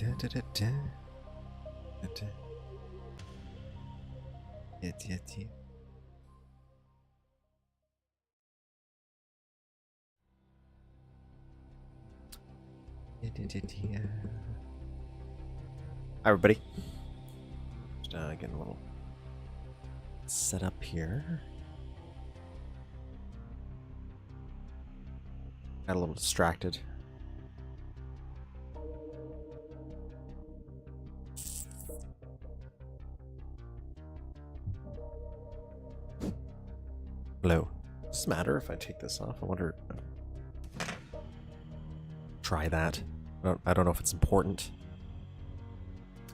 Hi, everybody. Just getting a little set up here. Got a little distracted. Hello. Does it matter if I take this off? I wonder. Try that. I don't know if it's important.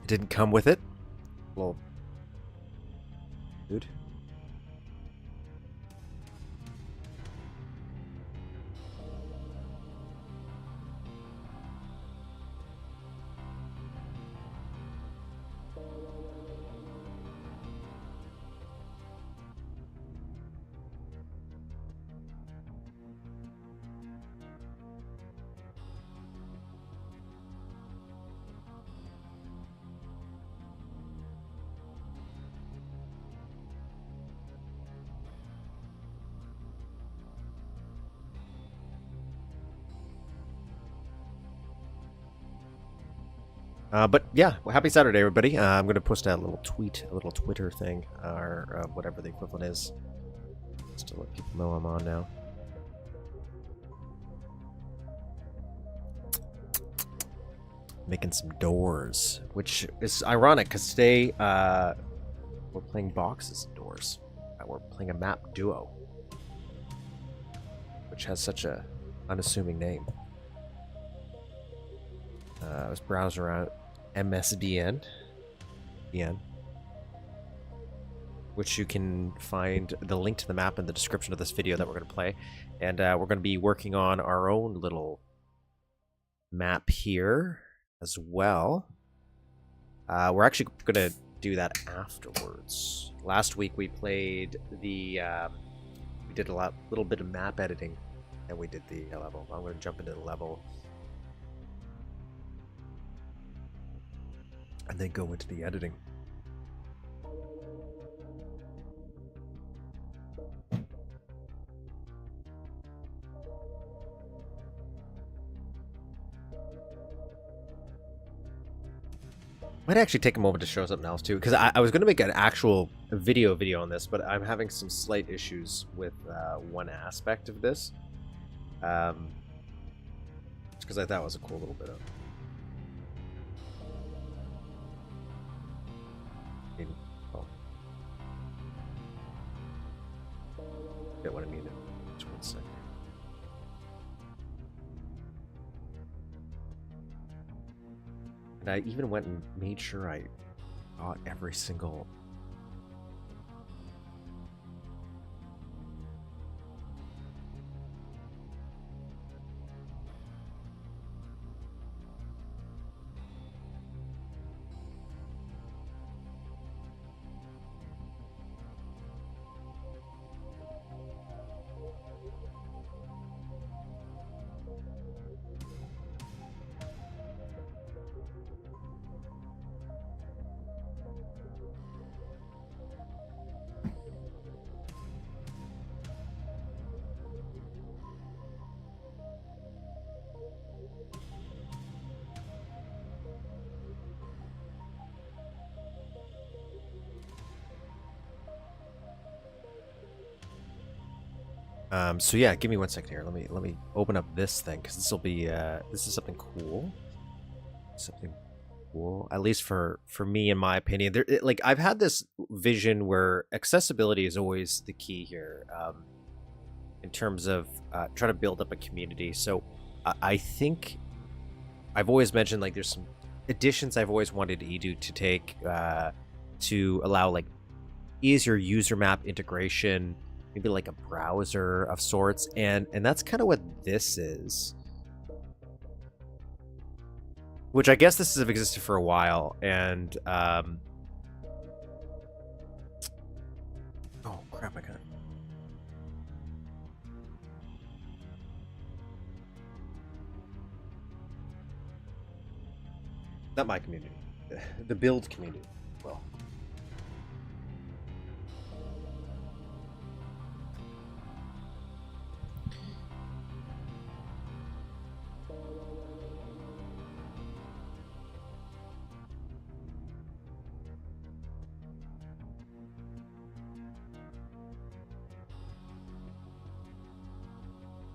It didn't come with it. Well, dude. But yeah, well, happy Saturday, everybody. I'm going to post a little tweet, a little Twitter thing, or whatever the equivalent is, just to let people know I'm on now. Making some doors, which is ironic because today we're playing boxes and doors. We're playing a map duo, which has such a unassuming name. I was browsing around MSDN, which you can find the link to the map in the description of this video that we're going to play. And we're going to be working on our own little map here as well. We're actually going to do that afterwards. Last week we played the, we did a little bit of map editing, and we did the level. I'm going to jump into the level and then go into the editing. Might actually take a moment to show something else too, because I was going to make an actual video on this, but I'm having some slight issues with one aspect of this. Because I thought it was a cool little bit of. Get what I mean. Just 1 second. And I even went and made sure I got every single. So yeah, give me 1 second here. Let me open up this thing, because this will be this is something cool. Something cool, at least for me, in my opinion. Like, I've had this vision where accessibility is always the key here, in terms of trying to build up a community. So I think I've always mentioned, like, there's some additions I've always wanted Edu to take to allow, like, easier user map integration, maybe like a browser of sorts, and that's kind of what this is. Which I guess this has existed for a while, and oh crap, I got it. Not my community. The build community. Well.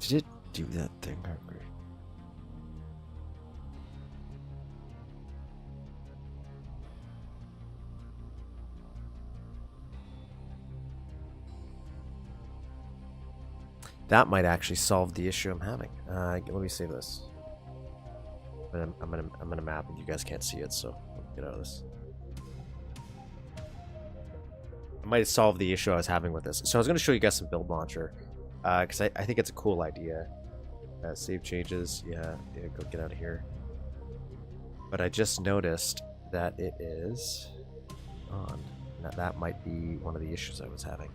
Did it do that thing? Hungry. That might actually solve the issue I'm having. Let me save this. I'm gonna map it. You guys can't see it, so get out of this. I might solve the issue I was having with this. So I was gonna show you guys some BuildLauncher, because I think it's a cool idea. Save changes. Yeah, go get out of here. But I just noticed that it is on. That might be one of the issues I was having.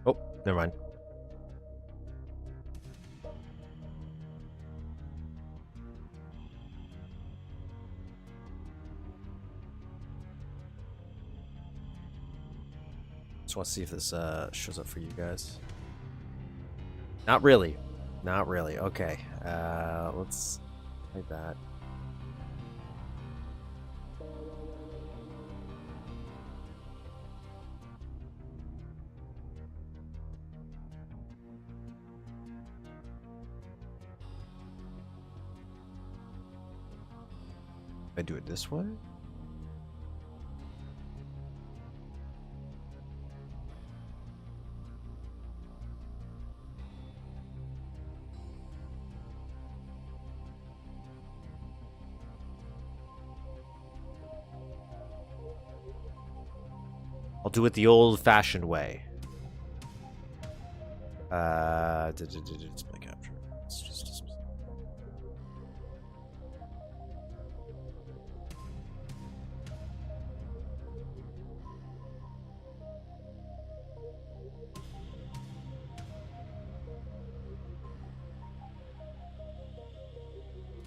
Oh, never mind. Just want to see if this shows up for you guys. Not really. Not really. Okay. Let's like that. If I do it this way? I'll do it the old-fashioned way. Display capture. It's just.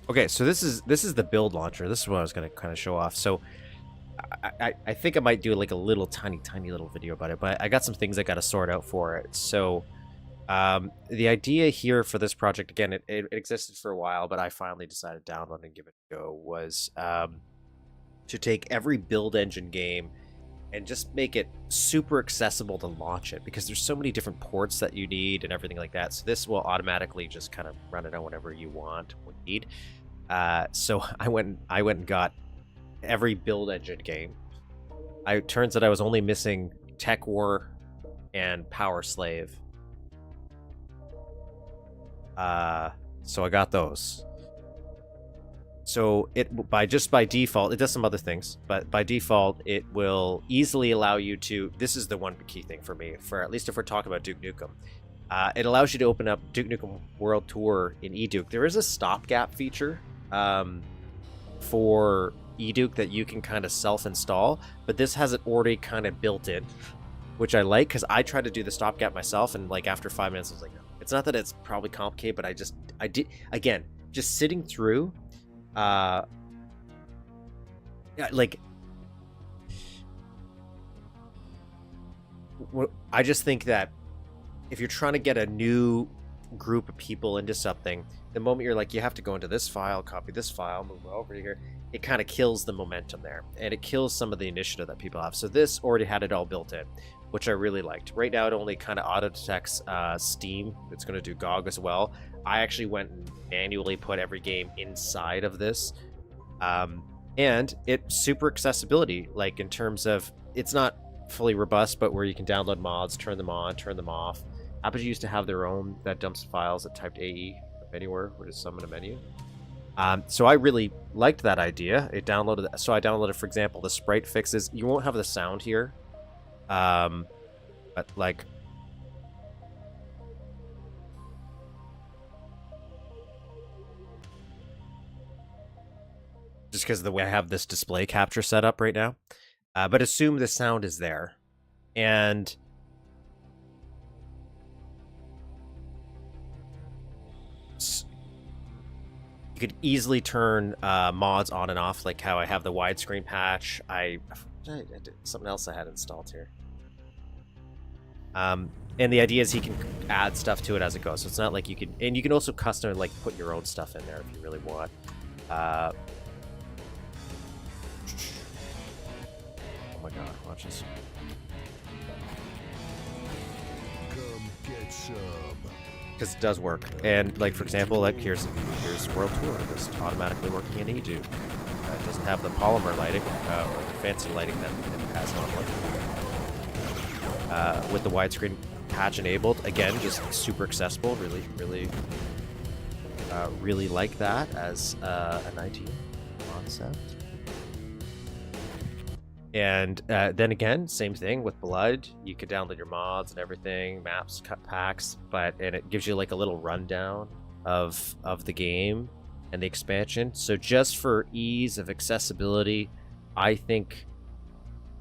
Okay, so this is the BuildLauncher. This is what I was gonna kind of show off. So I think I might do like a little tiny little video about it, but I got some things I got to sort out for it. So the idea here for this project, again, it existed for a while, but I finally decided to download and give it a go, was to take every build engine game and just make it super accessible to launch it, because there's so many different ports that you need and everything like that. So this will automatically just kind of run it on whatever you want or need. So I went and got every build engine game. It turns out I was only missing Tech War and Power Slave. So I got those. So it by default, it does some other things, but by default it will easily allow you to. This is the one key thing for me, for at least if we're talking about Duke Nukem. It allows you to open up Duke Nukem World Tour in eDuke. There is a stopgap feature for eDuke that you can kind of self-install, but this has it already kind of built in, which I like, because I tried to do the stopgap myself, and like after 5 minutes I was like, no. It's not that it's probably complicated, but I did again, just sitting through yeah, like I just think that if you're trying to get a new group of people into something, the moment you're like, you have to go into this file, copy this file, move over here, it kind of kills the momentum there, and it kills some of the initiative that people have. So this already had it all built in, which I really liked. Right now it only kind of auto detects Steam. It's going to do GOG as well. I actually went and manually put every game inside of this And it's super accessibility, like in terms of it's not fully robust, but where you can download mods, turn them on, turn them off. Apogee used to have their own that dumps files that typed AE anywhere, or just summon a menu. So I really liked that idea. It downloaded, so I downloaded, for example, the sprite fixes. You won't have the sound here, but like, just because of the way I have this display capture set up right now. But assume the sound is there, and you could easily turn mods on and off, like how I have the widescreen patch. I did something else I had installed here. And the idea is he can add stuff to it as it goes. So it's not like you can, and you can also custom like put your own stuff in there if you really want. Oh my god, watch this. Come get some. Because it does work. And like, for example, like here's World Tour, just automatically working in Edu. It doesn't have the polymer lighting, or the fancy lighting that it has on. With the widescreen patch enabled, again, just super accessible. Really like that as an IT concept. And then again, same thing with Blood. You could download your mods and everything, maps, cut packs, and it gives you like a little rundown of the game and the expansion. So just for ease of accessibility, I think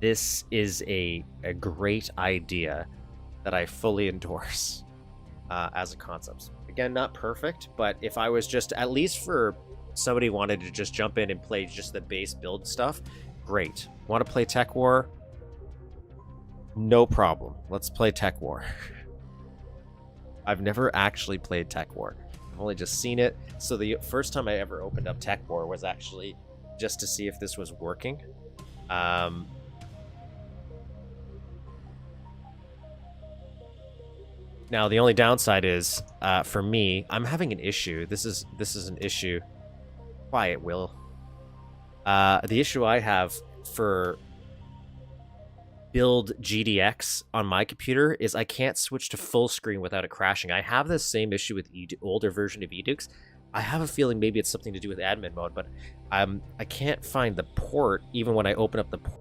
this is a great idea that I fully endorse as a concept. Again, not perfect, but if I was just, at least for somebody wanted to just jump in and play just the base build stuff, great. Want to play Tech War? No problem. Let's play Tech War. I've never actually played Tech War. I've only just seen it. So the first time I ever opened up Tech War was actually just to see if this was working. Now the only downside is, for me, I'm having an issue. This is an issue. Quiet, Will. The issue I have for build GDX on my computer is I can't switch to full screen without it crashing. I have the same issue with older version of Edukes. I have a feeling maybe it's something to do with admin mode, but I can't find the port even when I open up the port.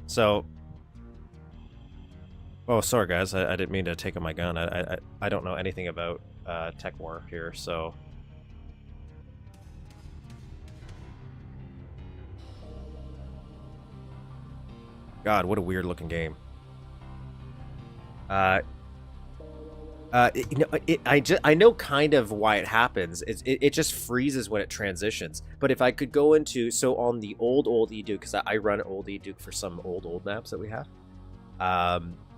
So, oh, sorry guys, I didn't mean to take out my gun. I don't know anything about Tech War here, so. God, what a weird looking game. I know kind of why it happens. It just freezes when it transitions. But if I could go into, so on the old Eduke, because I run old Eduke for some old maps that we have,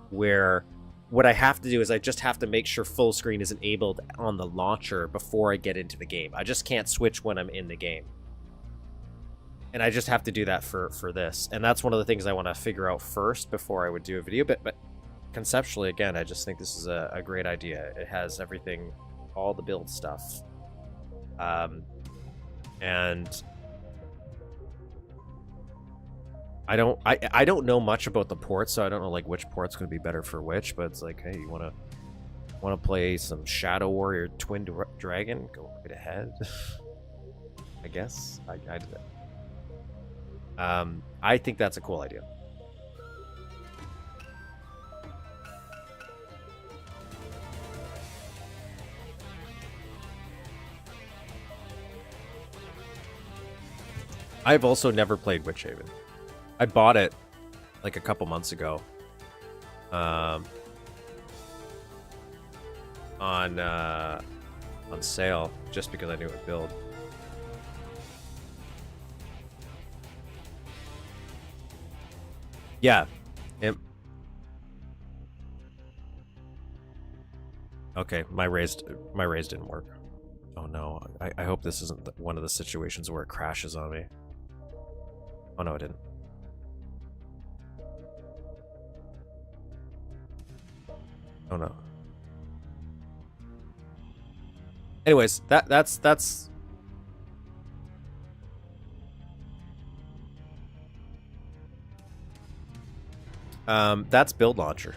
where what I have to do is I just have to make sure full screen is enabled on the launcher before I get into the game. I just can't switch when I'm in the game. And I just have to do that for this. And that's one of the things I want to figure out first before I would do a video. But conceptually, again, I just think this is a great idea. It has everything, all the build stuff. And I don't know much about the ports, so I don't know like which port's going to be better for which, but it's like, hey, you want to play some Shadow Warrior Twin Dragon? Go right ahead. I guess. I think that's a cool idea. I've also never played Witch Haven. I bought it like a couple months ago. On sale, just because I knew it would build. Yeah. Okay, my raise didn't work. Oh no, I hope this isn't one of the situations where it crashes on me. Oh no, it didn't. Oh no. Anyways, that's BuildLauncher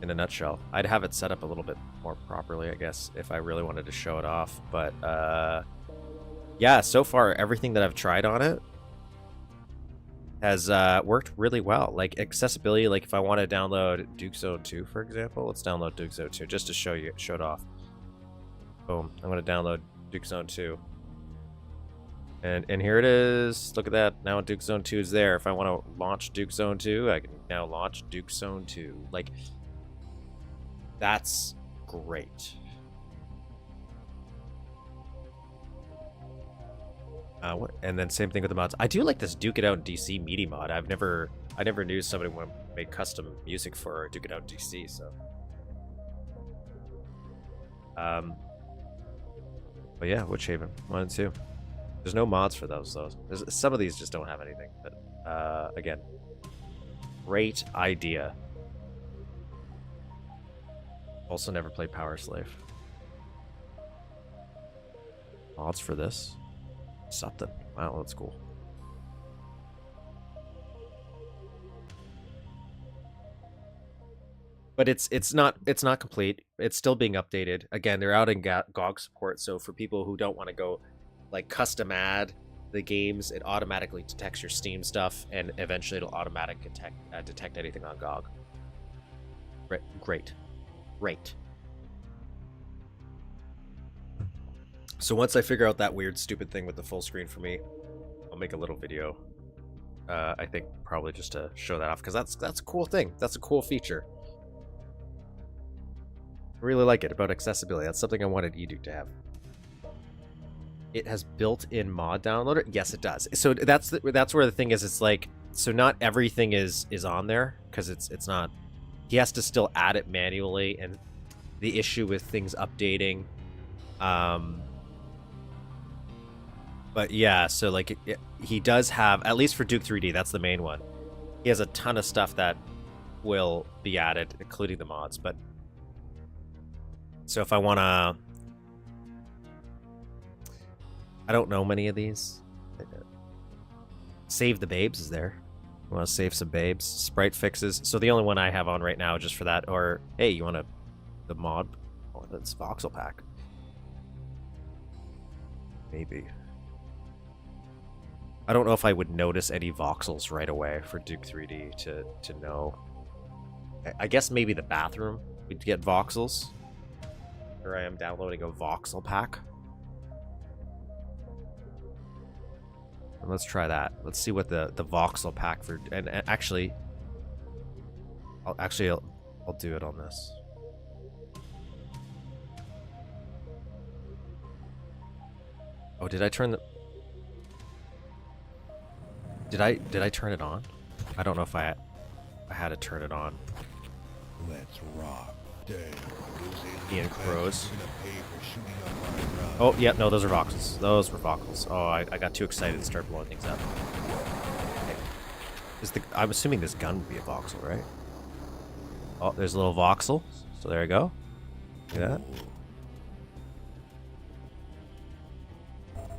in a nutshell. I'd have it set up a little bit more properly, I guess, if I really wanted to show it off. But yeah, so far everything that I've tried on it has worked really well. Like accessibility, like if I want to download Duke Zone 2, for example, let's download Duke Zone 2 just to show it off. Boom, I'm going to download Duke Zone 2. And here it is. Look at that. Now Duke Zone 2 is there. If I want to launch Duke Zone 2, I can now launch Duke Zone 2. Like, that's great. And then same thing with the mods. I do like this Duke It Out in DC MIDI mod. I never knew somebody would make custom music for Duke It Out in DC. So, but yeah, Witchhaven 1 and 2. There's no mods for those though. Some of these just don't have anything. But again, great idea. Also, never played Power Slave. Mods for this. Something. Wow, that's cool. But it's not complete. It's still being updated. Again, they're out in GOG support, so for people who don't want to go like custom add the games, it automatically detects your Steam stuff, and eventually it'll automatically detect anything on GOG. Great. So once I figure out that weird, stupid thing with the full screen for me, I'll make a little video. I think probably just to show that off, because that's a cool thing. That's a cool feature. I really like it about accessibility. That's something I wanted eDuke to have. It has built-in mod downloader. Yes, it does. So that's where the thing is. It's like, so not everything is on there, because it's not. He has to still add it manually, and the issue with things updating. But yeah, so like he does have, at least for Duke 3D, that's the main one. He has a ton of stuff that will be added, including the mods. But so if I want to, I don't know many of these. Save the Babes is there. I want to save some Babes. Sprite fixes. So the only one I have on right now just for that. Or hey, you want the mod? Oh, that's voxel pack. Maybe. I don't know if I would notice any voxels right away for Duke 3D to know. I guess maybe the bathroom we'd get voxels. Here I am downloading a voxel pack. And let's try that. Let's see what the voxel pack for, and actually I'll do it on this. Oh, did I turn the? Did I turn it on? I don't know if I had to turn it on. Let's rock. Ian Crows. Oh, yeah, no, those are voxels. Those were voxels. Oh, I got too excited and started blowing things up. Okay. I'm assuming this gun would be a voxel, right? Oh, there's a little voxel. So there you go. Look at that.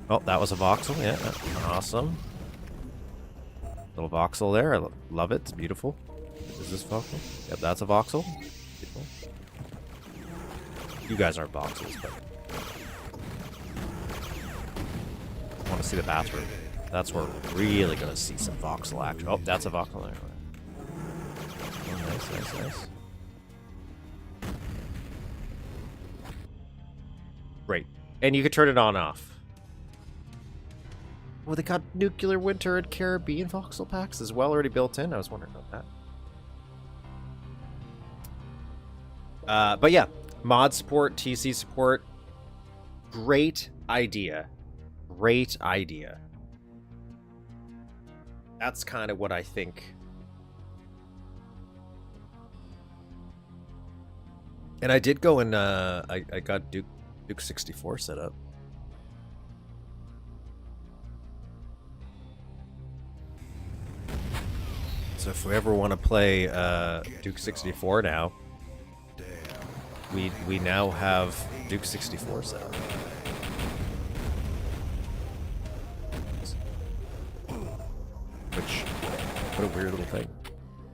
Oh, that was a voxel. Yeah, awesome. Little voxel there. I love it. It's beautiful. Is this voxel? Yep, that's a voxel. Beautiful. You guys aren't voxels, but I want to see the bathroom. That's where we're really gonna see some voxel action. Oh, that's a voxel there. Oh, nice. Great. And you can turn it on off. Oh, they got Nuclear Winter and Caribbean voxel packs as well already built in. I was wondering about that. But yeah, mod support, TC support. Great idea. Great idea. That's kind of what I think. And I did go and I got Duke 64 set up. So if we ever want to play Duke 64 now, we now have Duke 64 set up. Which, what a weird little thing.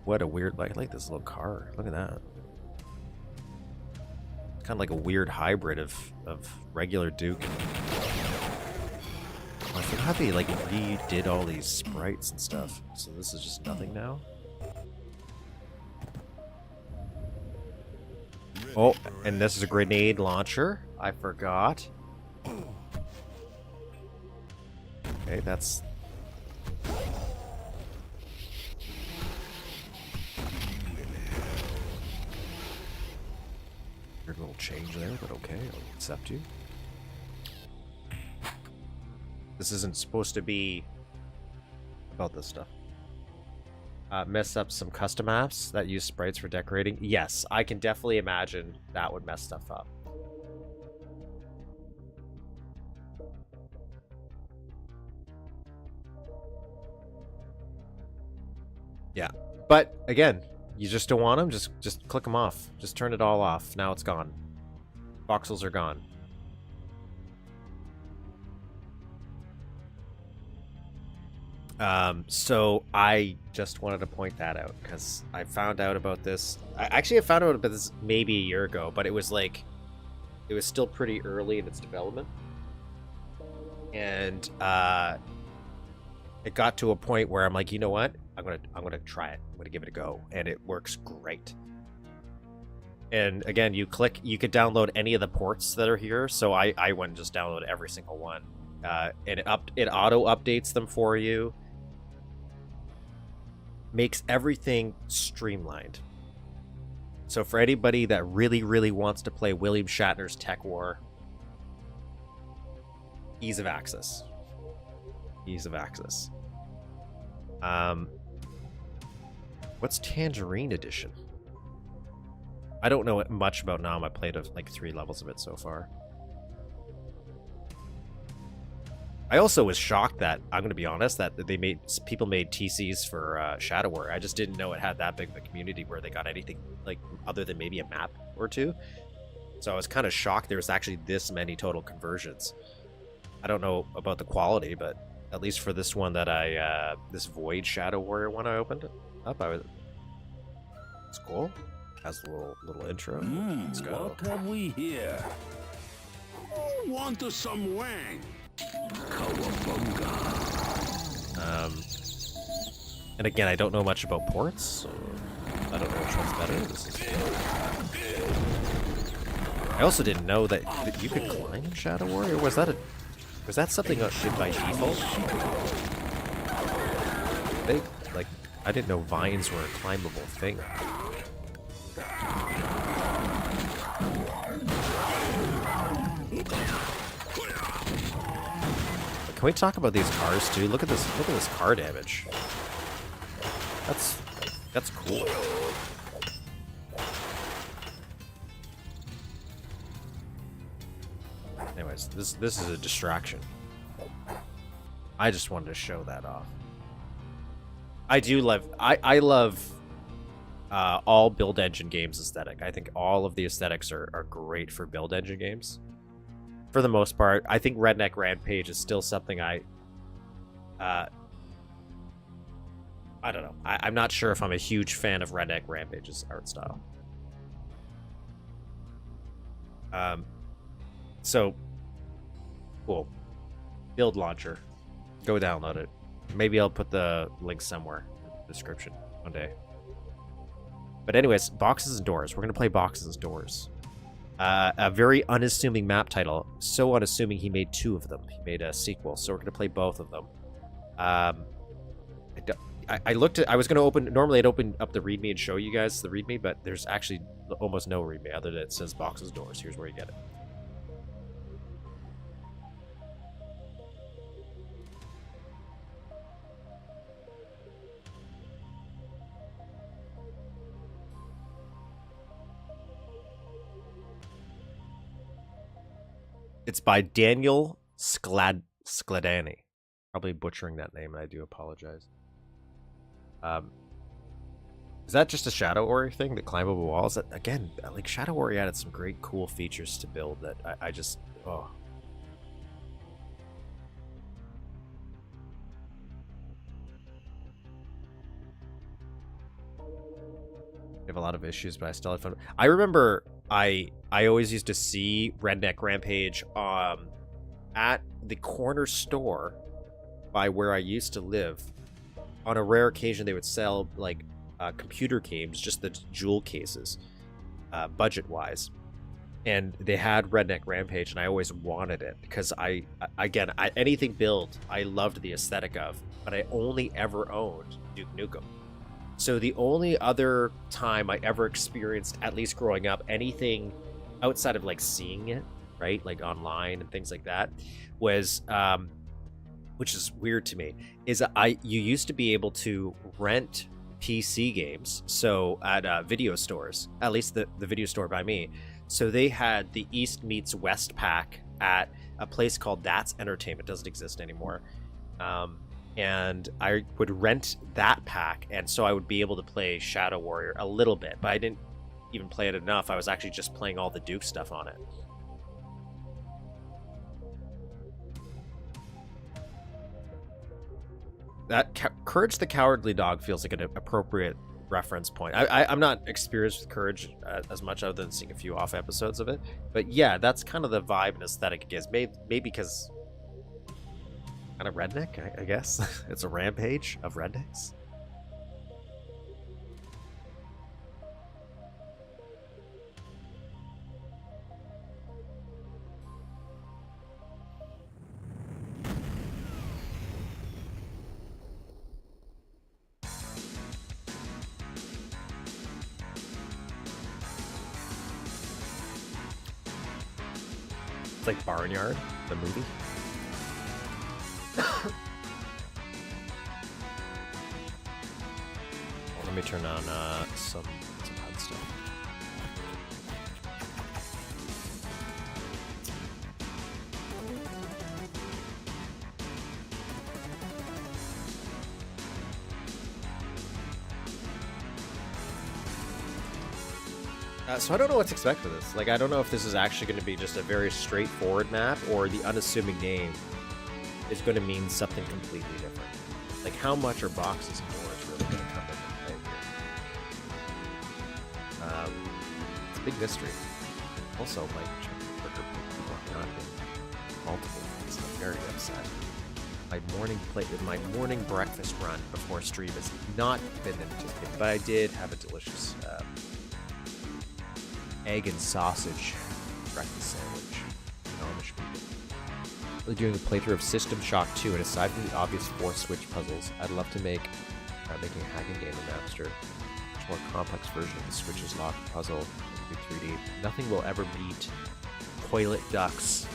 What a weird, I like this little car. Look at that. It's kind of like a weird hybrid of regular Duke. I forgot they like redid all these sprites and stuff. So this is just nothing now. Oh, and this is a grenade launcher. I forgot. Okay, that's... Weird little change there, but okay, I'll accept you. This isn't supposed to be about this stuff. Mess up some custom apps that use sprites for decorating. Yes, I can definitely imagine that would mess stuff up. Yeah, but again, you just don't want them, just click them off. Just turn it all off. Now it's gone. Voxels are gone. So I just wanted to point that out because I found out about this. I found out about this maybe a year ago, but it was like, it was still pretty early in its development. And, it got to a point where I'm like, you know what? I'm gonna try it. I'm gonna give it a go. And it works great. And again, you could download any of the ports that are here. So I went and just downloaded every single one. And it auto updates them for you. Makes everything streamlined. So for anybody that really, really wants to play William Shatner's Tech War, ease of access. Ease of access. What's Tangerine Edition? I don't know much about Nam. I played like 3 levels of it so far. I also was shocked that, I'm going to be honest, that people made TCs for Shadow Warrior. I just didn't know it had that big of a community where they got anything like other than maybe a map or 2. So I was kind of shocked there was actually this many total conversions. I don't know about the quality, but at least for this one that this Void Shadow Warrior one I opened up, it's cool. Has a little intro. Let's go. What have we here? Who want some wang? And again, I don't know much about ports, so I don't know which one's better. I also didn't know that you could climb in Shadow Warrior. Was that something that did by default? I didn't know vines were a climbable thing. Can we talk about these cars too? Look at this car damage. That's cool. Anyways, this is a distraction. I just wanted to show that off. I love all build engine games aesthetic. I think all of the aesthetics are great for build engine games. For the most part, I think Redneck Rampage is still something I don't know. I'm not sure if I'm a huge fan of Redneck Rampage's art style. So, cool. BuildLauncher. Go download it. Maybe I'll put the link somewhere in the description one day. But anyways, Boxes and Doors. We're going to play Boxes and Doors. A very unassuming map title. So unassuming he made 2 of them. He made a sequel, so we're going to play both of them. I looked at... I was going to open... Normally I'd open up the README and show you guys the README, but there's actually almost no README other than it says Boxes and Doors. Here's where you get it. It's by Daniel Skladany. Probably butchering that name, and I do apologize. Is that just a Shadow Warrior thing, the climbable walls? That, again, like Shadow Warrior added some great cool features to build that I just, oh. I have a lot of issues, but I still had fun. I remember I always used to see Redneck Rampage at the corner store by where I used to live. On a rare occasion, they would sell like computer games, just the jewel cases, budget-wise. And they had Redneck Rampage, and I always wanted it because anything built, I loved the aesthetic of, but I only ever owned Duke Nukem. So the only other time I ever experienced, at least growing up, anything outside of like seeing it, right, like online and things like that, was, which is weird to me, is you used to be able to rent PC games. So at video stores, at least the video store by me. So they had the East meets West pack at a place called That's Entertainment. Doesn't exist anymore. And I would rent that pack, and so I would be able to play Shadow Warrior a little bit, but I didn't even play it enough. I was actually just playing all the Duke stuff on it. That Courage the Cowardly Dog feels like an appropriate reference point. I'm not experienced with Courage as much, other than seeing a few off episodes of it, but yeah, that's kind of the vibe and aesthetic it gives. Maybe because kind of redneck, I guess. It's a rampage of rednecks. It's like Barnyard, the movie. Let me turn on some HUD stuff. So I don't know what to expect for this. Like, I don't know if this is actually going to be just a very straightforward map, or the unassuming name is going to mean something completely different. Like, how much are boxes and doors really going to come into play here? It's a big mystery. Also, like, people are not in multiple things. I'm very upset. My morning breakfast run before stream has not been anticipated, but I did have a delicious egg and sausage breakfast sandwich. Amish people. Really doing a playthrough of System Shock 2, and aside from the obvious 4-switch puzzles, I'd love to make making a hacking game in Napster. Much more complex version of the switches locked puzzle through 3D. Nothing will ever beat Toilet Duck's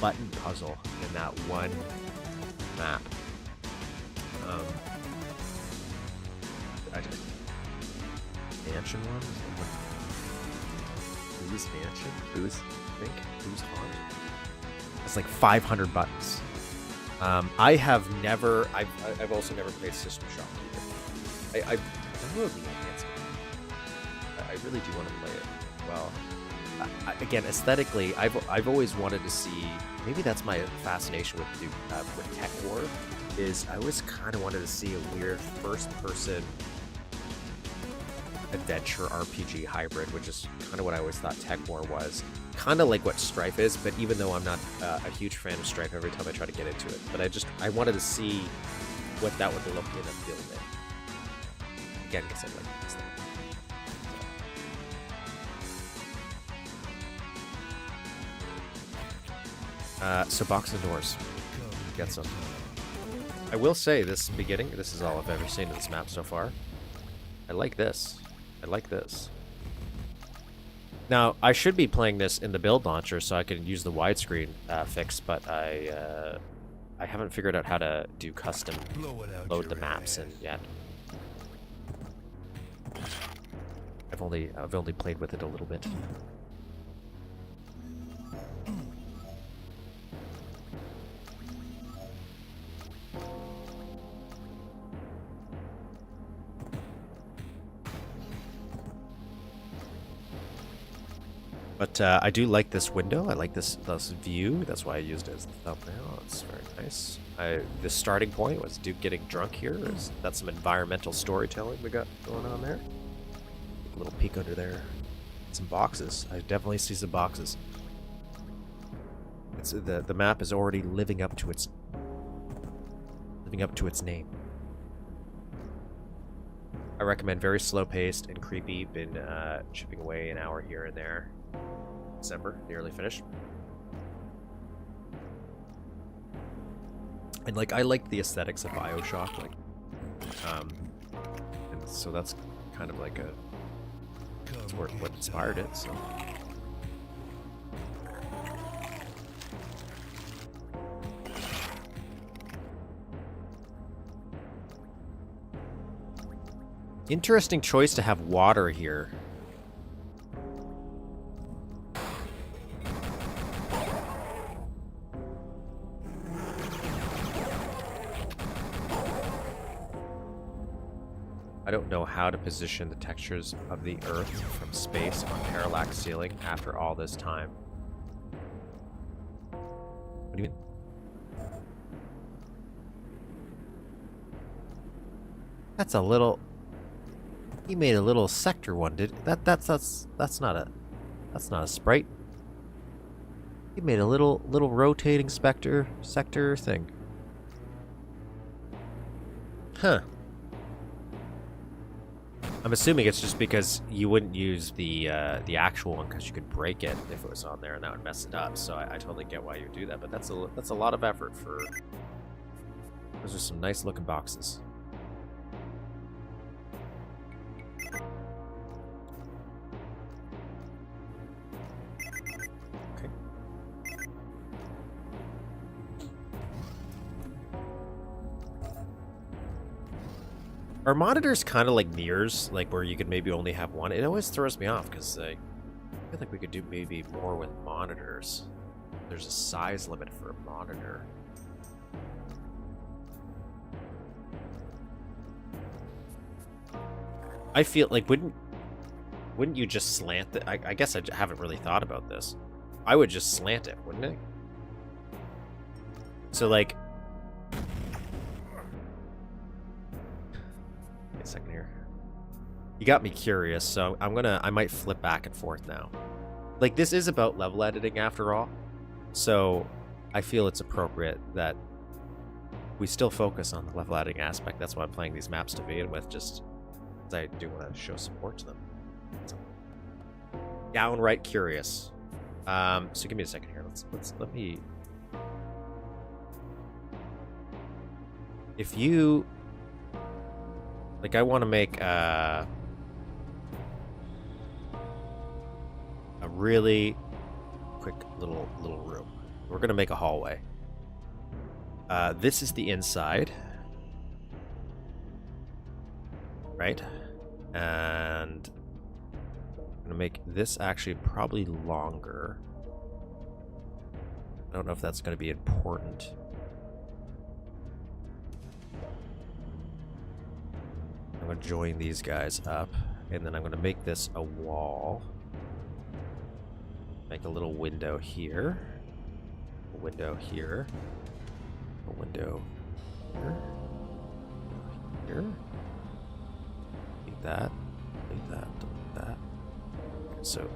button puzzle in that one map. Mansion one? Who's Mansion? Who's Haunt? It's like 500 buttons. I've also never played System Shock either. I downloaded the enhancement. I really do want to play it. Well, again, aesthetically, I've always wanted to see. Maybe that's my fascination with Tech War. Is I always kind of wanted to see a weird first-person adventure RPG hybrid, which is kind of what I always thought Tech War was. Kind of like what Strife is, but even though I'm not a huge fan of Strife every time I try to get into it, but I wanted to see what that would look in a build it. Again, because I like this thing. So box and doors. Get some. I will say this is all I've ever seen of this map so far. I like this. I like this. Now, I should be playing this in the BuildLauncher so I can use the widescreen fix, but I haven't figured out how to do custom load the maps in yet. I've only played with it a little bit. But I do like this window. I like this view. That's why I used it as the thumbnail. It's very nice. The starting point was Duke getting drunk here. That's some environmental storytelling we got going on there. Take a little peek under there. Some boxes. I definitely see some boxes. It's the map is already living up to its name. I recommend very slow paced and creepy. Been chipping away an hour here and there. December, nearly finished. And like I like the aesthetics of BioShock, like and so that's kind of like that's what inspired it, so. Interesting choice to have water here. I don't know how to position the textures of the Earth from space on parallax ceiling after all this time. What do you mean? That's a little. He made a little sector one, did that's not a sprite. He made a little rotating sector thing. Huh. I'm assuming it's just because you wouldn't use the actual one because you could break it if it was on there and that would mess it up. So I totally get why you do that, but that's a lot of effort for. Those are some nice looking boxes. Are monitors kind of like mirrors, like where you could maybe only have one? It always throws me off because I feel like we could do maybe more with monitors. There's a size limit for a monitor. I feel like wouldn't you just slant it? I guess I haven't really thought about this. I would just slant it, wouldn't it? So like. Second here. You got me curious, so I might flip back and forth now. Like, this is about level editing after all, so I feel it's appropriate that we still focus on the level editing aspect. That's why I'm playing these maps to begin with, just because I do want to show support to them. So, downright curious. So give me a second here. Let me. If you. Like, I want to make a really quick little room. We're gonna make a hallway. This is the inside, right? And I'm gonna make this actually probably longer. I don't know if that's gonna be important. I'm going to join these guys up, and then I'm going to make this a wall. Make a little window here. A window here. A window here. Here. Delete that. Delete that. Delete that. Okay, so.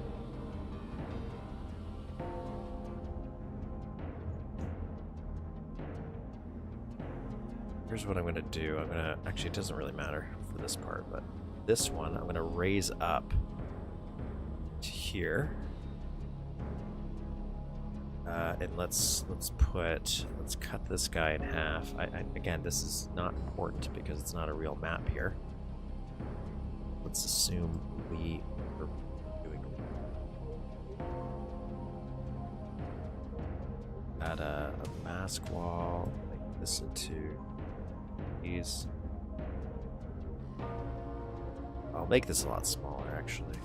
Here's what I'm going to do. I'm going to. Actually, it doesn't really matter for this part, but this one I'm going to raise up to here. And let's cut this guy in half. Again, this is not important because it's not a real map here. Let's assume we are doing add a mask wall, make this into these. I'll make this a lot smaller, actually.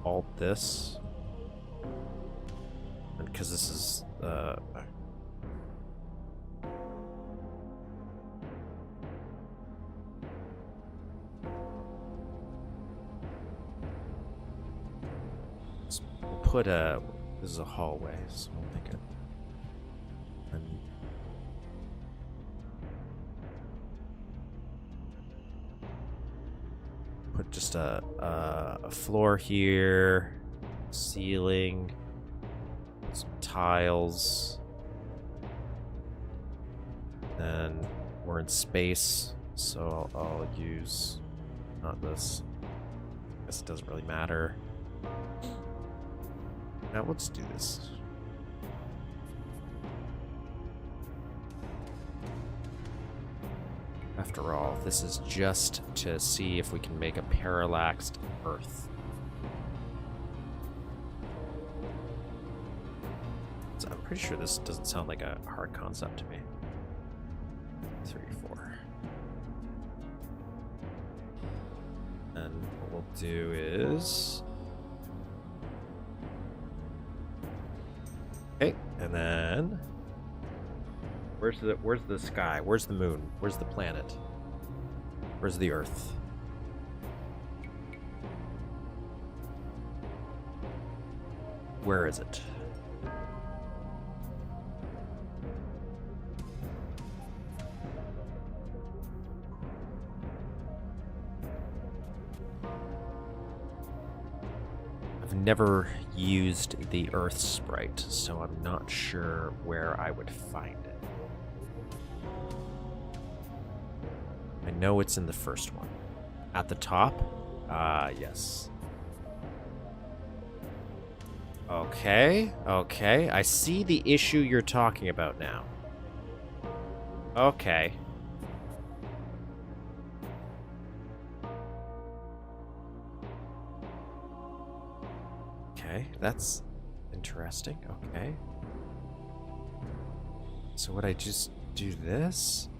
alt this. And because this is we'll put a, this is a hallway, so we'll make it. And put just a floor here, ceiling, some tiles, and we're in space, so I'll use not this. I guess it doesn't really matter. Now let's do this. After all, this is just to see if we can make a parallaxed Earth. So I'm pretty sure this doesn't sound like a hard concept to me. 3, 4. And what we'll do is... Okay, and then... Where's the sky? Where's the moon? Where's the planet? Where's the Earth? Where is it? I've never used the Earth sprite, so I'm not sure where I would find it. I know it's in the first one. At the top? Yes. Okay, okay. I see the issue you're talking about now. Okay. Okay, that's interesting. Okay. So would I just do this?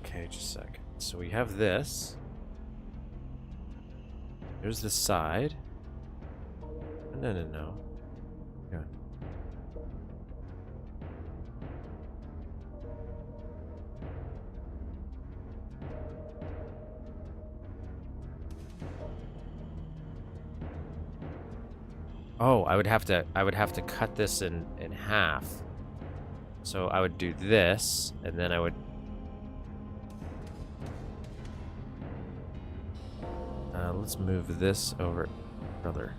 Okay, just a sec. So we have this. There's the side. No. Yeah. Oh, I would have to cut this in half. So I would do this, and then I would... let's move this over, brother.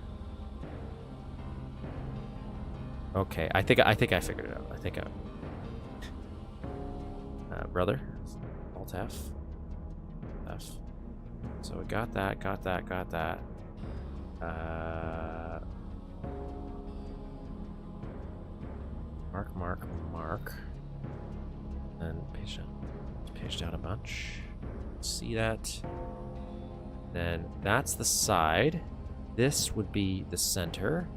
Okay, I think I figured it out. I think brother, Alt F, F. So we got that. Mark. And page down a bunch. See that? Then that's the side. This would be the center.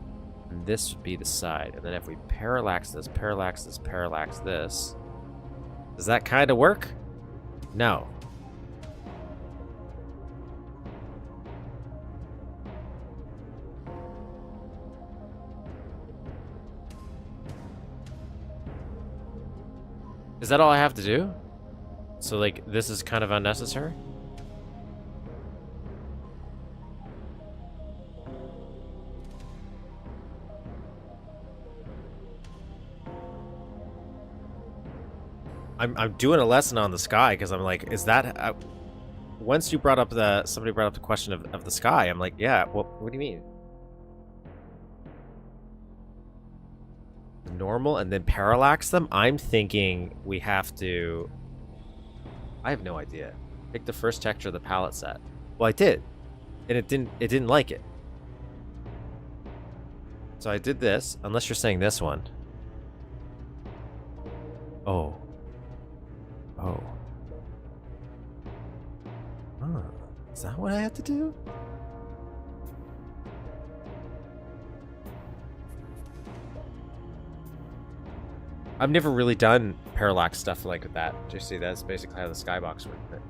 And this would be the side. And then if we parallax this, does that kind of work? No. Is that all I have to do? So, like, this is kind of unnecessary? I'm doing a lesson on the sky because I'm like, is that... once you brought up somebody brought up the question of the sky, I'm like, yeah, well, what do you mean? Normal and then parallax them? I'm thinking we have to... I have no idea. Pick the first texture of the palette set. Well, I did. And it didn't like it. So I did this, unless you're saying this one. Oh. Huh. Is that what I have to do? I've never really done parallax stuff like that. Do you see that's basically how the skybox works.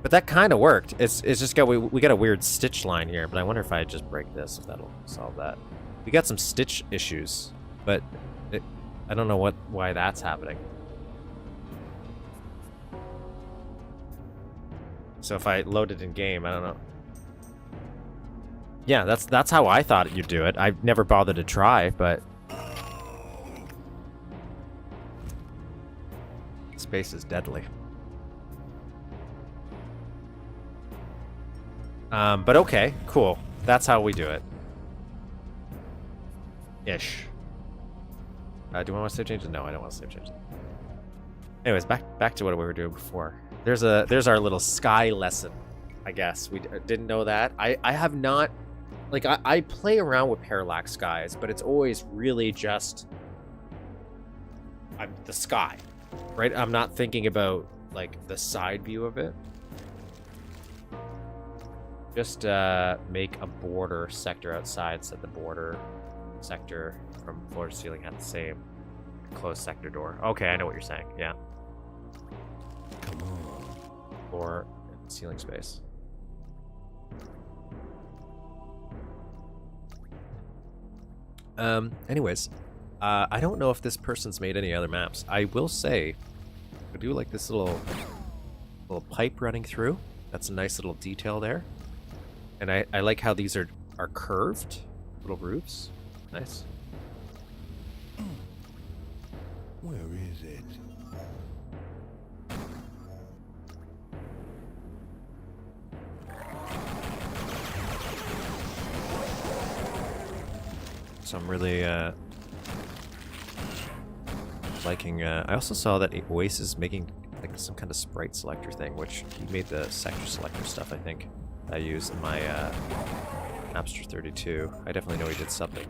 But that kind of worked. It's just got we got a weird stitch line here, but I wonder if I just break this, if that'll solve that. We got some stitch issues, but I don't know why that's happening. So if I load it in game, I don't know. Yeah, that's how I thought you'd do it. I've never bothered to try, but space is deadly. But okay, cool. That's how we do it. Ish. Do I want to save changes? No, I don't want to save changes. Anyways, back to what we were doing before. There's our little sky lesson, I guess. We didn't know that. I have not, like, I play around with parallax skies, but it's always really just the sky, right? I'm not thinking about, like, the side view of it. Just make a border sector outside so that the border sector from floor to ceiling had the same closed sector door. Okay, I know what you're saying. Yeah. Come on. Floor and ceiling space. Anyways, I don't know if this person's made any other maps. I will say, I do like this little pipe running through. That's a nice little detail there. And I like how these are curved little roofs. Nice. Where is it? So I'm really liking. I also saw that Oasis is making like some kind of sprite selector thing, which he made the sector selector stuff. I think I use in my Napster 32. I definitely know he did something,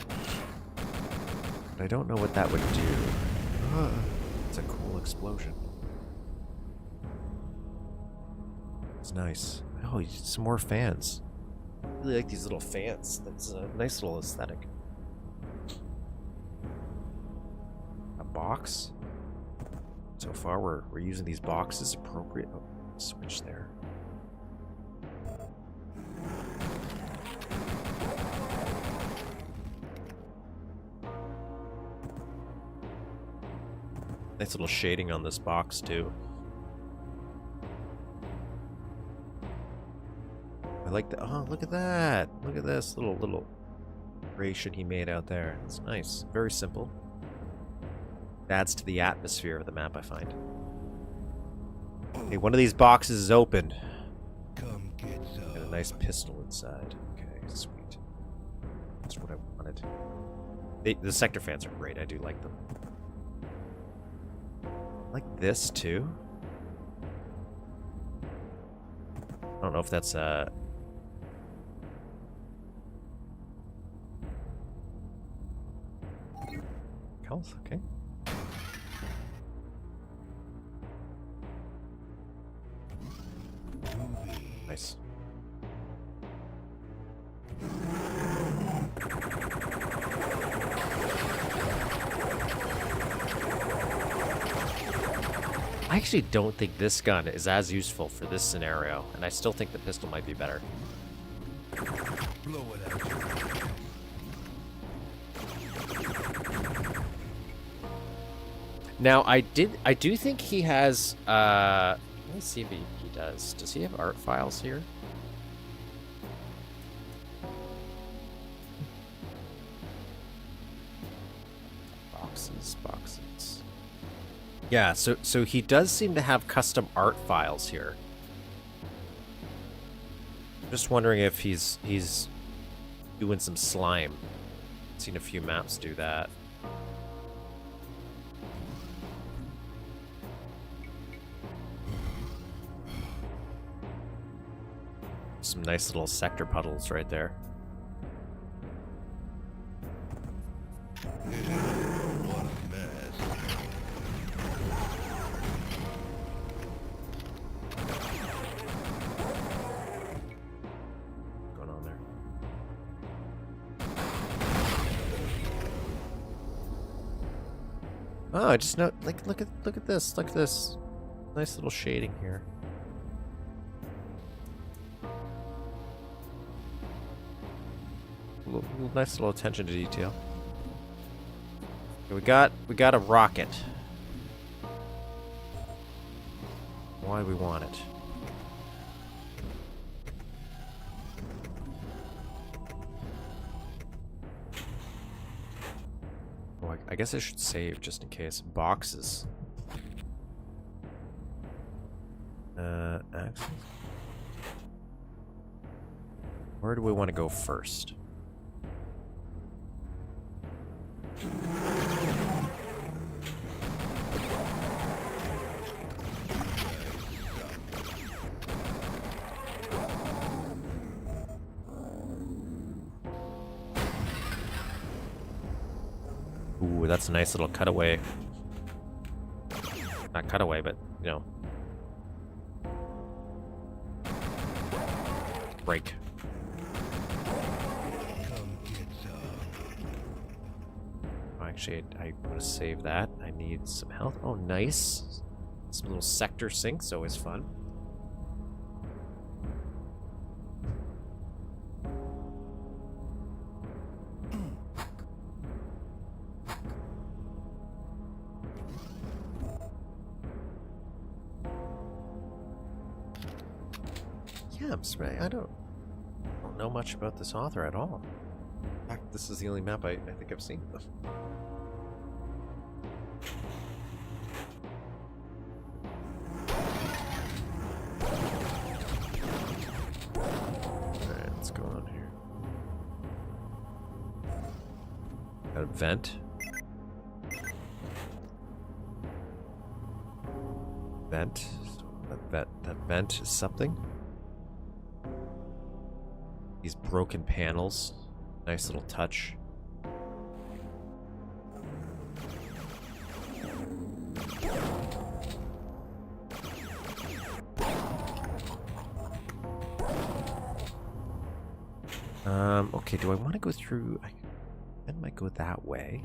but I don't know what that would do. It's a cool explosion. It's nice. Oh, some more fans. I really like these little fans. That's a nice little aesthetic. A box. So far, we're using these boxes appropriate. Oh, switch there. Nice little shading on this box too. I like that. Oh, look at that! Look at this little creation he made out there. It's nice. Very simple. It adds to the atmosphere of the map, I find. Okay, one of these boxes is open. Come get some. Got a nice pistol inside. Okay, sweet. That's what I wanted. The sector fans are great. I do like them. I like this too. I don't know if that's health, okay. Nice. I actually don't think this gun is as useful for this scenario, and I still think the pistol might be better. Blow it out. Now, I do think he has, let me see if he does. Does he have art files here? Boxes. Yeah, so he does seem to have custom art files here. Just wondering if he's doing some slime. I've seen a few maps do that. Some nice little sector puddles right there. What a mess. What's going on there? Oh, I just know. Like, look at this. Look at this. Nice little shading here. Nice little attention to detail. Okay, we got a rocket. Why do we want it? Oh, I guess I should save just in case. Boxes. Axes. Where do we want to go first? Ooh, that's a nice little cutaway. Not cutaway, but, you know. Break. Come get some. Oh, actually, I want to save that. I need some health. Oh, nice. Some little sector sinks, always fun. Yeah, I'm Sprite. I don't know much about this author at all. In fact, this is the only map I think I've seen. Alright, what's going on here? Got a vent. Vent. That vent is something. These broken panels. Nice little touch. Okay, do I want to go through? I might go that way.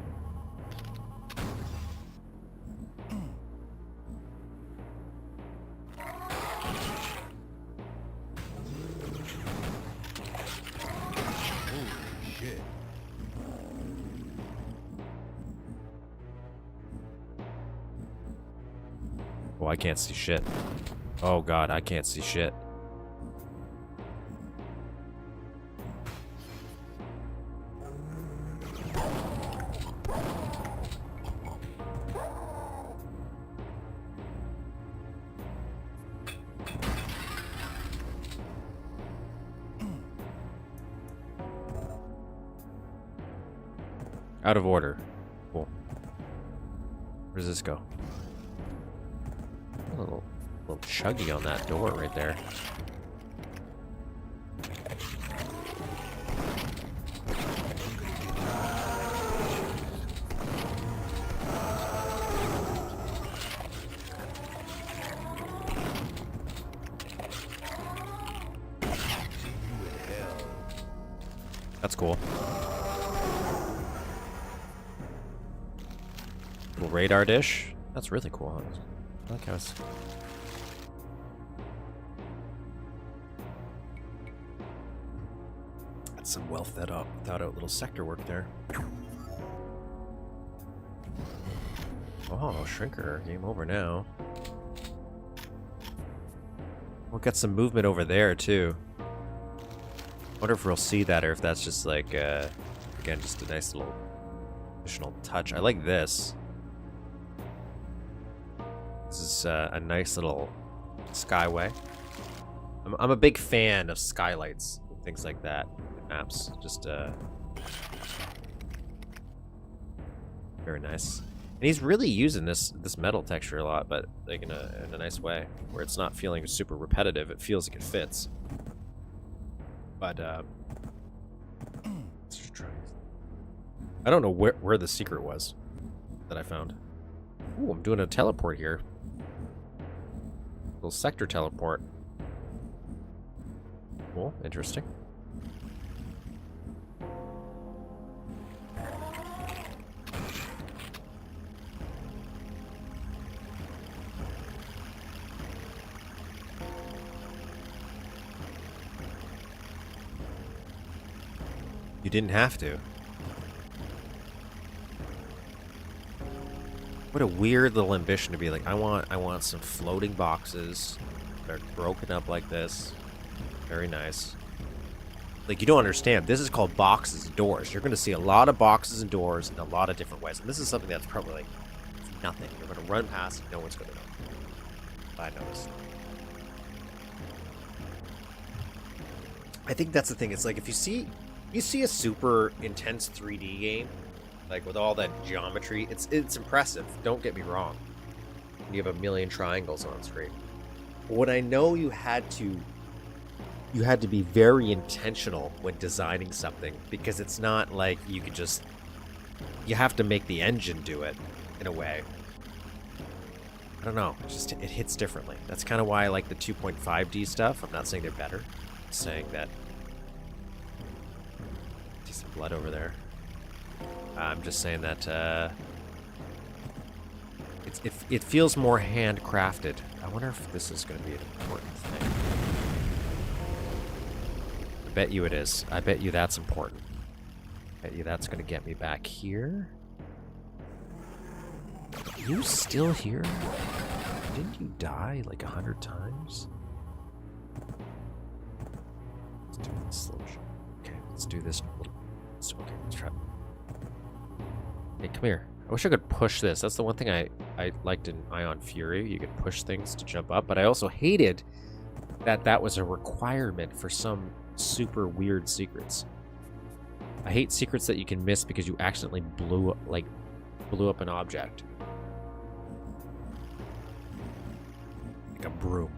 Shit. Oh, I can't see shit. Oh god, I can't see shit. Out of order. Cool. Where does this go? A little chuggy on that door right there. That's cool. Little radar dish. That's really cool. I like how it's... That's some well thought out little sector work there. Oh, shrinker. Game over now. We'll get some movement over there, too. Wonder if we'll see that or if that's just like, again, just a nice little additional touch. I like this. This is a nice little skyway. I'm a big fan of skylights and things like that in maps. Just very nice. And he's really using this metal texture a lot, but like in a nice way, where it's not feeling super repetitive. It feels like it fits. But let's just try. I don't know where the secret was that I found. Ooh, I'm doing a teleport here. Little sector teleport. Cool, interesting. You didn't have to. What a weird little ambition to be like, I want some floating boxes. They're broken up like this. Very nice. Like, you don't understand. This is called boxes and doors. You're going to see a lot of boxes and doors in a lot of different ways. And this is something that's probably like nothing. You're going to run past and no one's going to know. I noticed. I think that's the thing. It's like if you see a super intense 3D game, like with all that geometry, it's impressive. Don't get me wrong. You have a million triangles on screen. But what I know you had to be very intentional when designing something, because it's not like you could just, you have to make the engine do it in a way. I don't know, it hits differently. That's kind of why I like the 2.5D stuff. I'm not saying they're better. I'm saying that, see some blood over there. I'm just saying that it feels more handcrafted. I wonder if this is going to be an important thing. I bet you it is. I bet you that's important. I bet you that's going to get me back here. Are you still here? Didn't you die like 100 times? Let's do this slow shot. Okay, let's do this. Okay, let's try. Hey, come here. I wish I could push this. That's the one thing I liked in Ion Fury. You could push things to jump up, but I also hated that was a requirement for some super weird secrets. I hate secrets that you can miss because you accidentally blew up an object. Like a broom.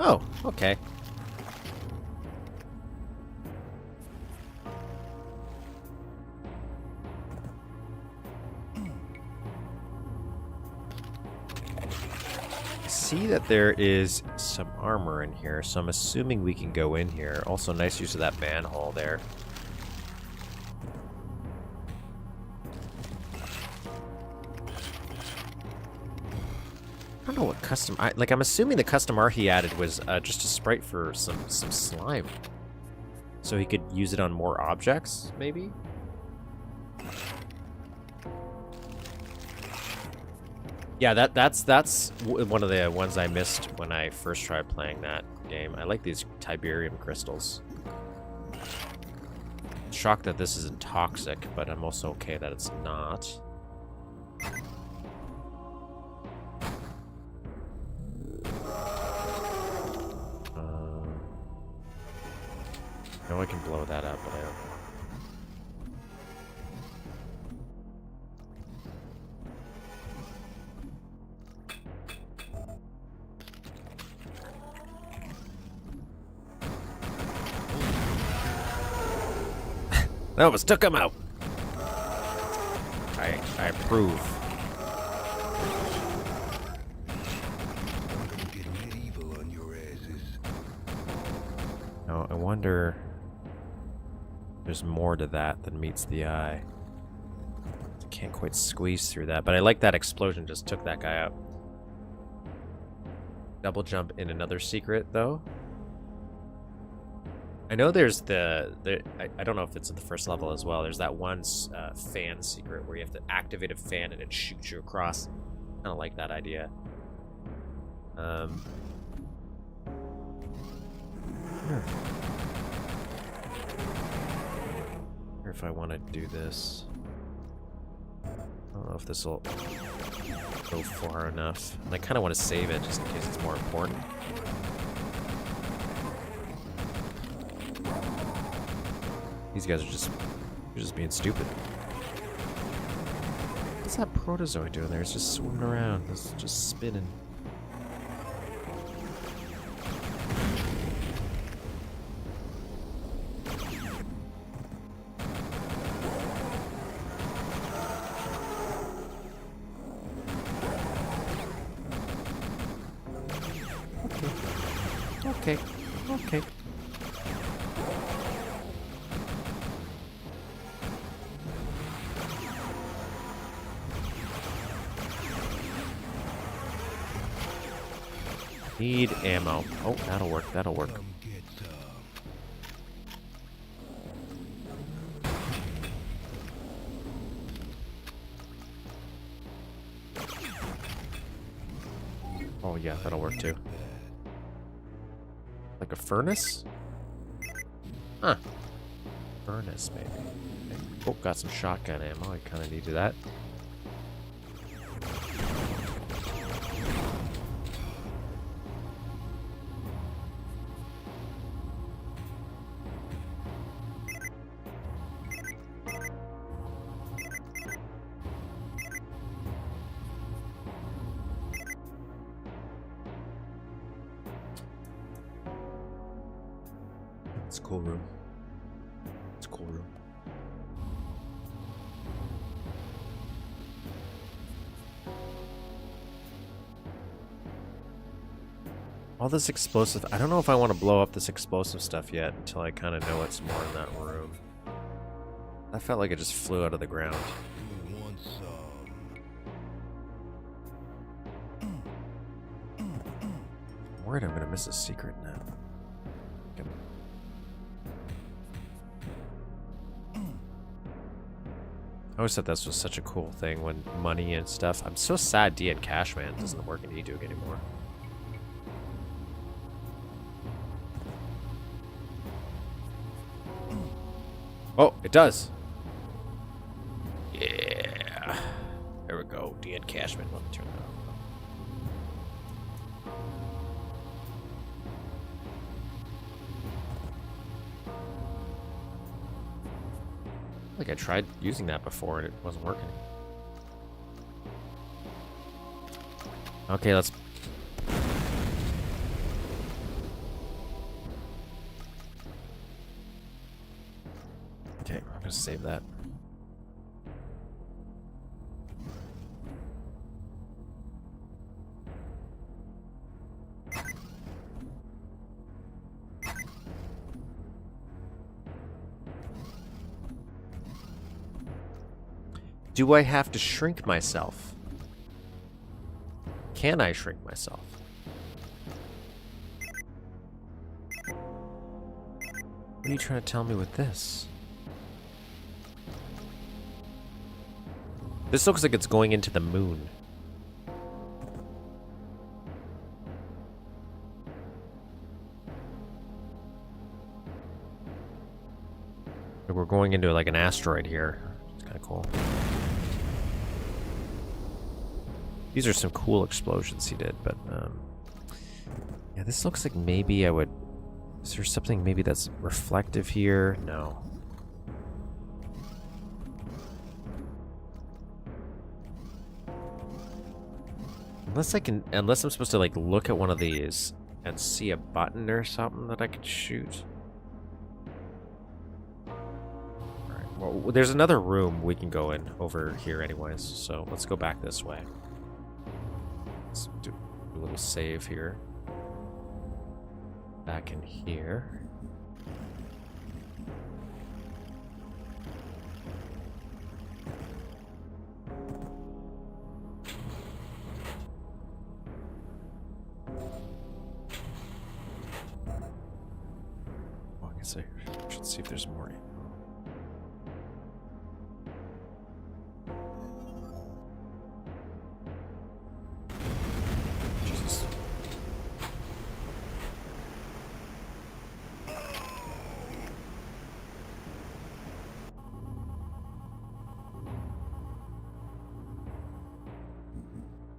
Oh, okay. I see that there is some armor in here, so I'm assuming we can go in here. Also, nice use of that manhole there. I don't know what custom... I'm assuming the custom art he added was just a sprite for some slime. So he could use it on more objects, maybe? Yeah, that's one of the ones I missed when I first tried playing that game. I like these Tiberium crystals. Shocked that this isn't toxic, but I'm also okay that it's not. I know I can blow that up, but I don't. That almost took him out. I approve. Get medieval on your asses. No, I wonder. There's more to that than meets the eye. I can't quite squeeze through that, but I like that explosion just took that guy out. Double jump in another secret, though. I know there's I don't know if it's at the first level as well. There's that one fan secret where you have to activate a fan and it shoots you across. Kind of like that idea. Or if I want to do this. I don't know if this will go far enough. And I kind of want to save it just in case it's more important. These guys are just being stupid. What's that protozoa doing there? It's just swimming around. It's just spinning. Okay. Okay. Need ammo. Oh, that'll work. That'll work. Come get some. Oh yeah, that'll work too. Like a furnace? Huh. Furnace, maybe. Okay. Oh, got some shotgun ammo. I kind of needed that. It's a cool room. It's a cool room. All this explosive. I don't know if I want to blow up this explosive stuff yet until I kind of know what's more in that room. I felt like it just flew out of the ground. You want some? I'm worried I'm going to miss a secret now. Okay. I always thought this was such a cool thing when money and stuff. I'm so sad D and Cashman doesn't work in eDuke anymore. Oh, it does. Yeah. There we go. D and Cashman. Let me turn that on. Like I tried using that before and it wasn't working. Okay, let's... Okay, I'm gonna save that. Do I have to shrink myself? Can I shrink myself? What are you trying to tell me with this? This looks like it's going into the moon. We're going into like an asteroid here. It's kind of cool. These are some cool explosions he did, but yeah, this looks like maybe I would... Is there something maybe that's reflective here? No. Unless I'm supposed to like look at one of these and see a button or something that I could shoot. Alright, well, there's another room we can go in over here anyways, so let's go back this way. Let's do a little save here. Back in here. Oh, I guess I should see if there's more. Jesus.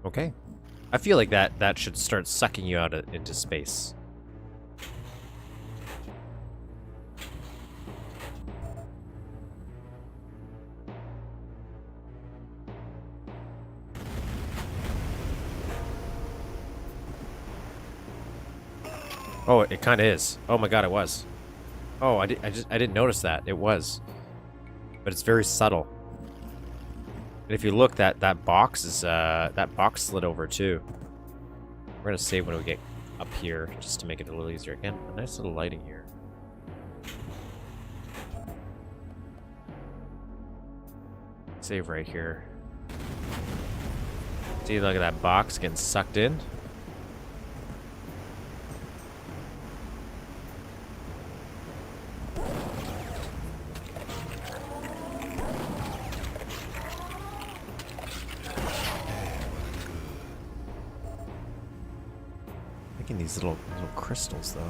Okay. I feel like that should start sucking you out into space. Oh, it kind of is. Oh my god, it was. Oh, I didn't notice that. It was. But it's very subtle. And if you look, that box is that box slid over too. We're gonna save when we get up here just to make it a little easier. Again, a nice little lighting here. Save right here. See, look at that box getting sucked in. Making these little crystals, though.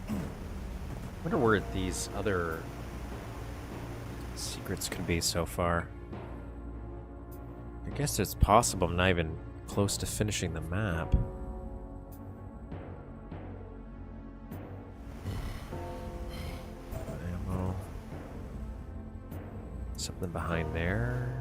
I wonder where these other secrets could be so far. I guess it's possible I'm not even close to finishing the map. Ammo. Something behind there.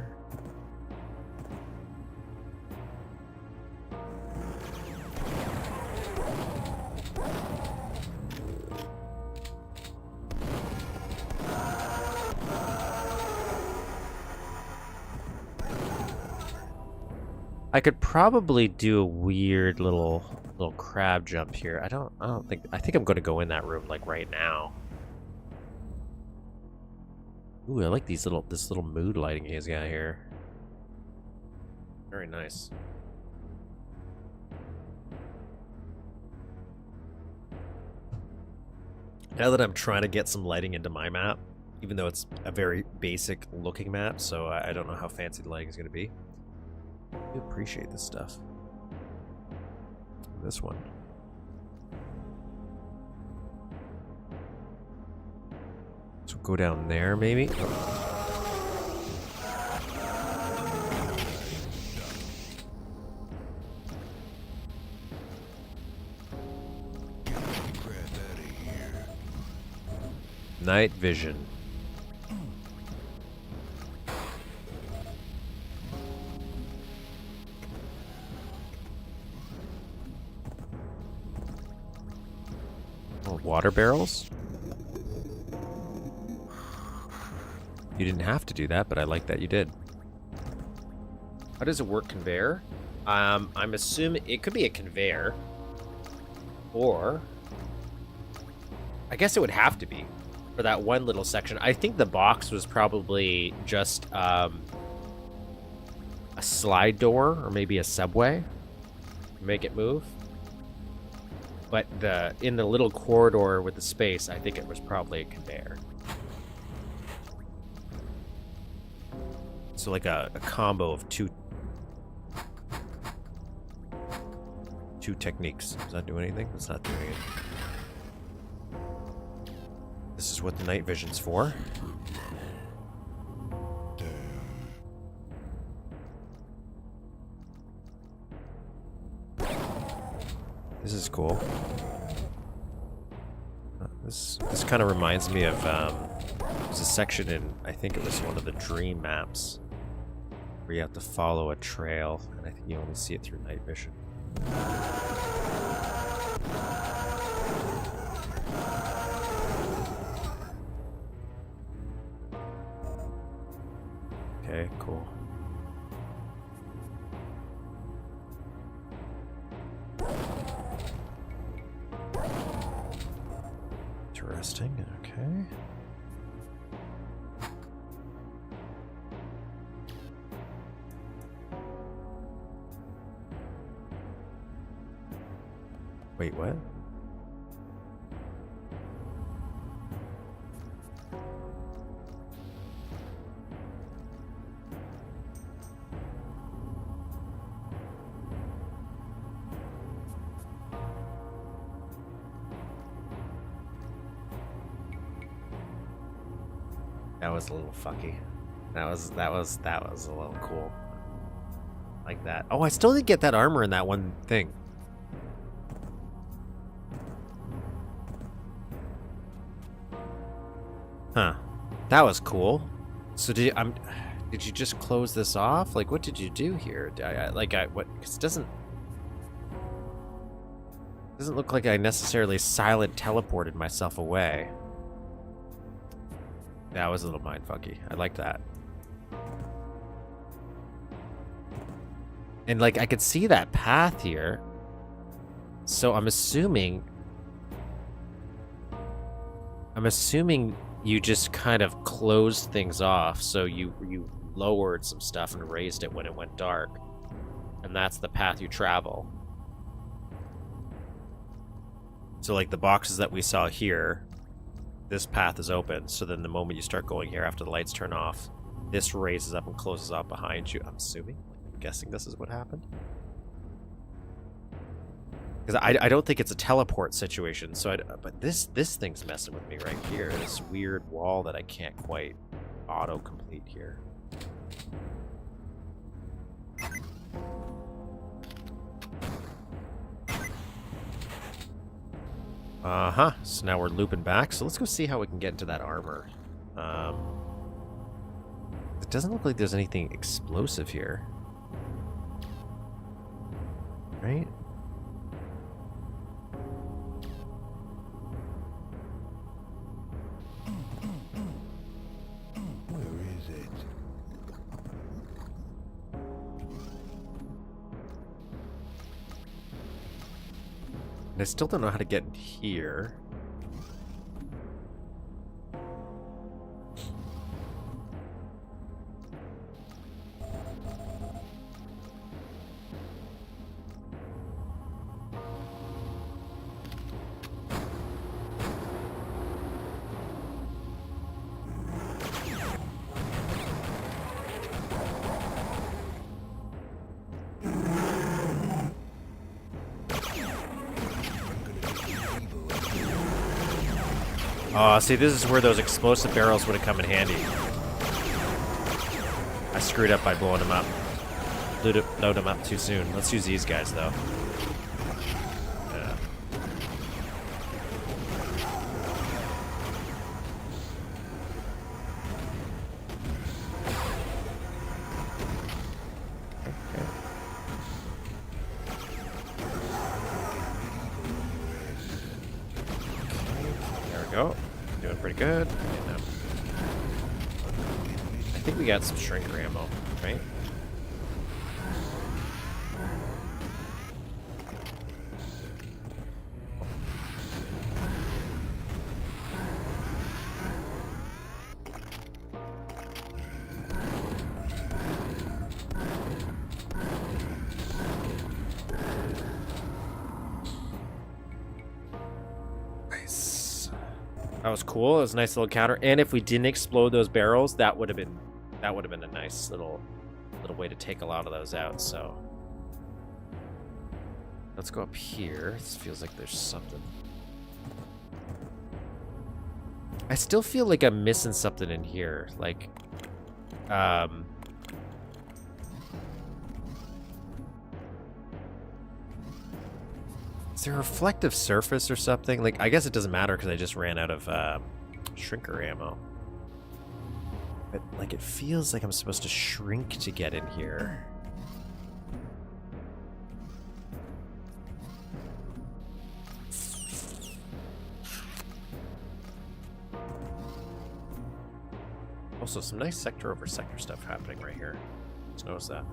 I could probably do a weird little crab jump here. I think I'm going to go in that room like right now. Ooh, I like this little mood lighting he's got here. Very nice. Now that I'm trying to get some lighting into my map, even though it's a very basic looking map, so I don't know how fancy the lighting is going to be. I appreciate this stuff. This one. So go down there, maybe. Night vision. Oh, water barrels? You didn't have to do that, but I like that you did. How does it work, conveyor? I'm assuming it could be a conveyor. Or I guess it would have to be for that one little section. I think the box was probably just a slide door or maybe a subway. Make it move. But in the little corridor with the space, I think it was probably a conveyor. So like a combo of two techniques. Does that do anything? It's not doing it. This is what the night vision's for. This is cool. This kind of reminds me of there's a section in, I think it was one of the dream maps, where you have to follow a trail, and I think you only see it through night vision. Okay, cool. Interesting, okay. Wait, what? That was a little fucky. That was a little cool. Like that. Oh, I still didn't get that armor in that one thing. Huh. That was cool. So did you just close this off? Like, what did you do here? What? Because it doesn't look like I necessarily silent teleported myself away. That was a little mindfucky. I like that. And, like, I could see that path here. So I'm assuming you just kind of closed things off. So you lowered some stuff and raised it when it went dark. And that's the path you travel. So, like, the boxes that we saw here, this path is open. So then the moment you start going here after the lights turn off, this raises up and closes off behind you, I'm assuming. I'm guessing this is what happened. Because I don't think it's a teleport situation, so but this thing's messing with me right here. This weird wall that I can't quite auto-complete here. Uh-huh. So now we're looping back. So let's go see how we can get into that armor. It doesn't look like there's anything explosive here. Right? Where is it? And I still don't know how to get in here. Oh, see, this is where those explosive barrels would have come in handy. I screwed up by blowing them up. Load them up too soon. Let's use these guys, though. Yeah. Okay. There we go. Doing pretty good. And, I think we got some shrinker ammo, right? That was cool. It was a nice little counter. And if we didn't explode those barrels, that would have been a nice little way to take a lot of those out. So let's go up here. This feels like there's something. I still feel like I'm missing something in here. Like, is there a reflective surface or something? Like, I guess it doesn't matter because I just ran out of shrinker ammo. But, like, it feels like I'm supposed to shrink to get in here. Also, some nice sector over sector stuff happening right here. Just notice that.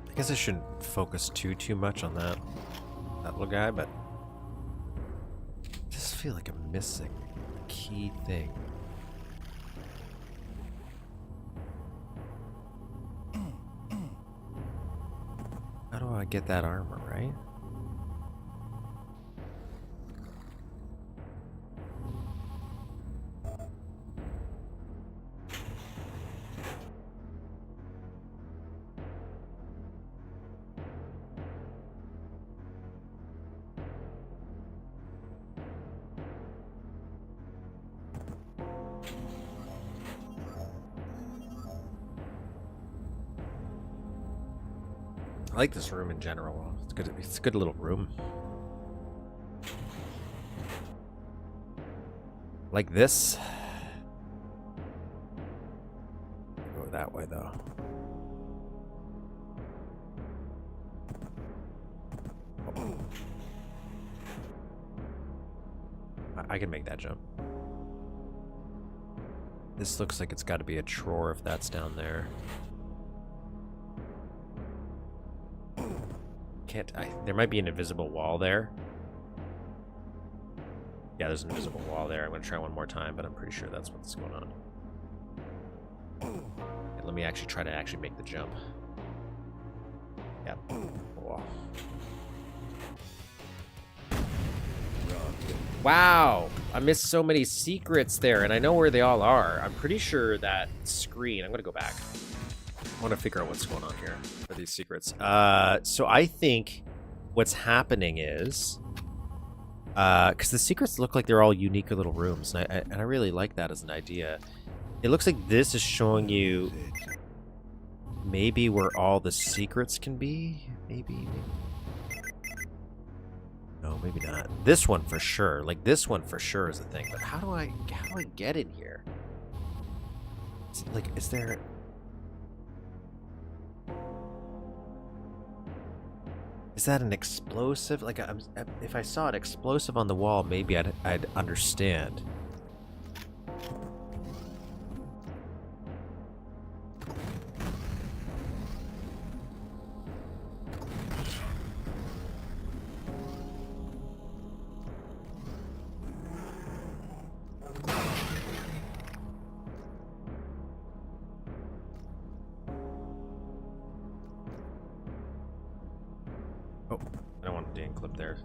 I guess I shouldn't focus too much on that little guy, but I just feel like I'm missing a key thing. How do I get that armor, right? I like this room in general. It's good. It's a good little room. Like this. that way, though. Oh. I can make that jump. This looks like it's got to be a drawer if that's down there. There might be an invisible wall there. Yeah, there's an invisible wall there. I'm going to try one more time, but I'm pretty sure that's what's going on. And let me actually try to make the jump. Yep. Oh. Wow! I missed so many secrets there, and I know where they all are. I'm pretty sure that screen... I'm going to go back. I want to figure out what's going on here for these secrets. So I think what's happening is... because the secrets look like they're all unique little rooms, and I really like that as an idea. It looks like this is showing you maybe where all the secrets can be. Maybe. No, maybe not. This one for sure. Like this one for sure is the thing. But how do I get in here? Is there? Is that an explosive? Like, if I saw an explosive on the wall, maybe I'd understand. Clip there.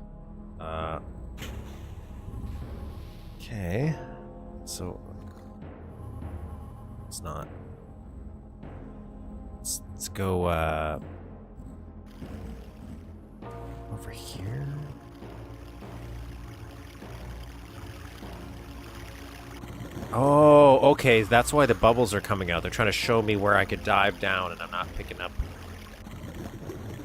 Okay. So it's not. Let's go over here. Oh, okay. That's why the bubbles are coming out. They're trying to show me where I could dive down, and I'm not picking up.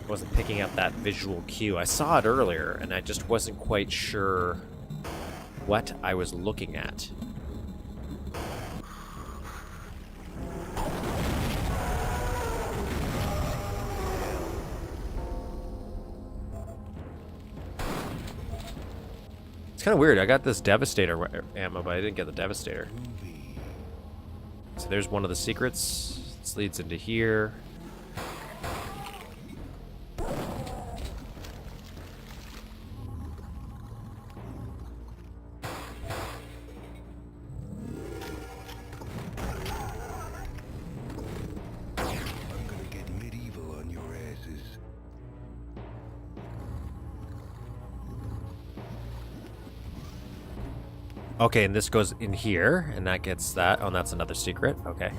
Wasn't picking up that visual cue. I saw it earlier, and I just wasn't quite sure what I was looking at. It's kind of weird. I got this Devastator ammo, but I didn't get the Devastator. So there's one of the secrets. This leads into here. Okay, and this goes in here, and that gets that. Oh, and that's another secret. Okay.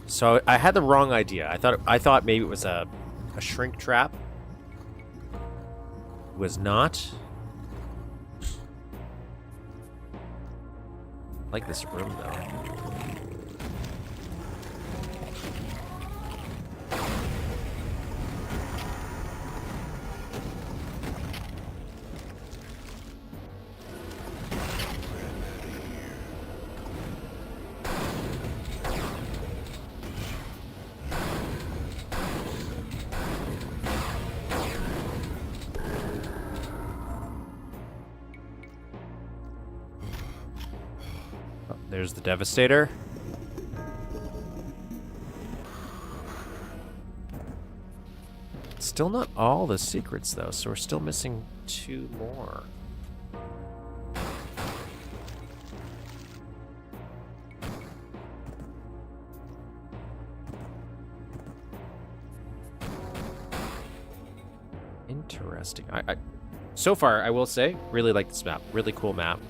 So I had the wrong idea. I thought maybe it was a shrink trap. It was not. I like this room though. There's the Devastator. Still not all the secrets, though, so we're still missing 2 more. Interesting. So far, I will say, really like this map. Really cool map.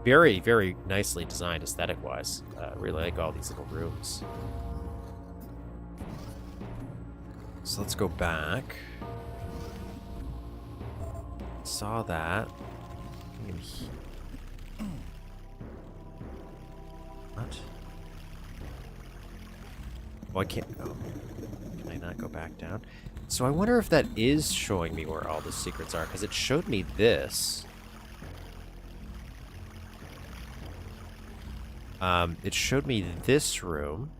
Very, very nicely designed aesthetic-wise. Really like all these little rooms. So let's go back. Saw that. What? Oh, I can't. Oh, can I not go back down? So I wonder if that is showing me where all the secrets are, because it showed me this. It showed me this room.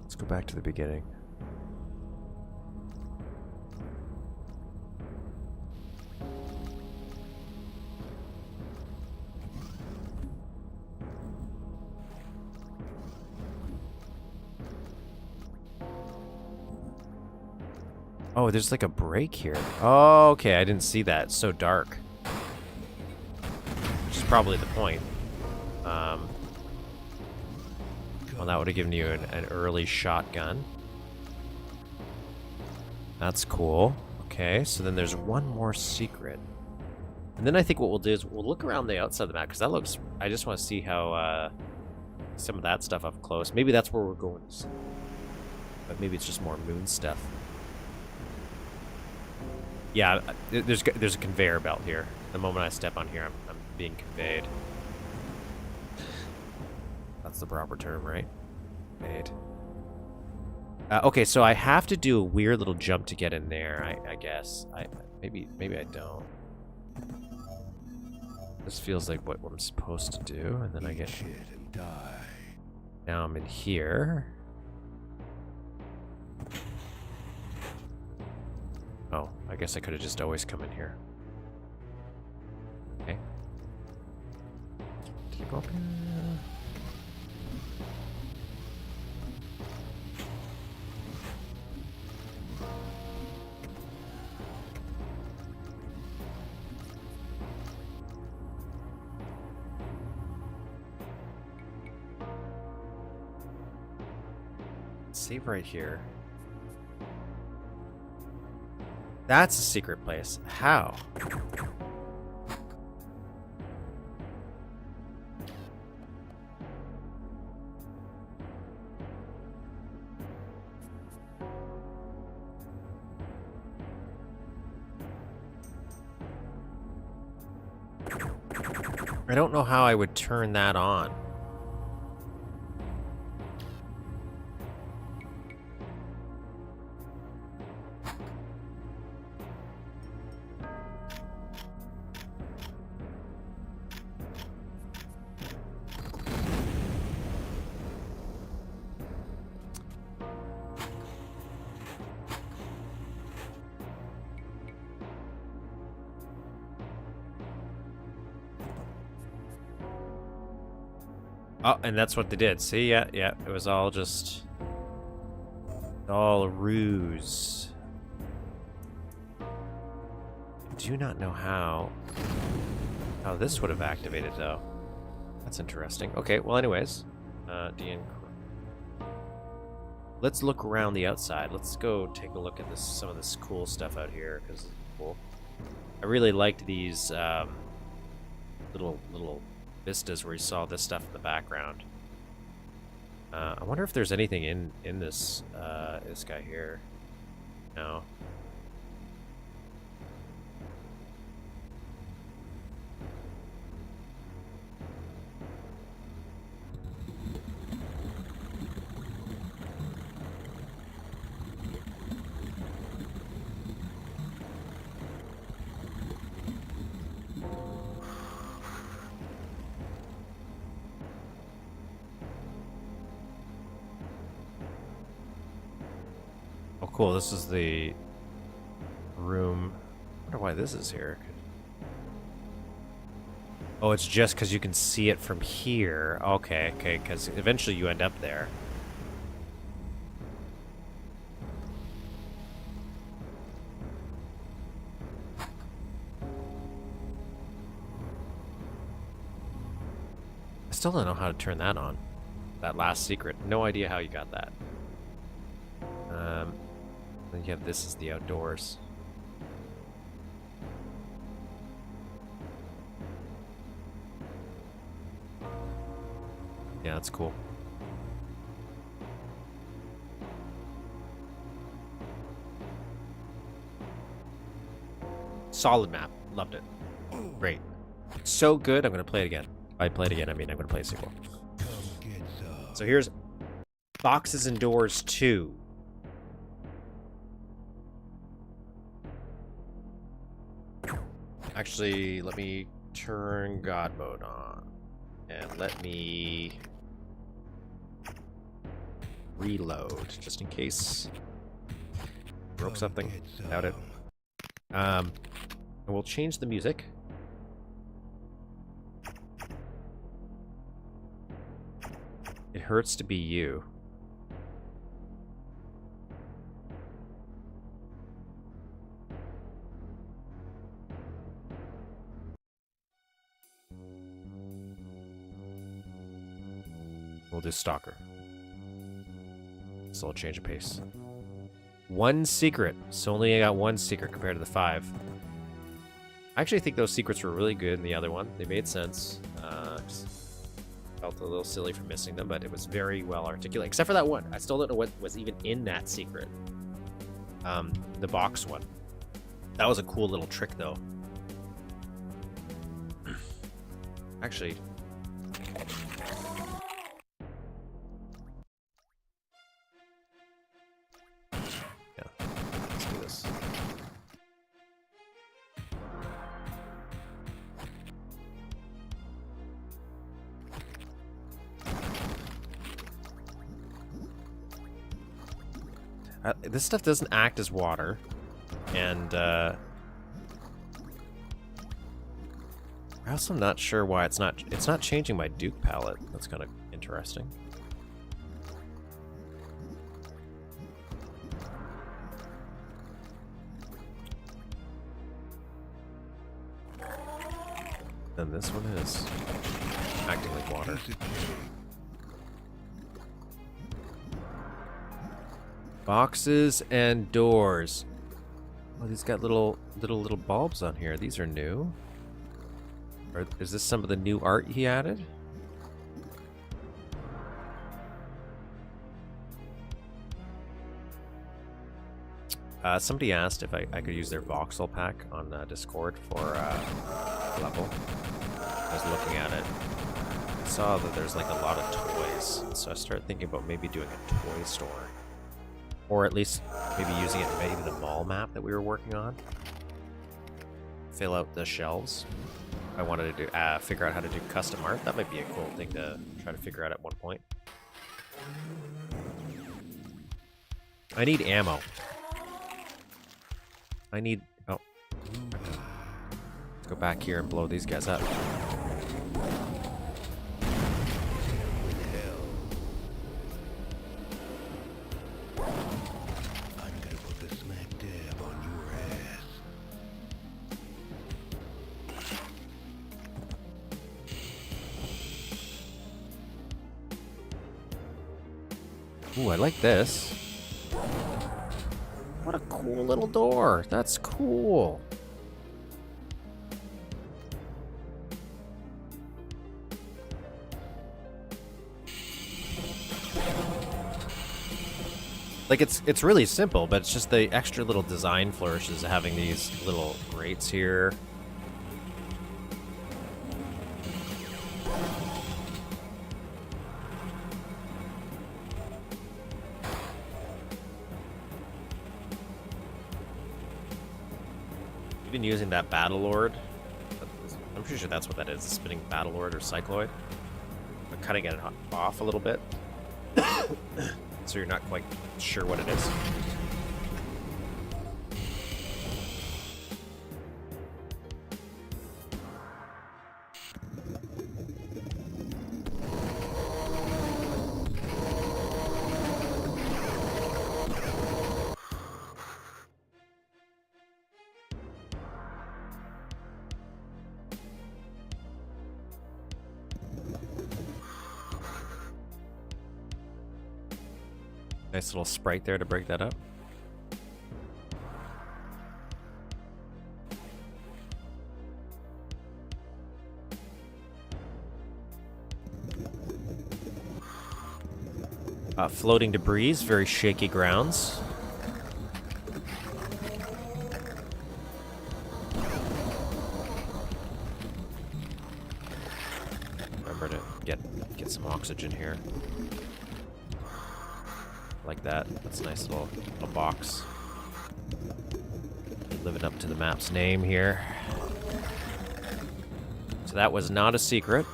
Let's go back to the beginning. Oh, there's like a break here. Oh, okay, I didn't see that. It's so dark. Which is probably the point. Well, that would have given you an early shotgun. That's cool. Okay, so then there's one more secret. And then I think what we'll do is we'll look around the outside of the map, because that looks... I just want to see how some of that stuff up close. Maybe that's where we're going. But maybe it's just more moon stuff. Yeah, there's a conveyor belt here. The moment I step on here, I'm being conveyed. That's the proper term, right? Made. Okay, so I have to do a weird little jump to get in there, I guess. Maybe I don't. This feels like what I'm supposed to do, and then I get shit and die. Now I'm in here. Oh, I guess I could have just always come in here. Okay. Did I go up here? Save right here. That's a secret place. How? I don't know how I would turn that on. Oh, and that's what they did. See, yeah, it was all just... all a ruse. I do not know how this would have activated, though. That's interesting. Okay, well, anyways. Let's look around the outside. Let's go take a look at some of this cool stuff out here, because it's cool. I really liked these little vistas where you saw this stuff in the background. I wonder if there's anything in this this guy here. No. Oh, cool. This is the room. I wonder why this is here. Oh, it's just because you can see it from here. Okay, because eventually you end up there. I still don't know how to turn that on. That last secret. No idea how you got that. Then you have this is the outdoors. Yeah, that's cool. Solid map. Loved it. Great. So good, I'm going to play it again. By play it again, I mean I'm going to play a sequel. So here's Boxes and Doors 2. Actually, let me turn God mode on. And let me reload, just in case broke something. Doubt it. And we'll change the music. It hurts to be you. We'll do Stalker. So I'll change of pace. One secret. So only I got one secret compared to the 5. I actually think those secrets were really good in the other one. They made sense. Just felt a little silly for missing them, but it was very well articulated. Except for that one. I still don't know what was even in that secret. The box one. That was a cool little trick, though. Actually... this stuff doesn't act as water, and I'm also not sure why it's not changing my Duke palette. That's kind of interesting. And this one is acting like water. Boxes and doors. Oh, these got little bulbs on here. These are new. Or is this some of the new art he added? Somebody asked if I could use their voxel pack on Discord for level. I was looking at it. I saw that there's like a lot of toys, so I started thinking about maybe doing a toy store. Or at least maybe using it maybe the mall map that we were working on. Fill out the shelves. I wanted to do, figure out how to do custom art. That might be a cool thing to try to figure out at one point. I need ammo. I need... Oh. Let's go back here and blow these guys up. Ooh, I like this. What a cool little door. That's cool. Like, it's really simple, but it's just the extra little design flourishes of having these little grates here. Been using that Battlelord. I'm pretty sure that's what that is, a spinning Battlelord or Cycloid. I'm cutting it off a little bit, so you're not quite sure what it is. Nice little sprite there to break that up. Floating debris, very shaky grounds. Remember to get some oxygen here. Like that. That's a nice little box. Living up to the map's name here. So that was not a secret,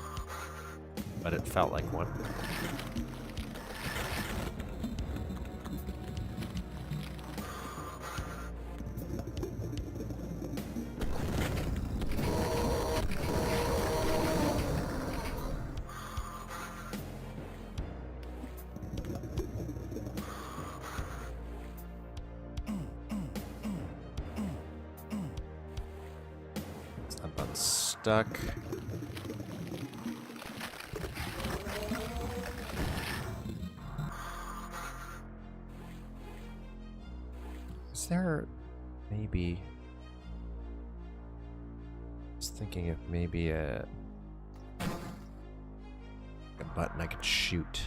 but it felt like one. Stuck. Is there maybe... I was thinking of maybe a button I could shoot.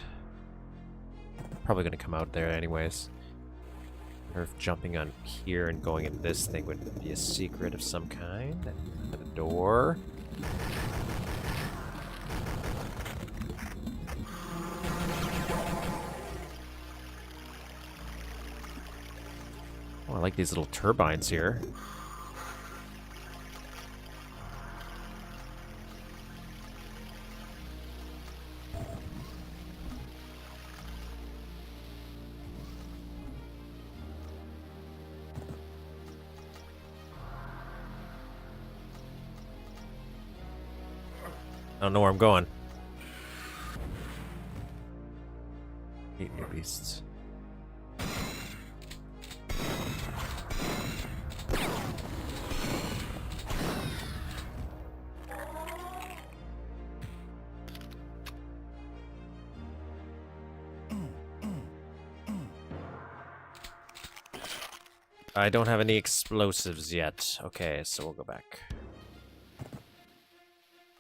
Probably gonna come out there anyways. Or if jumping on here and going in this thing would be a secret of some kind. At a door. Oh, I like these little turbines here. I don't know where I'm going. Hate you beasts. I don't have any explosives yet. Okay, so we'll go back.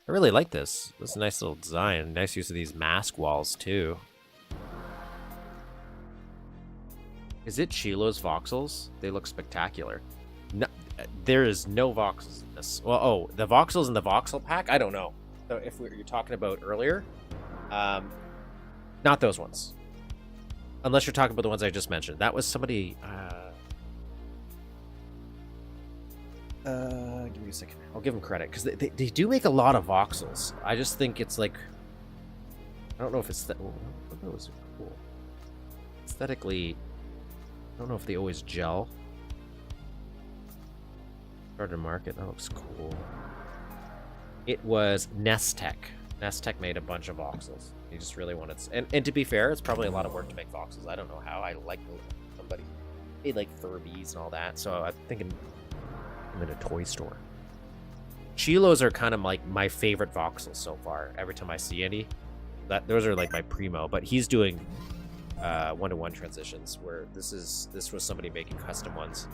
I really like this. This is a nice little design. Nice use of these mask walls, too. Is it Chilo's voxels? They look spectacular. No, there is no voxels in this. Well, oh, the voxels in the voxel pack? I don't know. So if you're talking about earlier. Not those ones. Unless you're talking about the ones I just mentioned. That was somebody... give me a second. I'll give them credit, because they do make a lot of voxels. I just think it's like... I don't know if it's... Oh, those are cool. Aesthetically, I don't know if they always gel. Starter Market, that looks cool. It was Nestec. Nestec made a bunch of voxels. He just really wanted... And to be fair, it's probably a lot of work to make voxels. I don't know how. I like somebody... They like Furbies and all that, so I'm thinking... I'm in a toy store. Chilos are kind of like my favorite voxels so far. Every time I see any, those are like my primo. But he's doing one-to-one transitions, where this was somebody making custom ones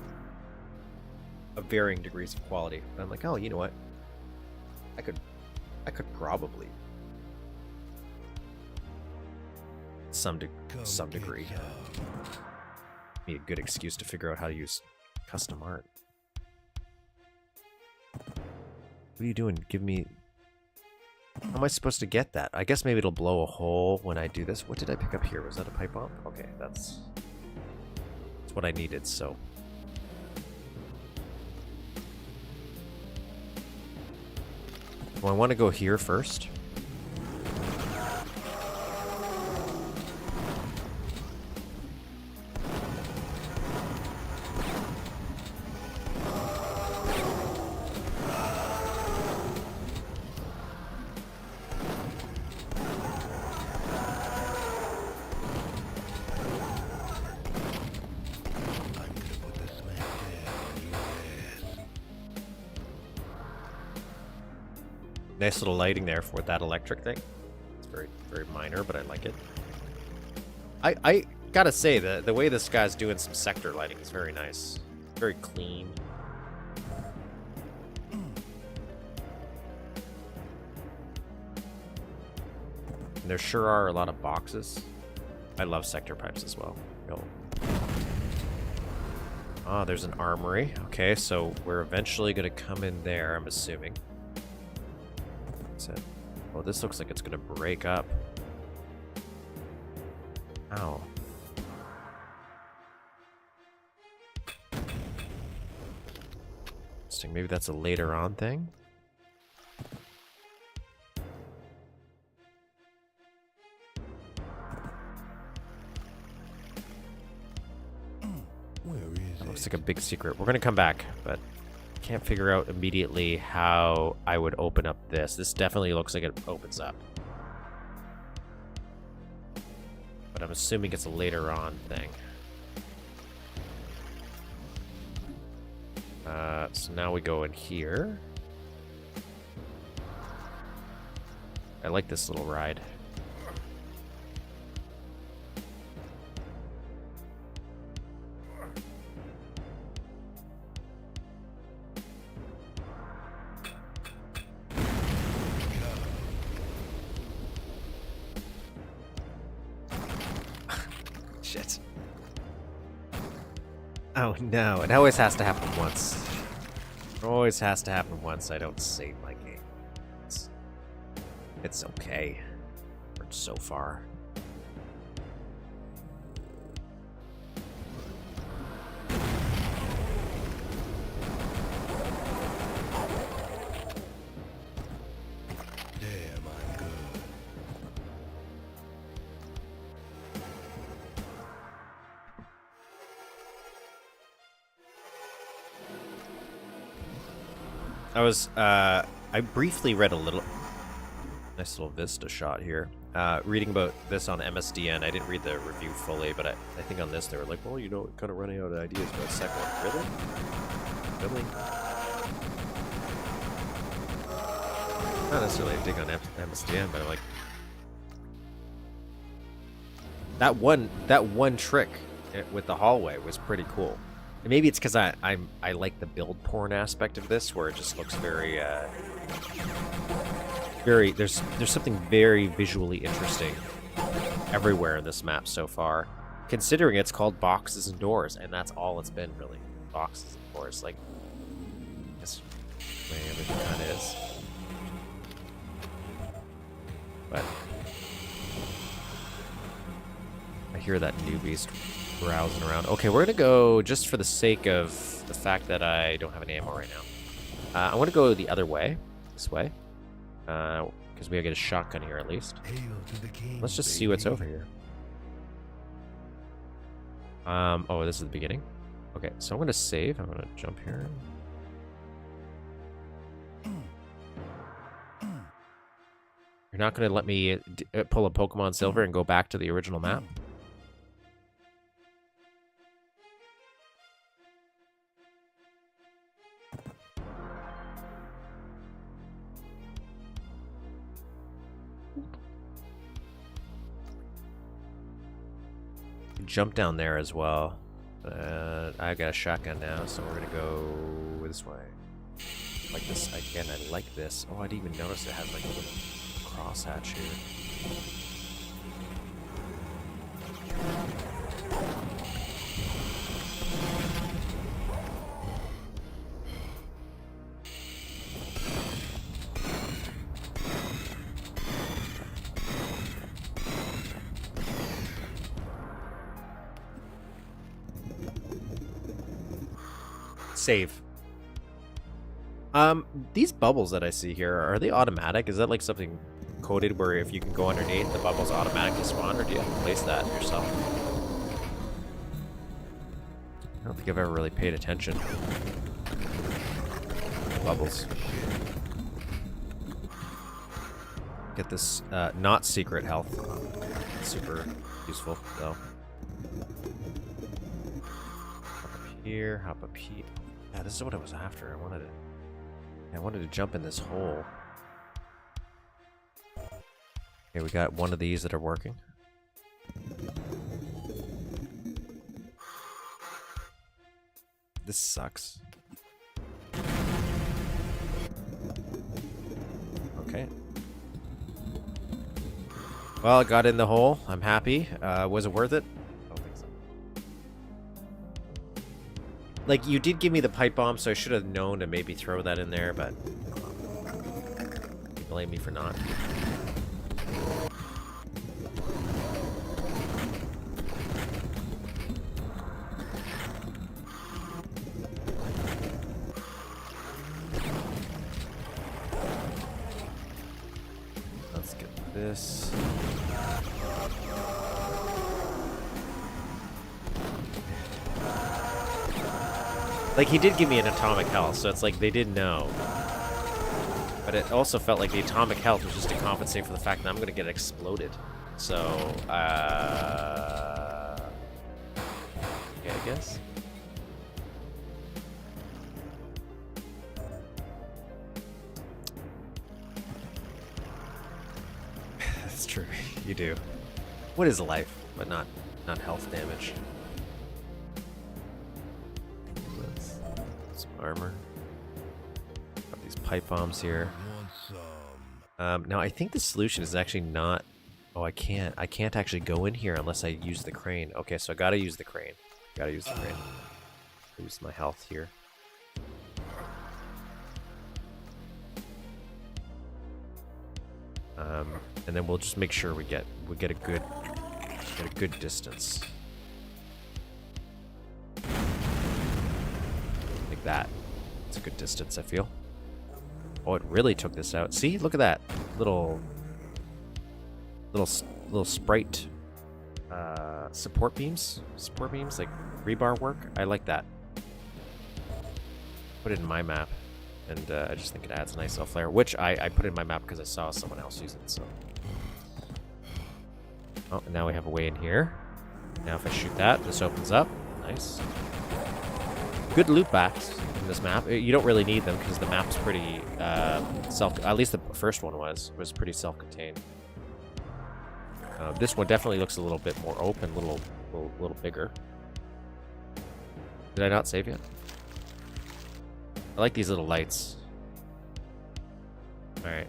of varying degrees of quality. And I'm like, oh, you know what? I could probably some degree be a good excuse to figure out how to use custom art. What are you doing? Give me... How am I supposed to get that? I guess maybe it'll blow a hole when I do this. What did I pick up here? Was that a pipe bomb? Okay, that's what I needed, so... Well, I want to go here first. Nice little lighting there for that electric thing. It's very, very minor, but I like it. I gotta say, the way this guy's doing some sector lighting is very nice. Very clean. And there sure are a lot of boxes. I love sector pipes as well. Yo. Ah, there's an armory. Okay, so we're eventually gonna come in there, I'm assuming. That's it. Oh, this looks like it's gonna break up. Ow. Interesting. Maybe that's a later on thing. Where is That looks it? like a big secret. We're gonna come back, but can't figure out immediately how I would open up this. This definitely looks like it opens up. But I'm assuming it's a later on thing. So now we go in here. I like this little ride. Shit. Oh no, it always has to happen once. It always has to happen once. I don't save my game. It's okay. Worked so far. Damn, I'm good. I briefly read a little, nice little Vista shot here. Reading about this on MSDN. I didn't read the review fully, but I think on this they were like, well, you know, kind of running out of ideas for a second one. Really? Really? Not necessarily a dig on MSDN, but like that one trick with the hallway was pretty cool. And maybe it's because I like the build porn aspect of this, where it just looks very there's something very visually interesting everywhere in this map so far, considering it's called boxes and doors, and that's all it's been really, boxes and doors. Like, that's the way everything kind of is. But I hear that new beast browsing around. Okay, we're gonna go, just for the sake of the fact that I don't have any ammo right now. I want to go the other way, this way, because we gotta get a shotgun here at least. Hail to the king, Let's just see what's over here. Oh, this is the beginning. Okay, so I'm gonna save. I'm gonna jump here. You're not gonna let me pull a Pokemon Silver and go back to the original map? Jump down there as well. I got a shotgun now, so we're gonna go this way. Like this again. I like this. Oh, I didn't even notice it has like a little crosshatch here. Save. These bubbles that I see here, are they automatic? Is that like something coded where if you can go underneath, the bubbles automatically spawn, or do you have to place that yourself? I don't think I've ever really paid attention. Bubbles. Get this not secret health. Super useful though. Hop up here, hop up here. Yeah, this is what I was after. I wanted to jump in this hole. Okay, we got one of these that are working. This sucks. Okay. Well, I got in the hole. I'm happy. Was it worth it? I don't think so. Like, you did give me the pipe bomb, so I should have known to maybe throw that in there, but... You blame me for not. Let's get this. Like, he did give me an atomic health, so it's like they did know. But it also felt like the atomic health was just to compensate for the fact that I'm going to get exploded. So, yeah, I guess. That's true. You do. What is life, but not health damage? Some armor. Got these pipe bombs here. Now I think the solution is actually not. Oh, I can't actually go in here unless I use the crane. Okay, so I gotta use the crane. Gotta use the crane. Use my health here. And then we'll just make sure we get a good distance. Like that. It's a good distance, I feel. Oh, it really took this out. See, look at that little Sprite support beams, like rebar work. I like that. Put it in my map, and I just think it adds a nice little flair. Which I put in my map because I saw someone else use it. So, oh, and now we have a way in here. Now if I shoot that, this opens up. Nice. Good loot backs in this map. You don't really need them because the map's pretty at least the first one was pretty self-contained. This one definitely looks a little bit more open, little bigger. Did I not save yet? I like these little lights. All right.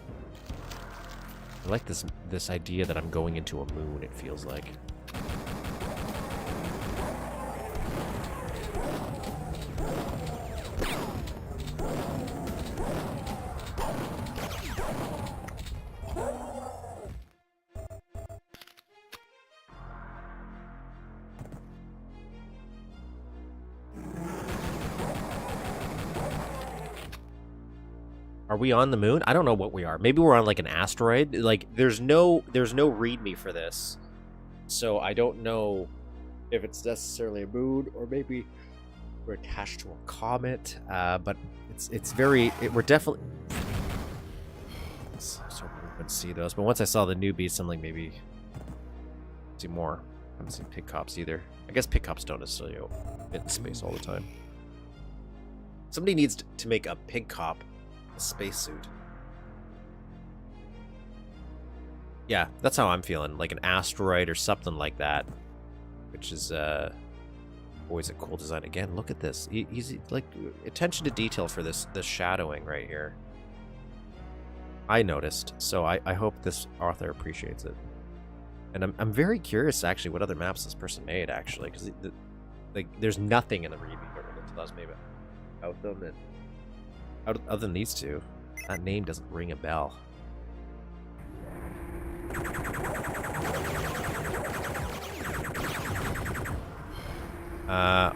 I like this idea that I'm going into a moon. It feels like. Are we on the moon? I don't know what we are. Maybe we're on like an asteroid. Like there's no readme for this. So I don't know if it's necessarily a moon or maybe we're attached to a comet. But we're definitely I was hoping we wouldn't see those. But once I saw the newbies, I'm like maybe see more. I haven't seen pig cops either. I guess pig cops don't necessarily fit in space all the time. Somebody needs to make a pig cop spacesuit. Yeah, that's how I'm feeling. Like an asteroid or something like that, which is always a cool design. Again, look at this. He's like attention to detail for this shadowing right here. I noticed, so I hope this author appreciates it. And I'm very curious actually what other maps this person made actually, because like there's nothing in the readme that tells me about them. And other than these two, that name doesn't ring a bell.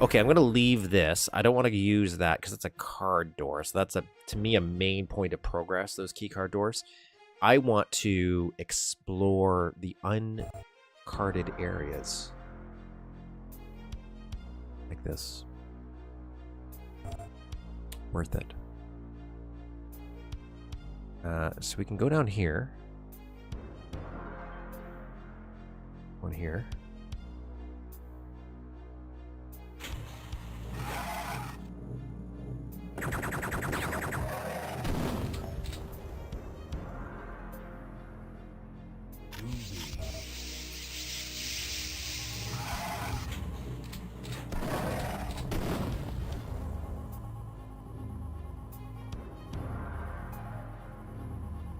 Okay, I'm gonna leave this. I don't want to use that because it's a card door. So that's to me a main point of progress. Those keycard doors. I want to explore the uncarded areas like this. Worth it. So we can go down here. One here.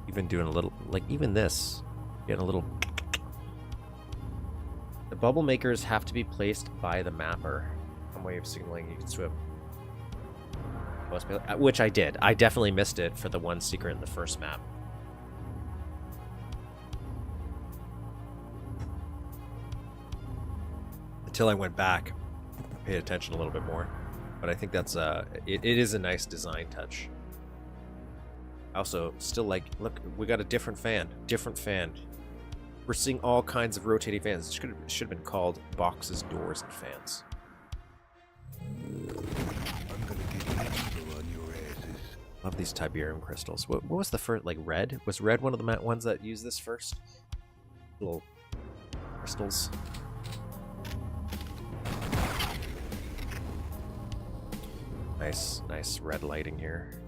Even doing a little, like even this, getting a little bubble makers have to be placed by the mapper. Some way of signaling you can swim. Which I did. I definitely missed it for the one secret in the first map. Until I went back, paid attention a little bit more. But I think that's it is a nice design touch. I also still like, look, we got a different fan. Different fan. We're seeing all kinds of rotating fans. It should have been called boxes, doors, and fans. I'm gonna get evil on your asses. Love these Tiberium crystals. What was the first, like red? Was red one of the ones that used this first? Little crystals. Nice red lighting here.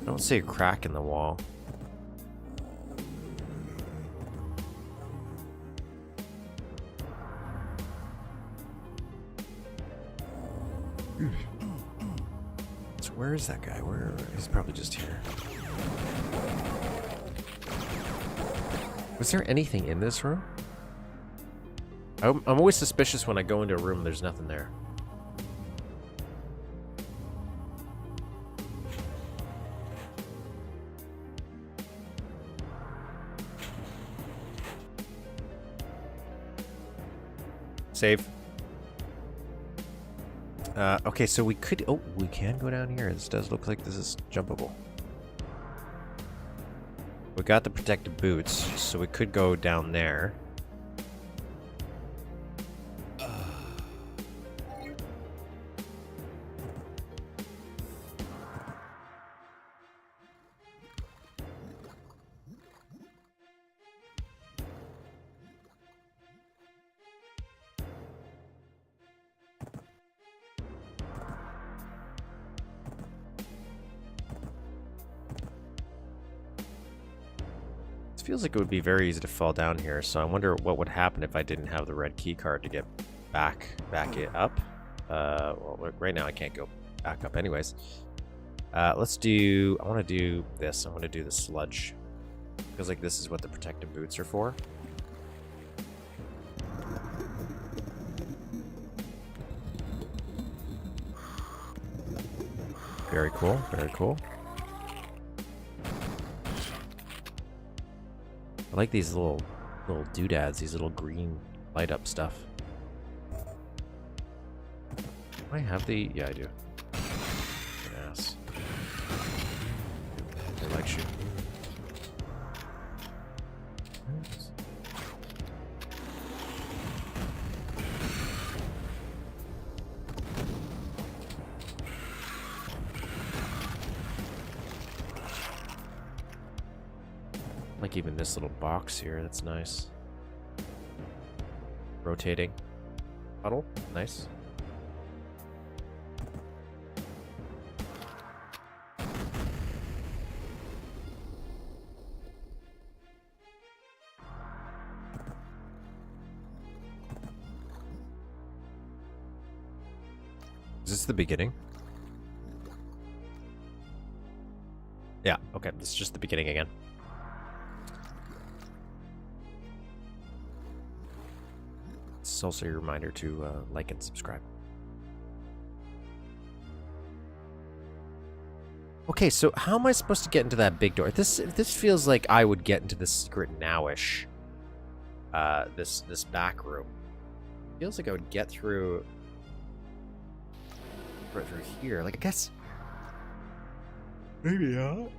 I don't see a crack in the wall. So where is that guy? Where he's probably just here. Was there anything in this room? I'm always suspicious when I go into a room and there's nothing there. Save. Okay, so we could... Oh, we can go down here. This does look like this is jumpable. We got the protective boots, so we could go down there. Feels like it would be very easy to fall down here, so I wonder what would happen if I didn't have the red key card to get back it up. Well, right now I can't go back up anyways. Let's do... I want to do this. I want to do the sludge. Feels like this is what the protective boots are for. Very cool. Very cool. I like these little doodads, these little green light up stuff. Do I have the... Yeah, I do. Yes. I like shooting. Like even this little box here, that's nice. Rotating. Puddle, nice. Is this the beginning? Yeah, okay, this is just the beginning again. It's also a reminder to like and subscribe. Okay, so how am I supposed to get into that big door? This feels like I would get into the secret now-ish. This back room. Feels like I would get through right through here. Like I guess maybe not.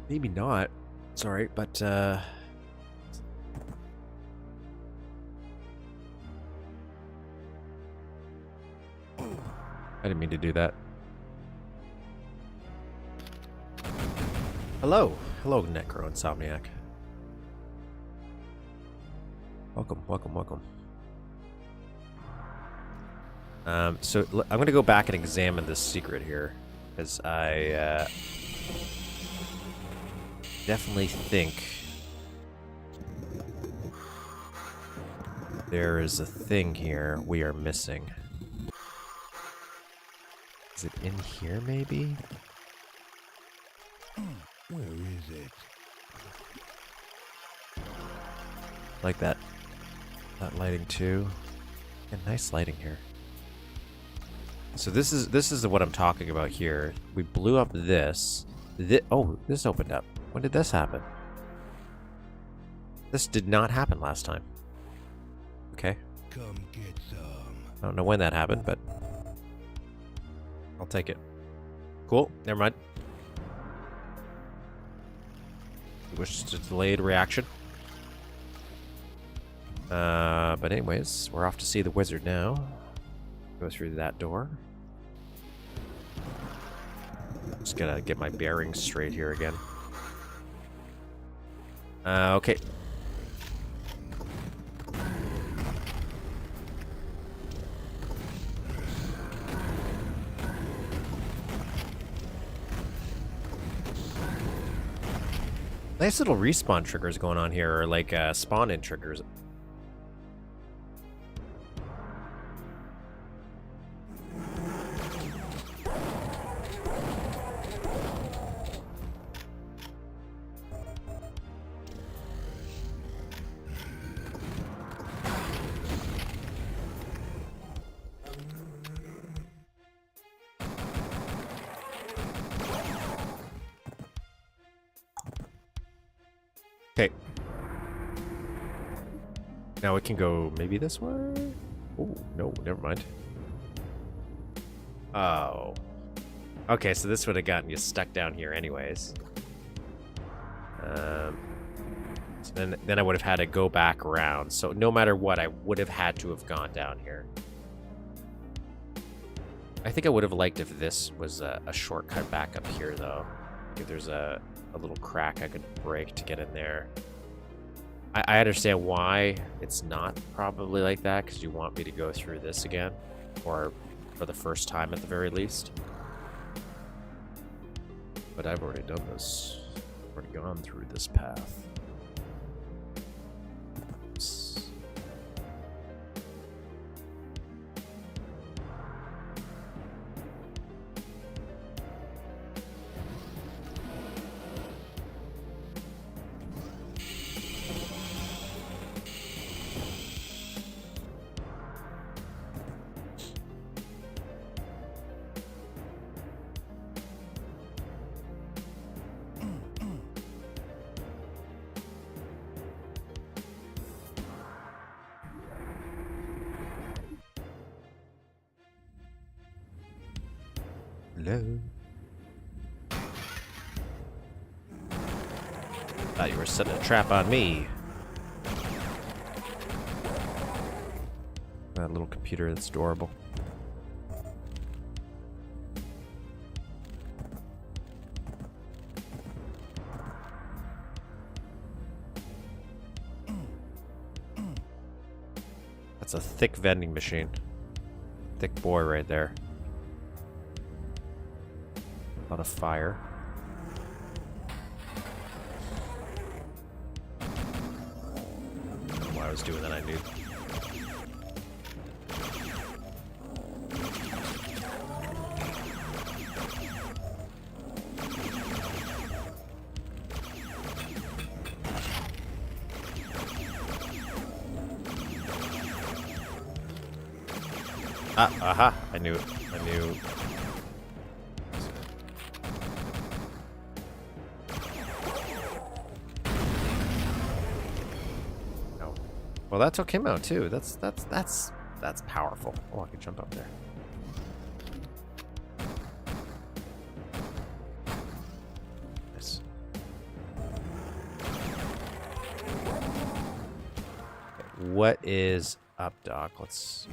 Maybe not. Sorry, but I didn't mean to do that. Hello. Hello, Necro Insomniac. Welcome, welcome, welcome. So I'm going to go back and examine this secret here, because I definitely think there is a thing here we are missing. Is it in here, maybe? Where is it? Like that lighting too. Yeah, nice lighting here. So this is what I'm talking about here. We blew up this. Oh, this opened up. When did this happen? This did not happen last time. Okay. Come get some. I don't know when that happened, but I'll take it. Cool. Never mind. It was just a delayed reaction. But anyways, we're off to see the wizard now. Go through that door. Just gotta get my bearings straight here again. Okay. Nice little respawn triggers going on here, or like spawn-in triggers. Okay. Now we can go maybe this way? Oh, no, never mind. Oh. Okay, so this would have gotten you stuck down here anyways. So then I would have had to go back around. So no matter what, I would have had to have gone down here. I think I would have liked if this was a shortcut back up here, though. If there's a little crack I could break to get in there. I understand why it's not probably like that, because you want me to go through this again, or for the first time at the very least. But I've already done this. I've already gone through this path. Oops. Hello. Thought you were setting a trap on me. That little computer that's adorable. That's a thick vending machine. Thick boy right there. A lot of fire. I don't know why I was doing that, I knew. Aha! I knew it. I knew. No. Well, that took him out too. That's powerful. Oh, I can jump up there. Nice. Okay, what is up, Doc? Let's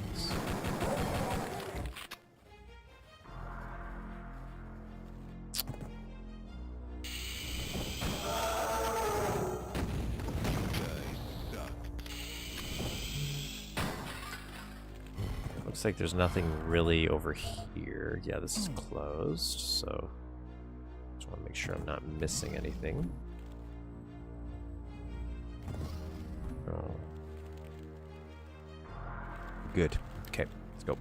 looks like there's nothing really over here. Yeah, this is closed, so just want to make sure I'm not missing anything. Oh. Good. Okay, let's go.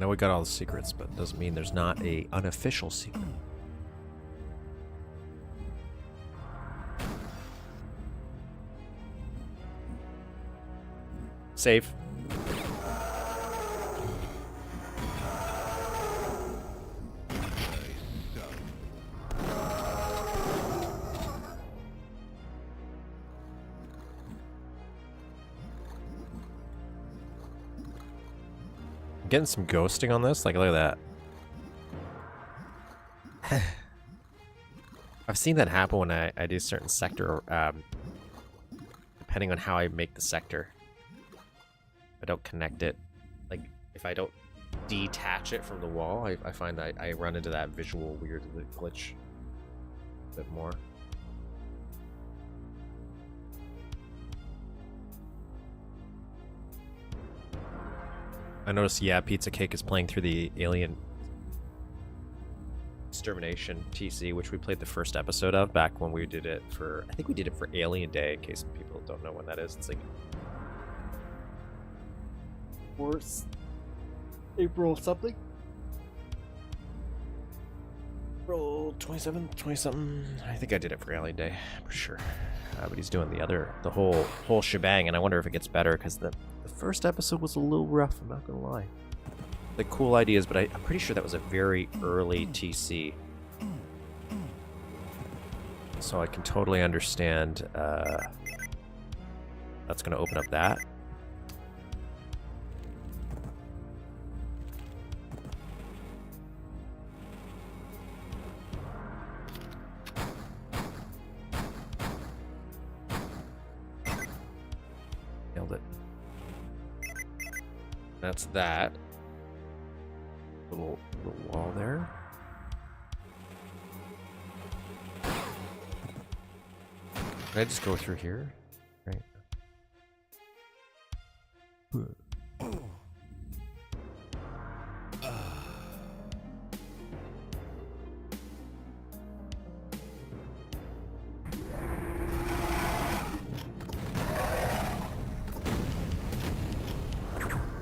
know we got all the secrets, but it doesn't mean there's not a unofficial secret. Save. Getting some ghosting on this, like look at that. I've seen that happen when I do certain sector, depending on how I make the sector. If I don't connect it, like if I don't detach it from the wall, I find that I run into that visual weird glitch a bit more. I noticed, yeah, Pizza Cake is playing through the Alien Extermination TC, which we played the first episode of back when we did it for, I think we did it for Alien Day, in case people don't know when that is. It's like April something? April 27th, 20-something. I think I did it for Alien Day, for sure. But he's doing the whole shebang, and I wonder if it gets better, because the first episode was a little rough, I'm not gonna lie. Like, cool ideas, but I'm pretty sure that was a very early TC. So I can totally understand, that's gonna open up that. Nailed it. That's that. Little wall there. Can I just go through here? Right.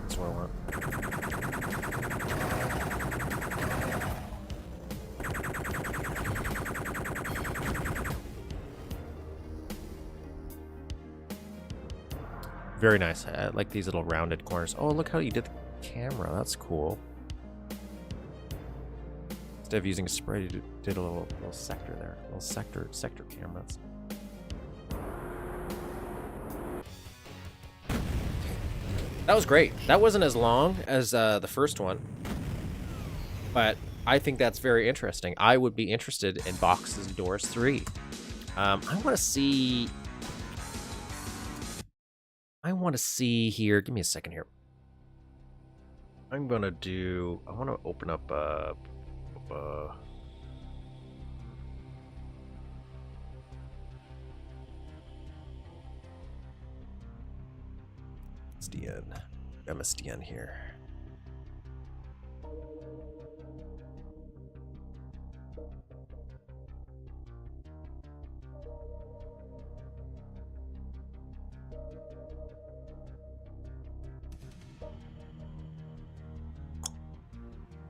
That's what I want. Very nice. I like these little rounded corners. Oh, look how you did the camera. That's cool. Instead of using a Sprite, you did a little sector there. A little sector cameras. That was great. That wasn't as long as the first one, but I think that's very interesting. I would be interested in Boxes and Doors 3. I want to see here. Give me a second here. I want to open up SDN. MSDN here.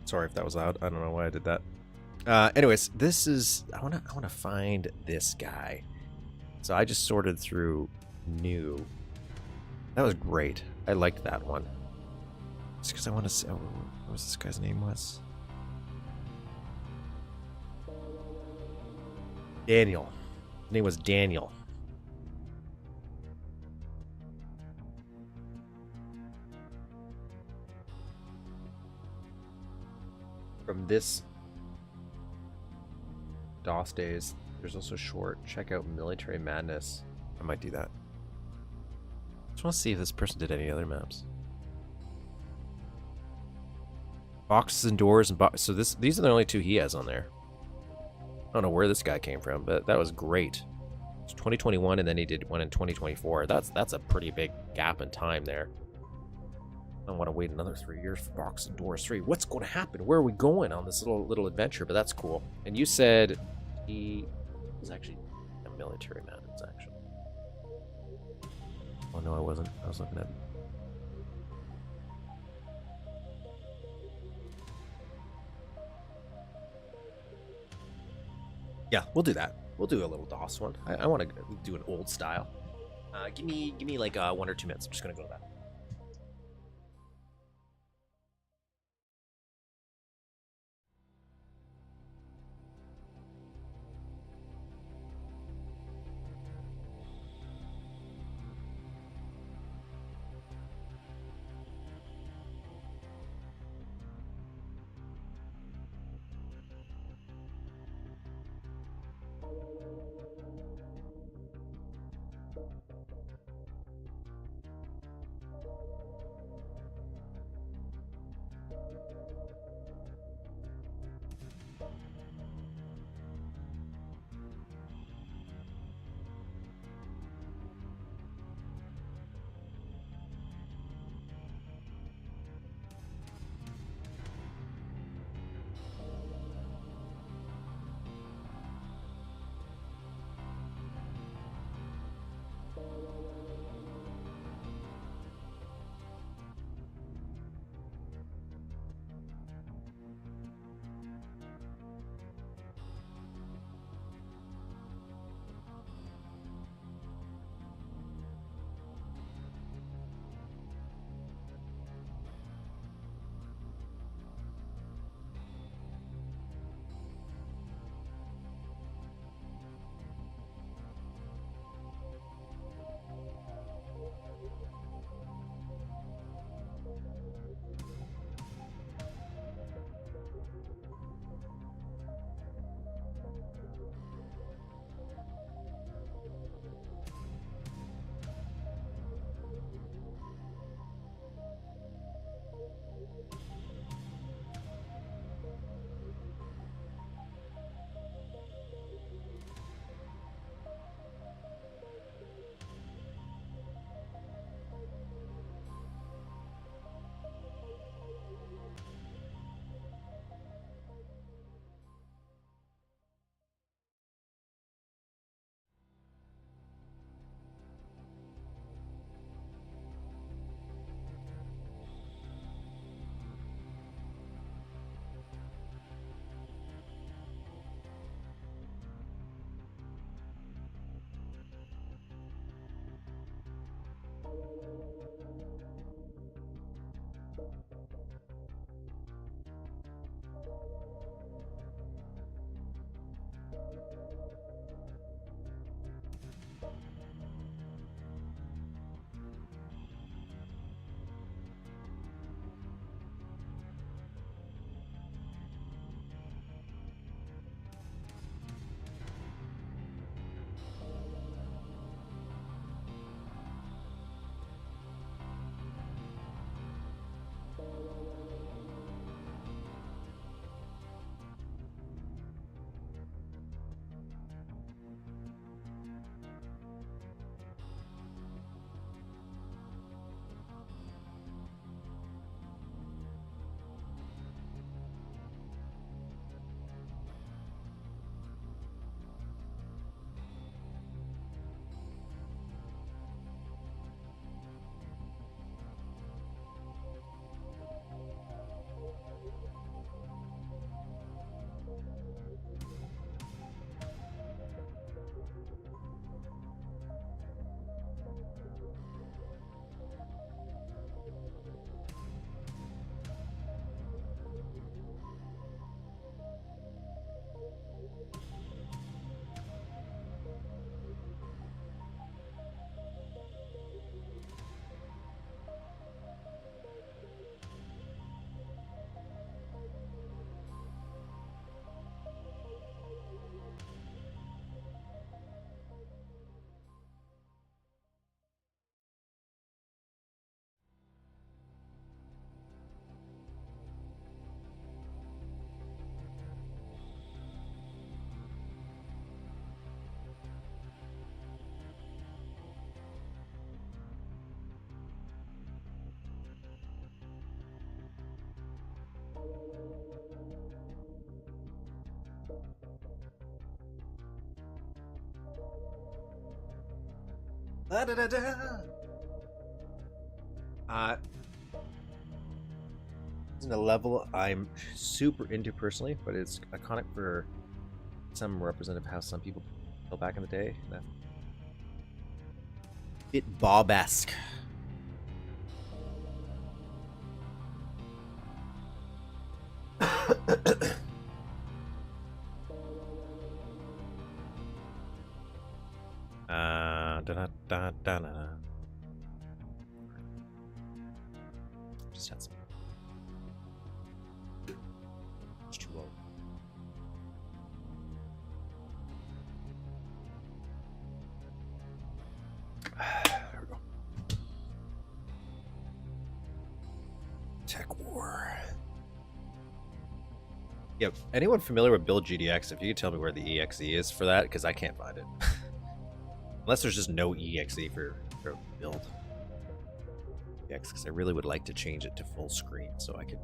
Sorry if that was loud. I don't know why I did that. Anyways, this is I want to find this guy. So I just sorted through new. That was great. I liked that one. Just because I want to see. Oh, what was this guy's name was? Daniel. His name was Daniel. From this DOS days, there's also short. Check out Military Madness. I might do that. Just want to see if this person did any other maps. Boxes and Doors and so these are the only two he has on there. I don't know where this guy came from, but that was great. It's 2021, and then he did one in 2024. That's a pretty big gap in time there. I don't want to wait another 3 years for Boxes and Doors 3. What's going to happen? Where are we going on this little adventure? But that's cool. And you said he was actually a military man. It's actually. Oh no, I wasn't. I was looking at. Yeah, we'll do that. We'll do a little DOS one. I want to do an old style. Give me like 1 or 2 minutes. I'm just gonna go to that. Da-da-da-da. Isn't a level I'm super into personally, but it's iconic for some representative how some people felt back in the day. That bit Bob-esque. Just had some. It's too low. There we go. Tech War. Yeah, anyone familiar with Build GDX? If you could tell me where the EXE is for that, because I can't find it. Unless there's just no EXE for Build. Because I really would like to change it to full screen so I could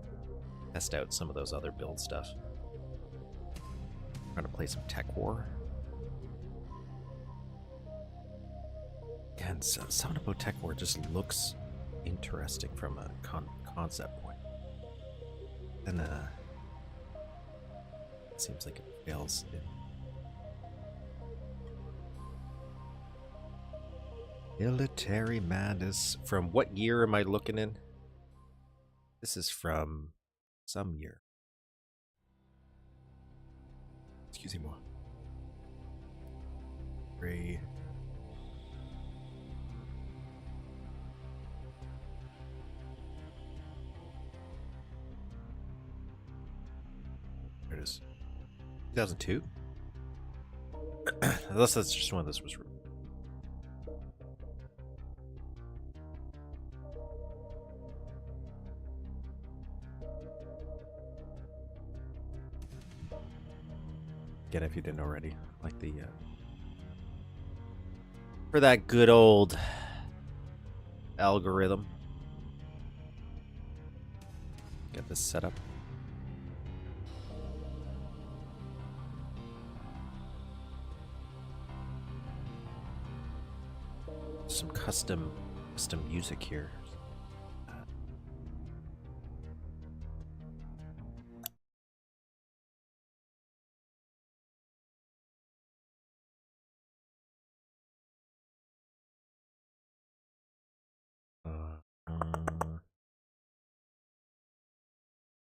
test out some of those other build stuff. I'm trying to play some Tech War. And so, something about Tech War just looks interesting from a concept point. And it seems like it fails in Military Madness. From what year am I looking in? This is from some year. Excusez-moi. Ray. There it is. 2002? Unless that's just when this was. Again, if you didn't already, like the for that good old algorithm. Get this set up. Some custom music here.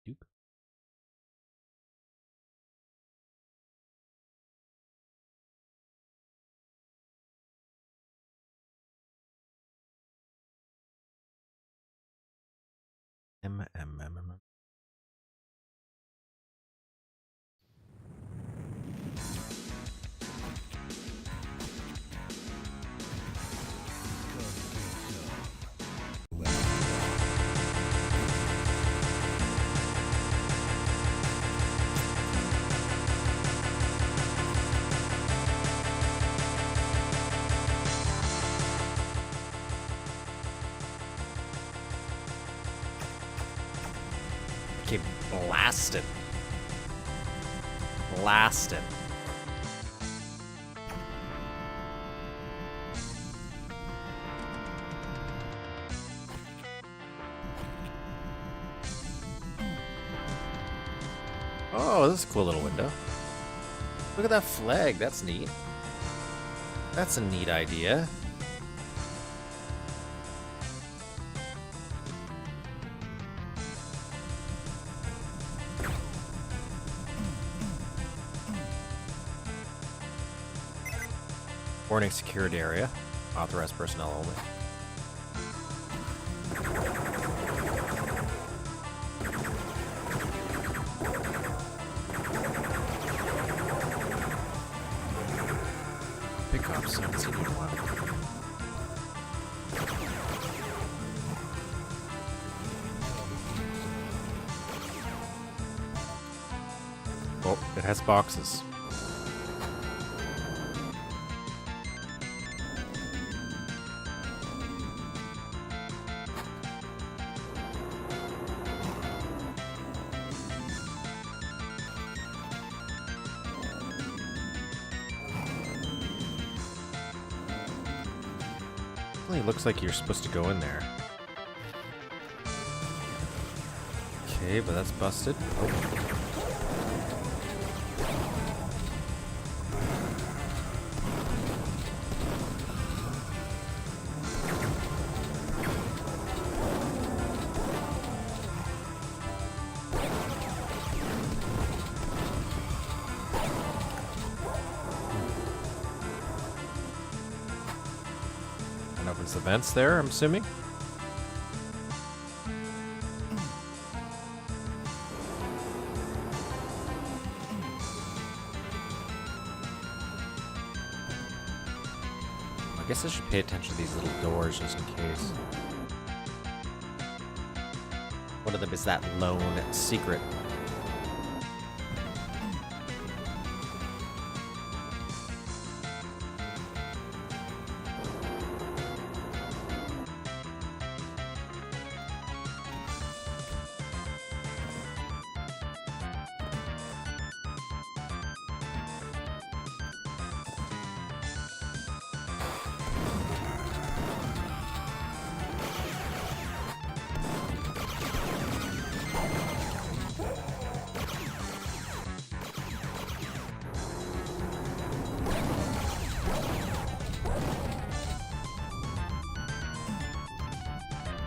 Duke. M. Okay, blasted. Blasted. Oh, this is a cool little window. Look at that flag. That's neat. That's a neat idea. Warning, secured area. Authorized personnel only. Pickups, haven't seen you in a while. Oh, it has boxes. It looks like you're supposed to go in there. Okay, but that's busted. Oh. the vents there, I'm assuming. I guess I should pay attention to these little doors just in case. One of them is that lone secret.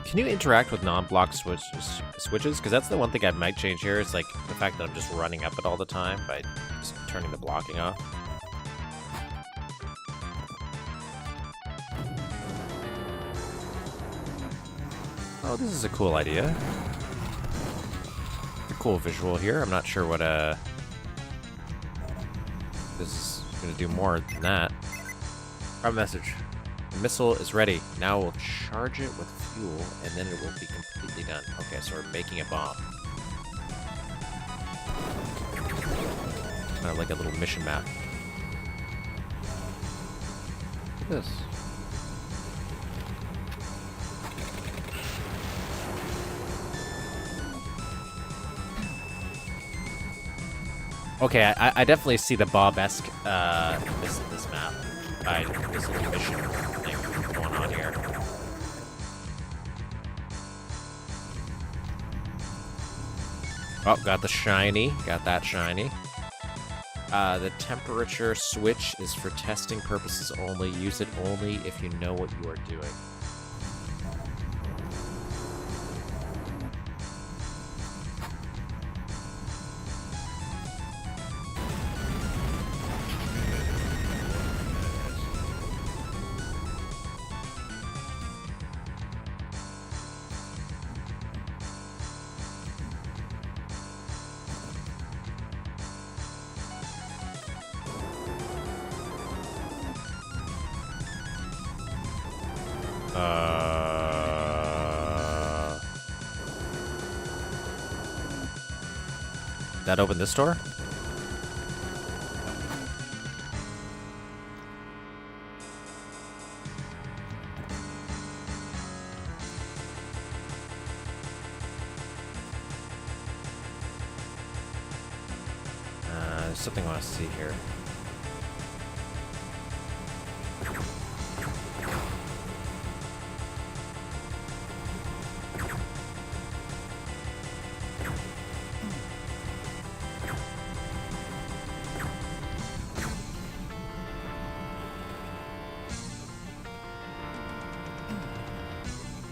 Can you interact with non-block switches? Because that's the one thing I might change here. It's like the fact that I'm just running up it all the time by just turning the blocking off. Oh, this is a cool idea. A cool visual here. I'm not sure what this is going to do more than that. Private message. The missile is ready. Now we'll charge it with fuel, and then it will be completely done. Okay, so we're making a bomb. Kind of like a little mission map. Look at this. Okay, I definitely see the Bob-esque this map. This little mission thing going on here. Oh, got the shiny. Got that shiny. The temperature switch is for testing purposes only. Use it only if you know what you are doing. That open this door? There's something I want to see here.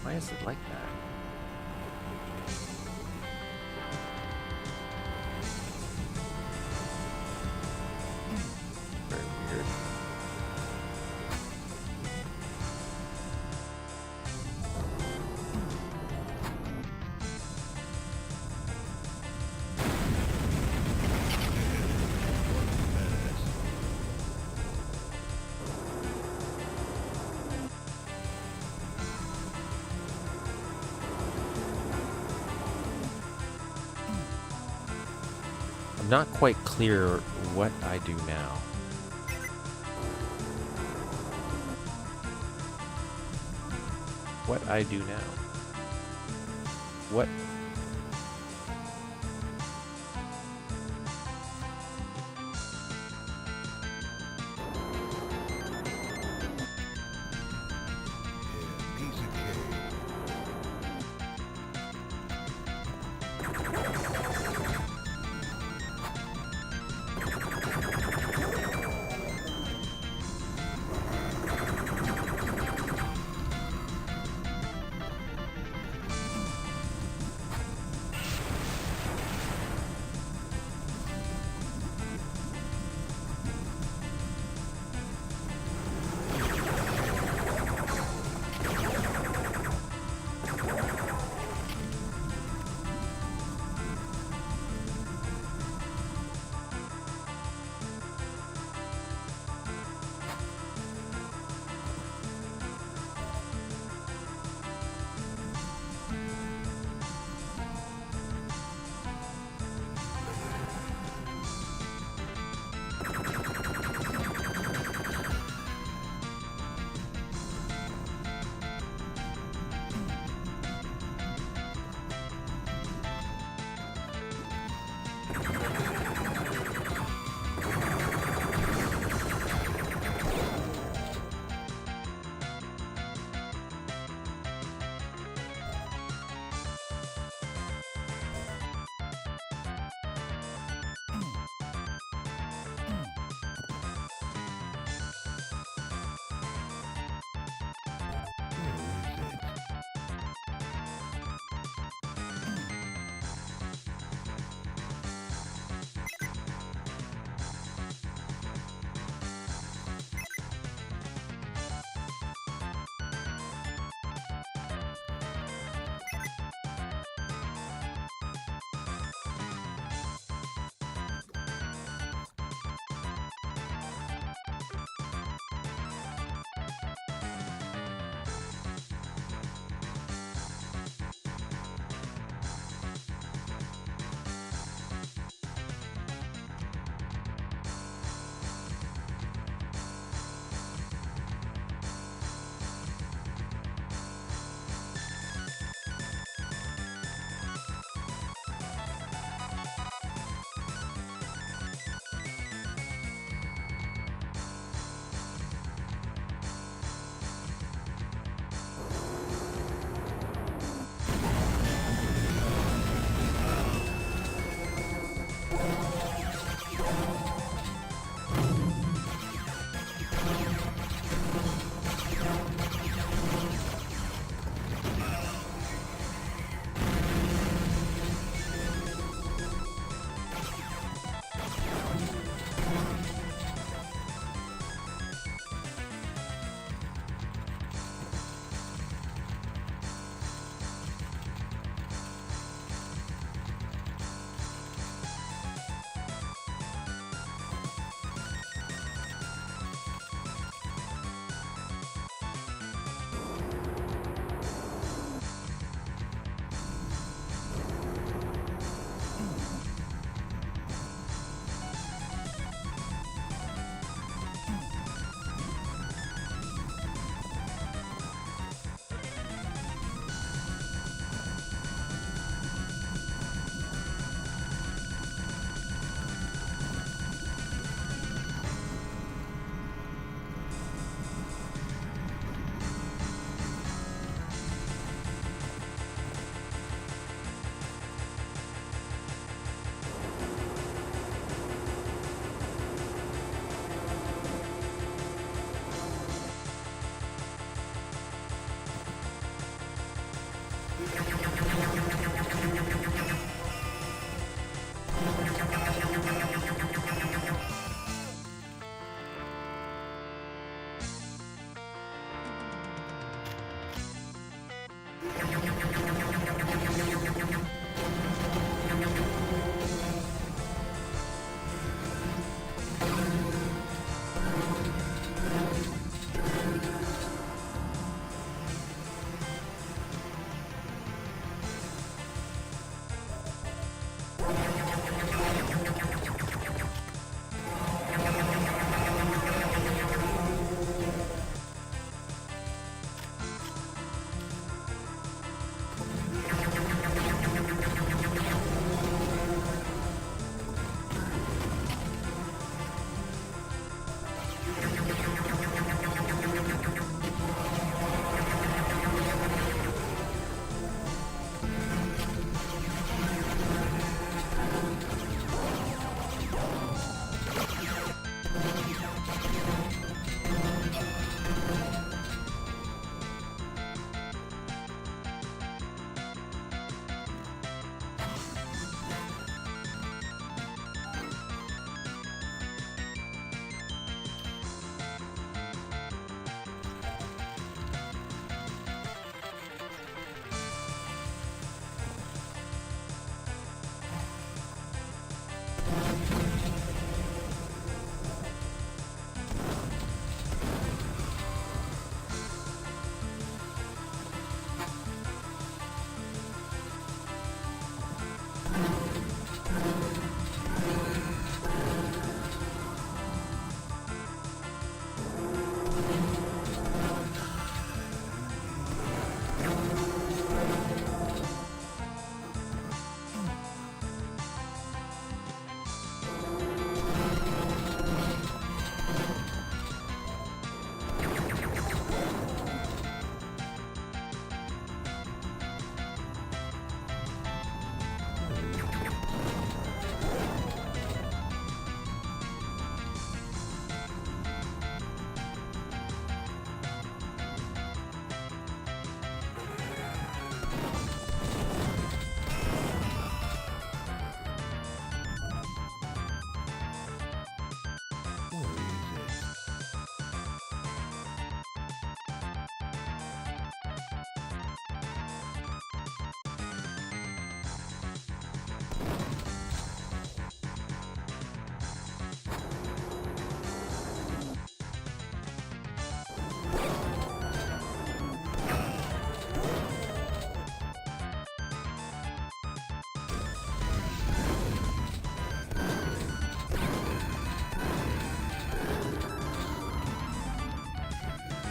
Why is it like that? Very weird. I'm not quite clear what I do now. What I do now? What? Piece of cake.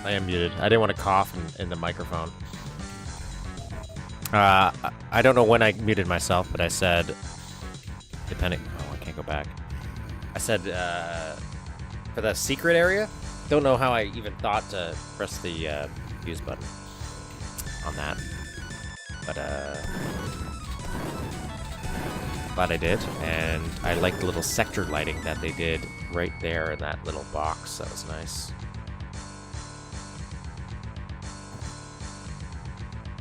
I am muted. I didn't want to cough in the microphone. I don't know when I muted myself, but I said, depending. Oh, I can't go back. I said for the secret area. Don't know how I even thought to press the use button on that, but glad I did, and I like the little sector lighting that they did right there in that little box. That was nice.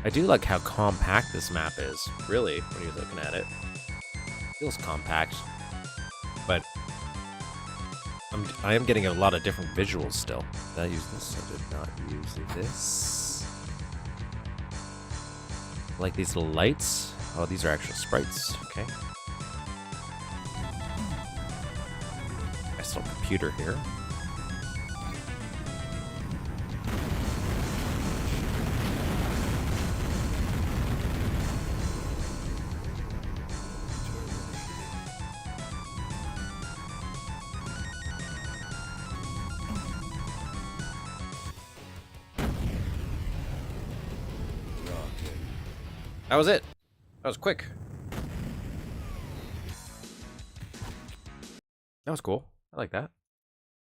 I do like how compact this map is, really, when you're looking at it. It feels compact, but I am getting a lot of different visuals still. Did I use this? I did not use this. I like these little lights. Oh, these are actual sprites. Okay. Nice little computer here. That was it. That was quick. That was cool. I like that.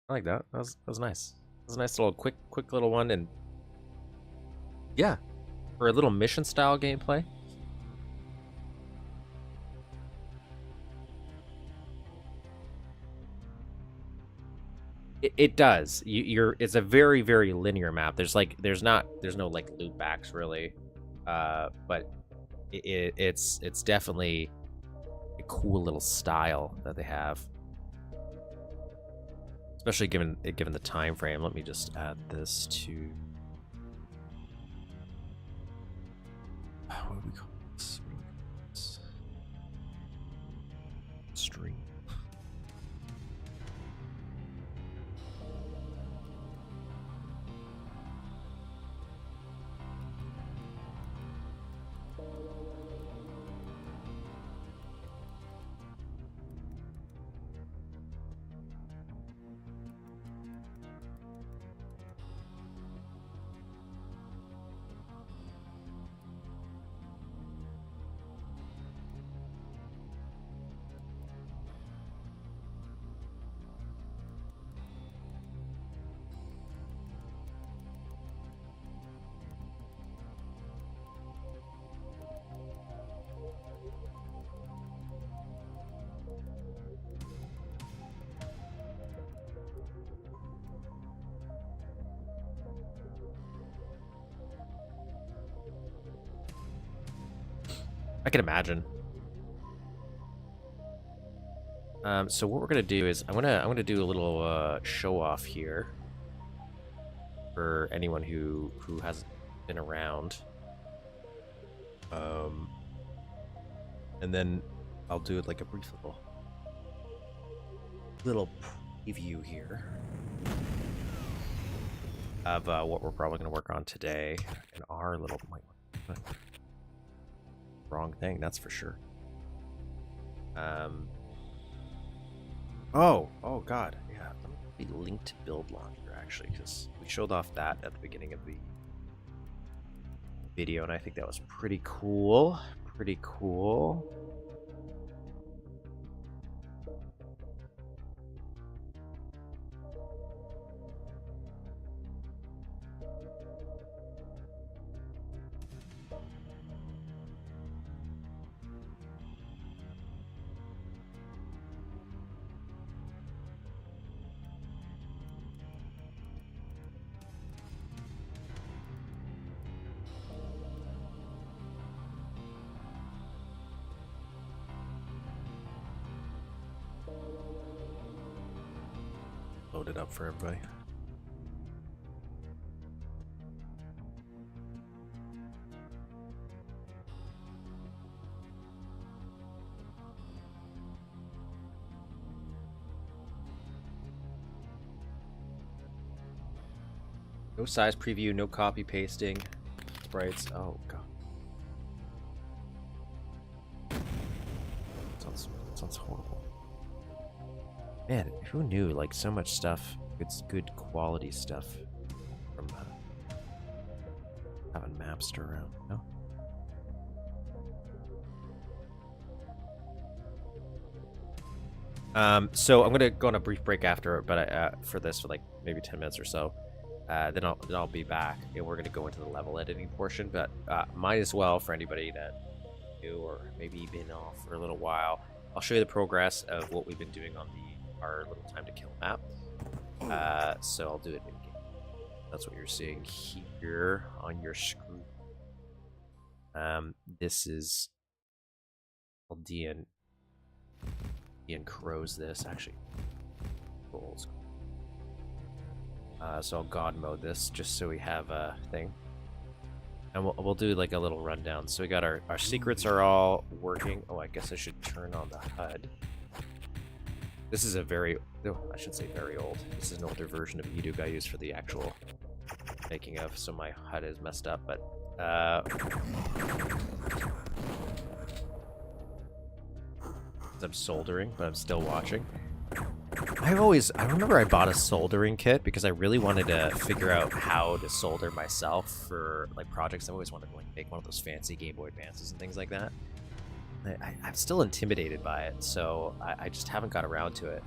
I like that. That was nice. That was a nice little quick little one, and yeah, for a little mission style gameplay. It does. It's a very, very linear map. There's no like loop backs really, but it's definitely a cool little style that they have, especially given the time frame. Let me just add this to what do we call this? Stream. I can imagine. So what we're gonna do is I'm gonna do a little show off here for anyone who hasn't been around. And then I'll do like a brief little preview here of what we're probably gonna work on today in our little. Wrong thing, that's for sure. Oh god, yeah. Let me link to BuildLauncher actually, because we showed off that at the beginning of the video, and I think that was pretty cool. Pretty cool. Load it up for everybody. No size preview, no copy pasting. Sprites. Oh god. Sounds horrible. Man, who knew? Like so much stuff. It's good quality stuff from mapster around. No. So I'm gonna go on a brief break after, but for this for like maybe 10 minutes or so. Then I'll be back, and we're gonna go into the level editing portion. But might as well for anybody that new or maybe been off for a little while. I'll show you the progress of what we've been doing on our little time to kill map. So I'll do it in game. That's what you're seeing here on your screen. This is DN Crows. This actually goals. So I'll God mode this just so we have a thing, and we'll do like a little rundown. So we got our secrets are all working. Oh, I guess I should turn on the HUD. This is a I should say very old. This is an older version of YouTube I used for the actual making of, so my HUD is messed up, but I'm soldering, but I'm still watching. I remember I bought a soldering kit because I really wanted to figure out how to solder myself for like projects. I always wanted to like make one of those fancy Game Boy Advances and things like that. I'm still intimidated by it, so I just haven't got around to it.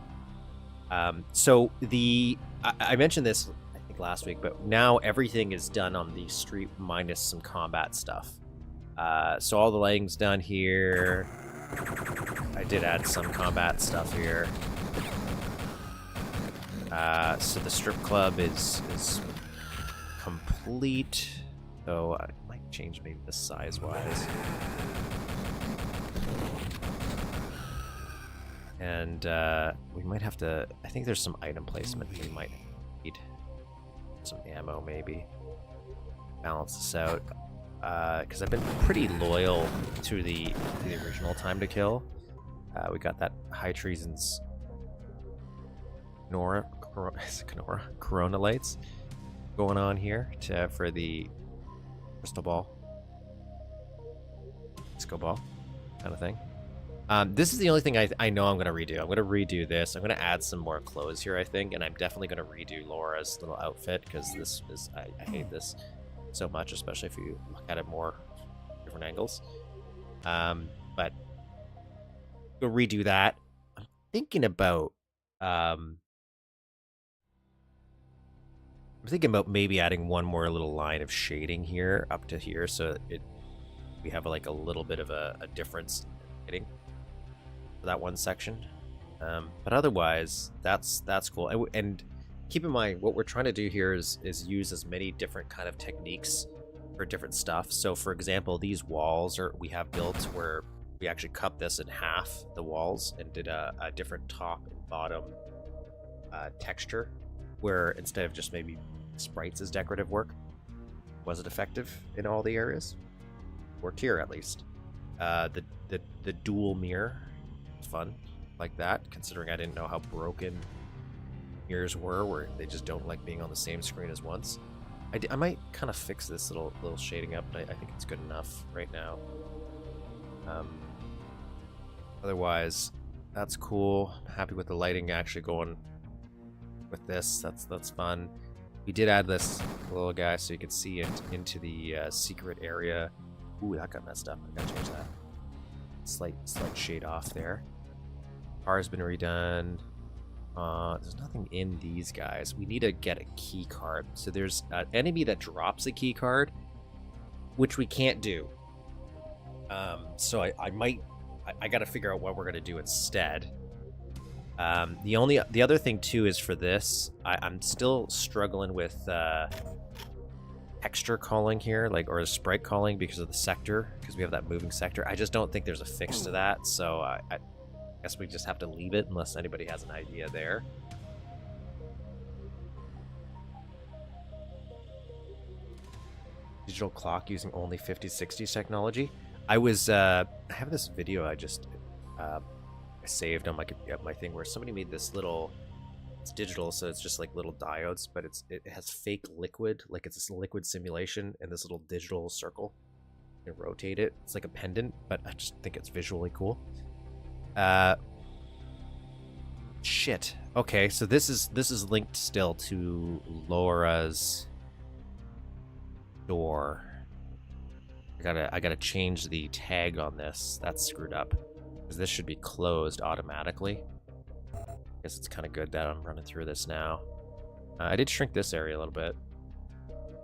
So I mentioned this I think last week, but now everything is done on the street minus some combat stuff. So all the lighting's done here. I did add some combat stuff here. So the strip club is complete. So I might change maybe the size wise. And we might have to. I think there's some item placement we might need. Some ammo maybe. Balance this out. Because I've been pretty loyal to the original time to kill. We got that high treason's Corona lights going on here for the crystal ball, disco ball kind of thing. This is the only thing I know I'm going to redo. I'm going to redo this. I'm going to add some more clothes here, I think, and I'm definitely going to redo Laura's little outfit because this is I hate this so much, especially if you look at it more different angles. But go redo that. I'm thinking about maybe adding one more little line of shading here up to here, so we have like a little bit of a difference in lighting for that one section. But otherwise, that's cool. And keep in mind, what we're trying to do here is use as many different kind of techniques for different stuff. So for example, these walls we have built where we actually cut this in half, the walls, and did a different top and bottom texture, where instead of just maybe sprites as decorative work, was it effective in all the areas? Worked here at least. The dual mirror, fun like that, considering I didn't know how broken mirrors were, where they just don't like being on the same screen as once. I might kind of fix this little shading up, but I think it's good enough right now. Otherwise, that's cool. I'm happy with the lighting actually going with this. That's fun. We did add this little guy so you can see it into the secret area. Ooh, that got messed up. I gotta change that. Slight shade off there. Car's been redone. There's nothing in these guys. We need to get a key card. So there's an enemy that drops a key card, which we can't do. So I gotta figure out what we're gonna do instead. The other thing too is for this, I'm still struggling with texture calling here, or sprite calling because of the sector, because we have that moving sector. I just don't think there's a fix to that, so I guess we just have to leave it unless anybody has an idea there. Digital clock using only 50/60 technology. I have this video I just saved on my thing where somebody made this little. It's digital, so it's just like little diodes, but it has fake liquid, like it's a liquid simulation, and this little digital circle. You can rotate it. It's like a pendant, but I just think it's visually cool. Shit. Okay, so this is linked still to Laura's door. I gotta change the tag on this. That's screwed up. Because this should be closed automatically. Guess it's kind of good that I'm running through this now. I did shrink this area a little bit.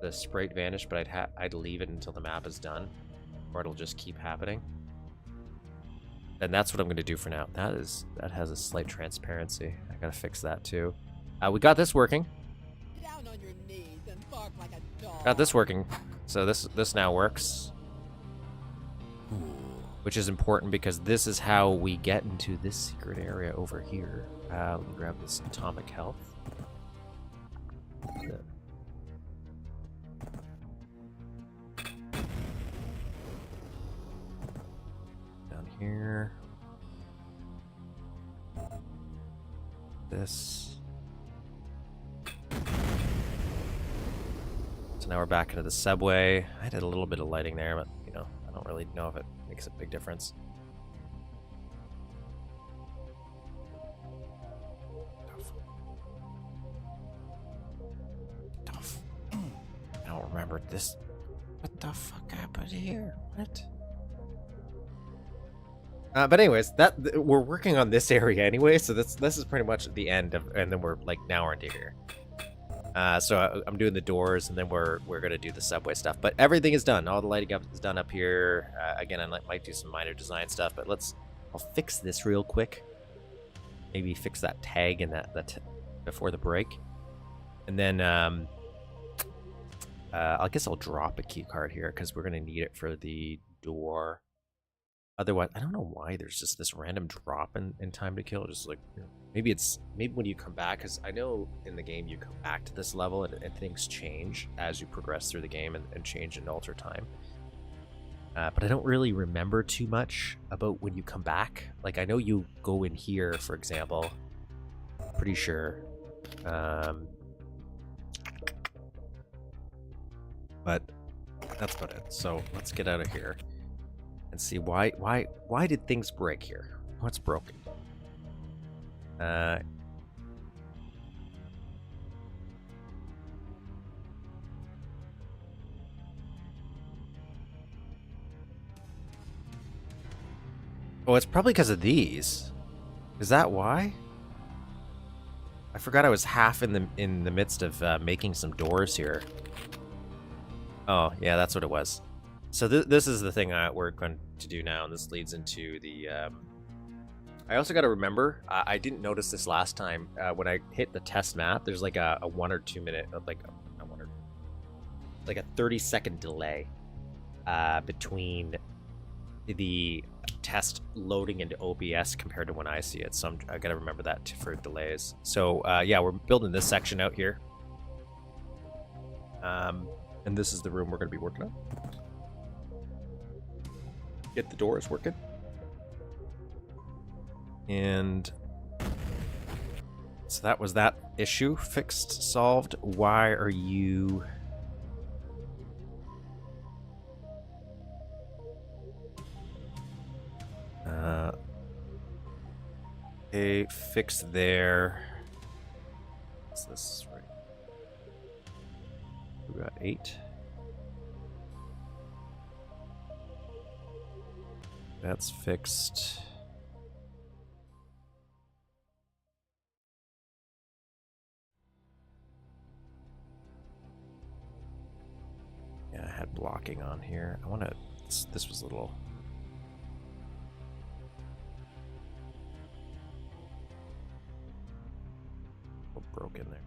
The sprite vanished, but I'd leave it until the map is done, or it'll just keep happening. And that's what I'm gonna do for now. That has a slight transparency. I gotta fix that too. We got this working. Down on your knees and bark like a dog. Got this working. So this now works. Which is important because this is how we get into this secret area over here. Let me grab this atomic health. Down here. This. So now we're back into the subway. I did a little bit of lighting there, but you know, I don't really know if it makes a big difference. I don't remember this. What the fuck happened here? What? But anyways, we're working on this area anyway, so this is pretty much the end of, and then we're like now we're into here. So I'm doing the doors, and then we're gonna do the subway stuff. But everything is done. All the lighting up is done up here. Again, I might do some minor design stuff, but I'll fix this real quick. Maybe fix that tag and that before the break, and then I guess I'll drop a key card here because we're gonna need it for the door. Otherwise, I don't know why there's just this random drop in time to kill. Just like, you know, maybe when you come back, because I know in the game you come back to this level and things change as you progress through the game and change and alter time. But I don't really remember too much about when you come back. Like, I know you go in here, for example. Pretty sure. But that's about it. So let's get out of here and see why did things break here? What's broken? Oh, it's probably because of these. Is that why? I forgot I was half in the midst of making some doors here. Oh, yeah, that's what it was. So this is the thing we're going to do now, and this leads into the... I also got to remember, I didn't notice this last time, when I hit the test map, there's like a 1 or 2 minute, like a 30-second delay between the test loading into OBS compared to when I see it. So I got to remember that for delays. So yeah, we're building this section out here. And this is the room we're going to be working on. Get the doors working. And so that was that issue fixed, solved. Why are you... okay, fix there. What's this? Right. We got 8. That's fixed. Yeah, I had blocking on here. I want to... This was a little... broken there.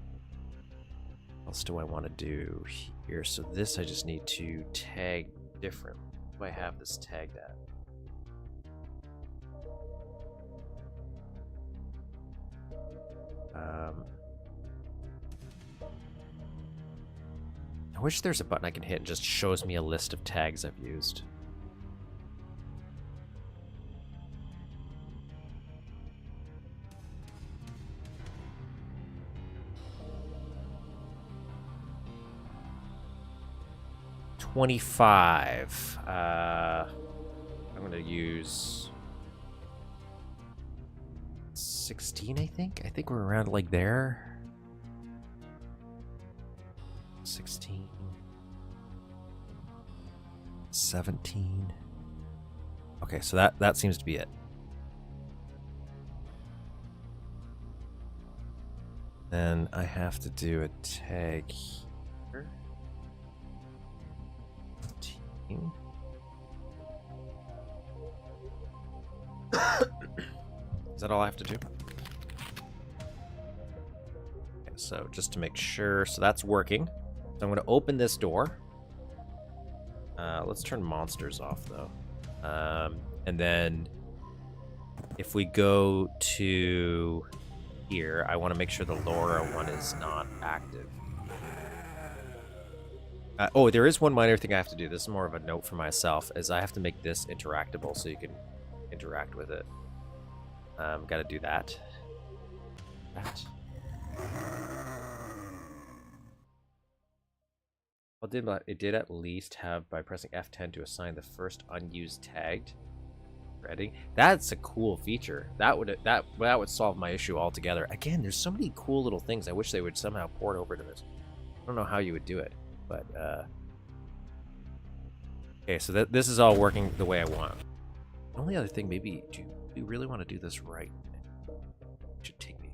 What else do I want to do here? So this I just need to tag different. Where do I have this tagged at? I wish there's a button I can hit and just shows me a list of tags I've used. $25. I'm gonna use 16, I think. I think we're around like there. 16. 17. Okay, so that seems to be it. Then I have to do a tag here. 14. Is that all I have to do? Okay, so just to make sure, so that's working. So I'm going to open this door. Let's turn monsters off though. And then if we go to here, I want to make sure the LoRa one is not active. Oh, there is one minor thing I have to do. This is more of a note for myself, is I have to make this interactable so you can interact with it. Got to do that. Well, it did at least have by pressing F10 to assign the first unused tagged threading. That's a cool feature. That would solve my issue altogether. Again, there's so many cool little things. I wish they would somehow port over to this. I don't know how you would do it, but okay. So this is all working the way I want. The only other thing, maybe, do you really want to do this right? It should take me.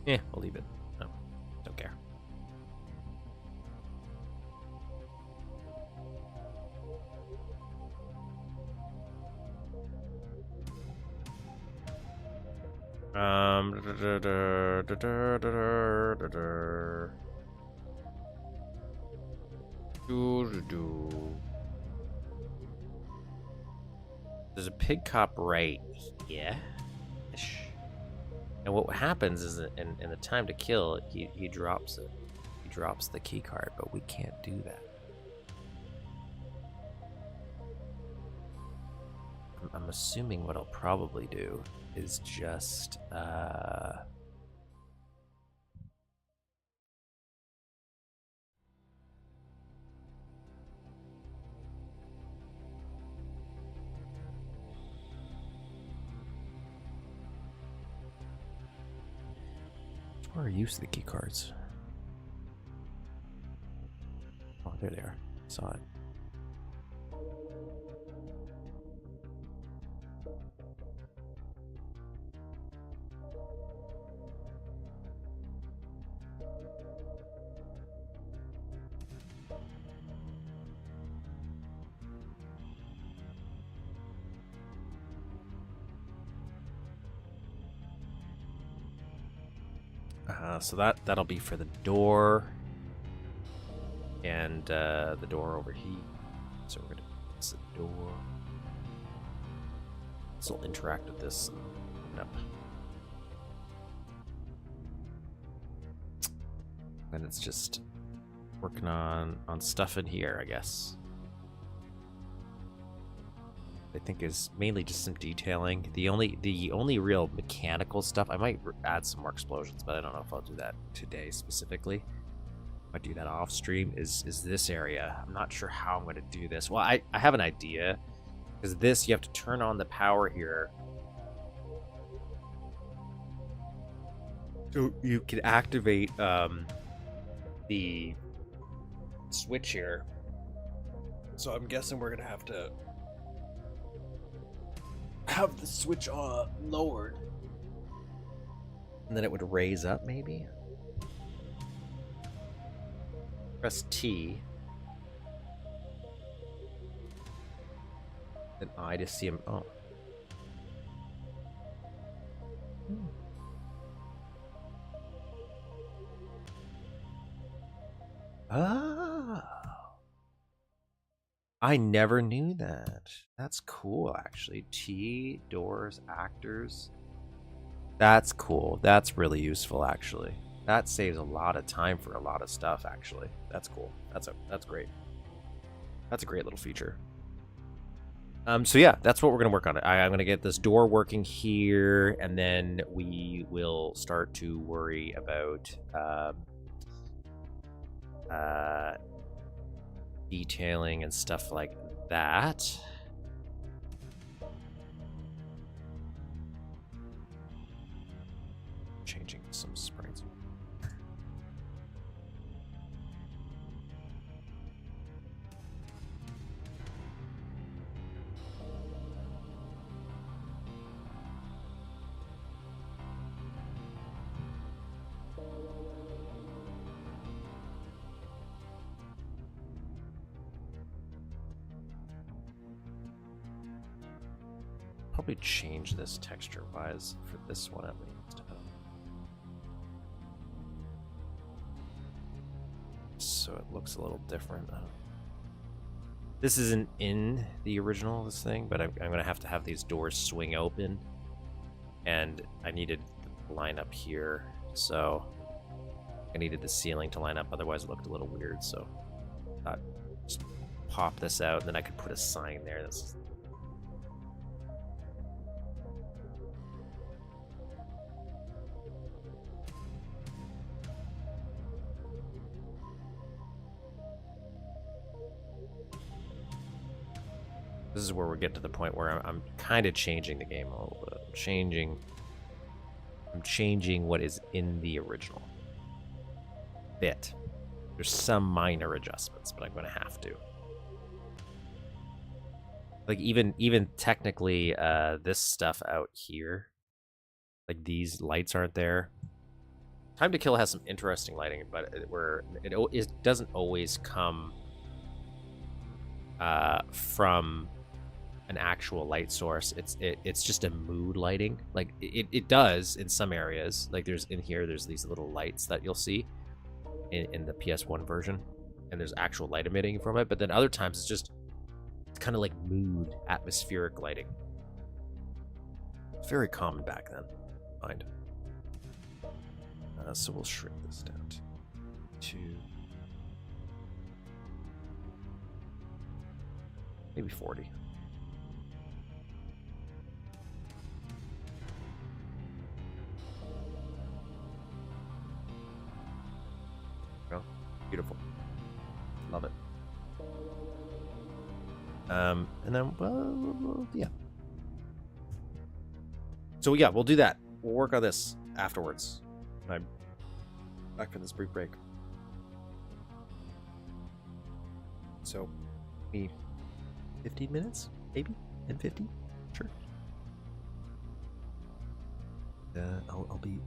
Yeah, we'll leave it. No, don't care. There's a pig cop right here. And what happens is that in the time to kill, he drops it. He drops the key card, but we can't do that. I'm assuming what I'll probably do is just where are use of the key cards? Oh, there they are. Saw it. So that'll be for the door and the door over here. So we're gonna fix the door. This will interact with this. Yep. And it's just working on stuff in here, I guess. I think is mainly just some detailing. The only real mechanical stuff, I might add some more explosions, but I don't know if I'll do that today specifically. I might do that off stream. Is this area? I'm not sure how I'm going to do this. Well, I have an idea, because this you have to turn on the power here, so you can activate the switch here. So I'm guessing we're gonna have to have the switch lowered, and then it would raise up, maybe. Press T, then I to see him. Oh, Oh. I never knew that. That's cool, actually. T, doors, actors. That's cool. That's really useful, actually. That saves a lot of time for a lot of stuff, actually. That's cool. That's great. That's a great little feature. So yeah, that's what we're gonna work on. I'm gonna get this door working here, and then we will start to worry about detailing and stuff like that. Changing some sprites. Probably change this texture wise for this one at least. So it looks a little different. This isn't in the original this thing, but I'm gonna have to have these doors swing open, and I needed the line up here, so I needed the ceiling to line up. Otherwise, it looked a little weird. So I thought just pop this out, and then I could put a sign there. That's This is where we're getting to the point where I'm kind of changing the game a little bit. I'm changing what is in the original bit. There's some minor adjustments, but I'm going to have to. Like even technically, this stuff out here, like these lights aren't there. Time to Kill has some interesting lighting, but it doesn't always come from an actual light source. It's just a mood lighting. Like it does in some areas. Like there's these little lights that you'll see in the PS1 version, and there's actual light emitting from it. But then other times it's kind of like mood, atmospheric lighting. It's very common back then, I find. So we'll shrink this down to maybe 40. Beautiful. Love it. And then, well, yeah. So yeah, we'll do that. We'll work on this afterwards. I'm back from this brief break. So, maybe 15 minutes, maybe 10-15, sure. I'll be.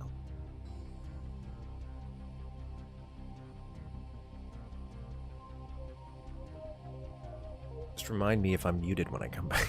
Just remind me if I'm muted when I come back.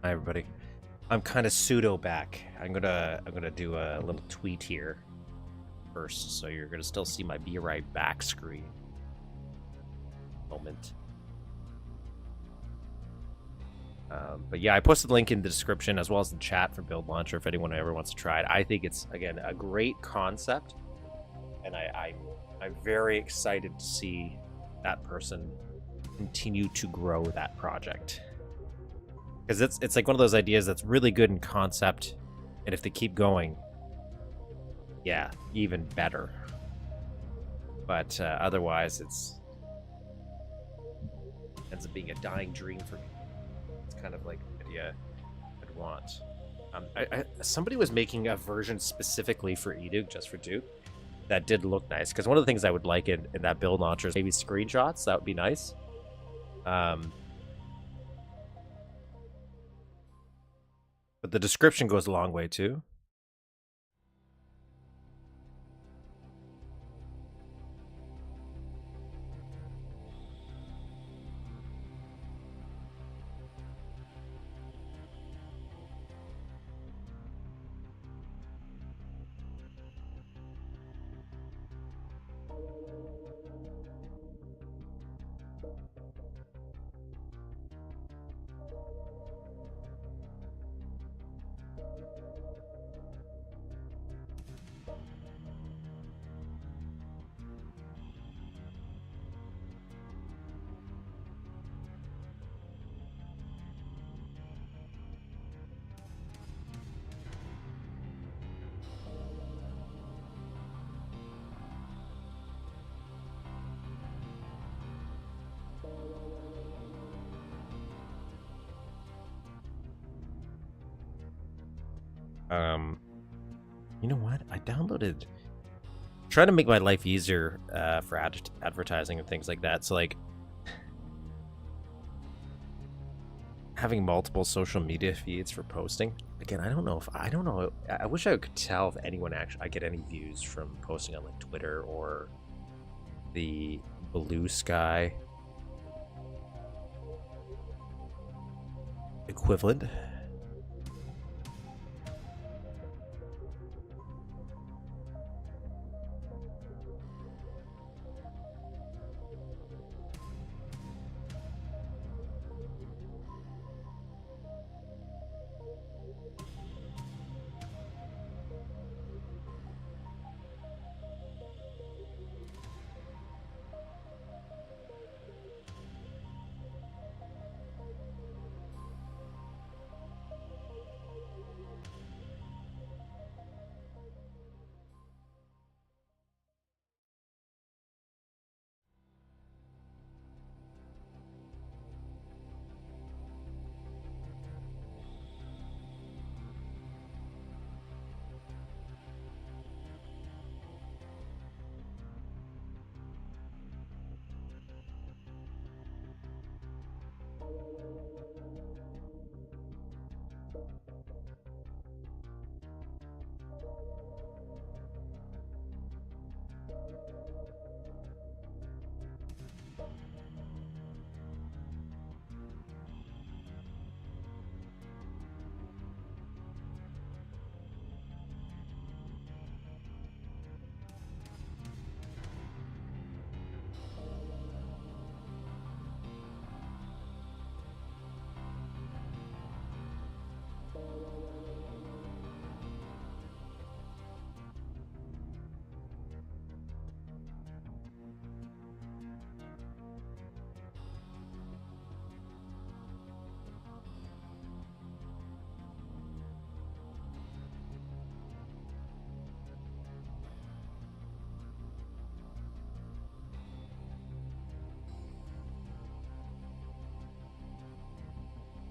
Hi everybody. I'm kind of pseudo back. I'm gonna do a little tweet here first, so you're gonna still see my "Be Right Back" screen. Moment. But yeah, I posted the link in the description as well as the chat for BuildLauncher if anyone ever wants to try it. I think it's, again, a great concept, and I'm very excited to see that person continue to grow that project. Because it's like one of those ideas that's really good in concept, and if they keep going, yeah, even better. But otherwise, ends up being a dying dream for me. It's kind of like the idea I'd want. Somebody was making a version specifically for eDuke, just for Duke, that did look nice. Because one of the things I would like in that build launcher is maybe screenshots. That would be nice. But the description goes a long way too. You know what? I downloaded. Trying to make my life easier for advertising and things like that. So like having multiple social media feeds for posting. Again, I don't know. I wish I could tell if anyone actually I get any views from posting on like Twitter or the Blue Sky equivalent.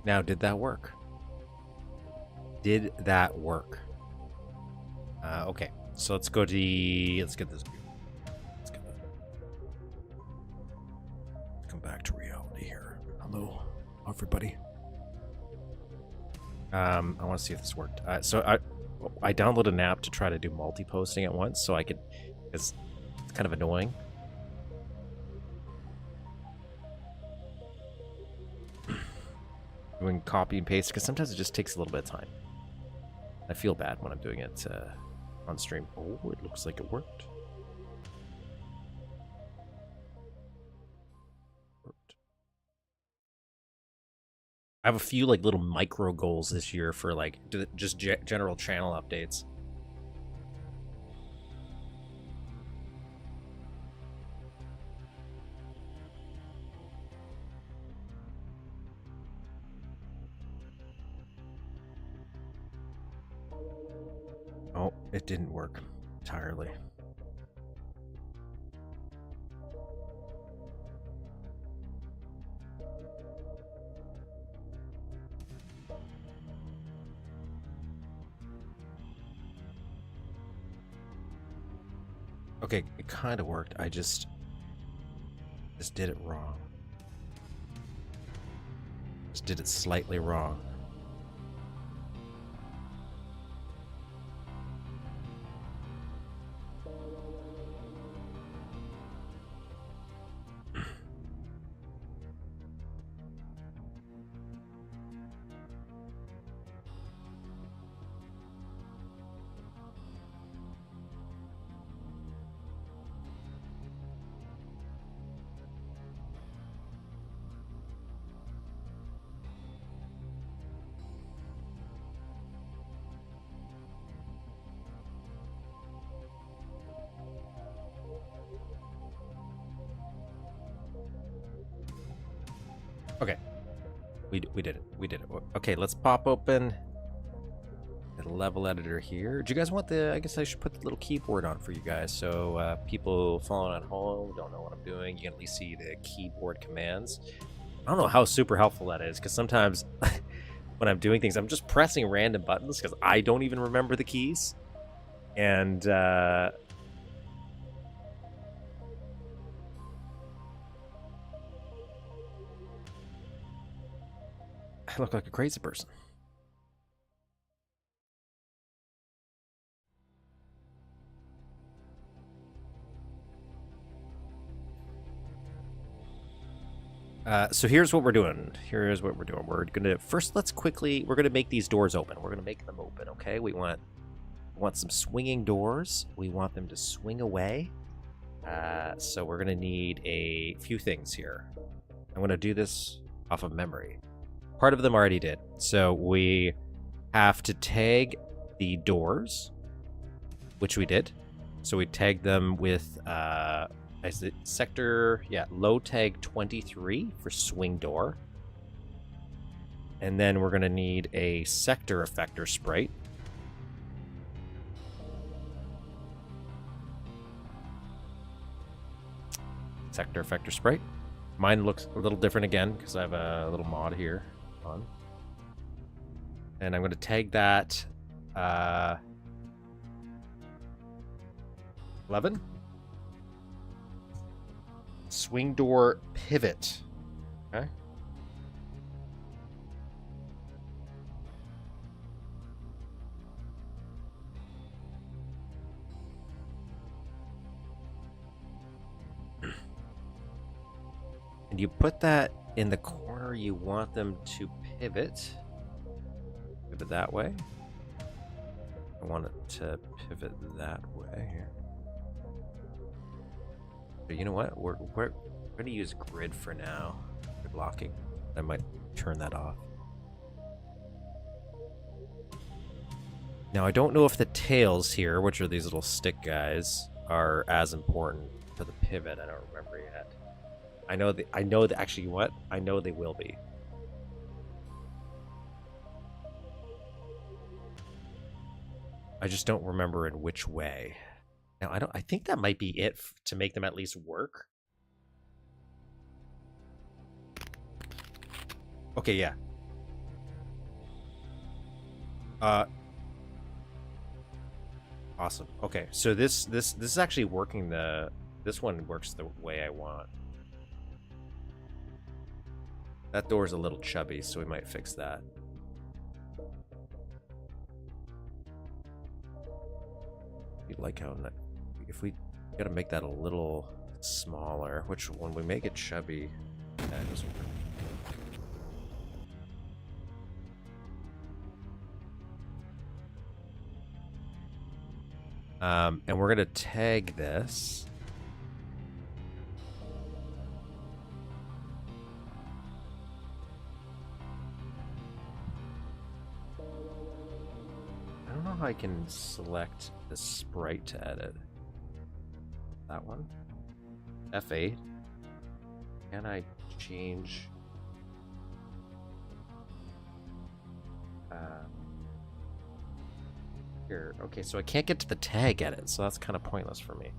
Now, did that work? Did that work? Okay, so let's go to the... Let's get this... Let's get that. Come back to reality here. Hello, everybody. I want to see if this worked. So I downloaded an app to try to do multi-posting at once, so I could... It's kind of annoying. Doing copy and paste, because sometimes it just takes a little bit of time. I feel bad when I'm doing it on stream. Oh, it looks like it worked. I have a few like little micro goals this year for like just general channel updates. Oh, it didn't work entirely. Okay, it kind of worked. I just did it wrong. Just did it slightly wrong. Okay, we did it. We did it. Okay, let's pop open the level editor here. Do you guys want the? I guess I should put the little keyboard on for you guys, so people following at home don't know what I'm doing. You can at least see the keyboard commands. I don't know how super helpful that is, because sometimes when I'm doing things, I'm just pressing random buttons because I don't even remember the keys, and I look like a crazy person. So here's what we're doing. Here's what we're doing. We're gonna first we're gonna make these doors open. We're gonna make them open, okay? We want some swinging doors. We want them to swing away. So we're gonna need a few things here. I'm gonna do this off of memory. Part of them already did. So we have to tag the doors, which we did. So we tagged them with is it sector, low tag 23 for swing door. And then we're gonna need a sector effector sprite. Sector effector sprite. Mine looks a little different again because I have a little mod here on. And I'm going to tag that 11. Swing door pivot. Okay. And you put that in the corner you want them to pivot. Pivot that way. I want it to pivot that way here. But you know what? We're going to use grid for now. Grid locking. I might turn that off. Now I don't know if the tails here, which are these little stick guys, are as important for the pivot. I don't remember yet. I know that actually what? I know they will be. I just don't remember in which way. Now I think that might be it to make them at least work. Okay, yeah. Awesome. Okay, so this is actually working. This one works the way I want. That door's a little chubby, so we might fix that. You like how if we gotta make that a little smaller, which when we make it chubby, that doesn't work. And we're gonna tag this. I don't know how I can select the sprite to edit. That one? F8. Can I change? Here. Okay, so I can't get to the tag edit, so that's kind of pointless for me.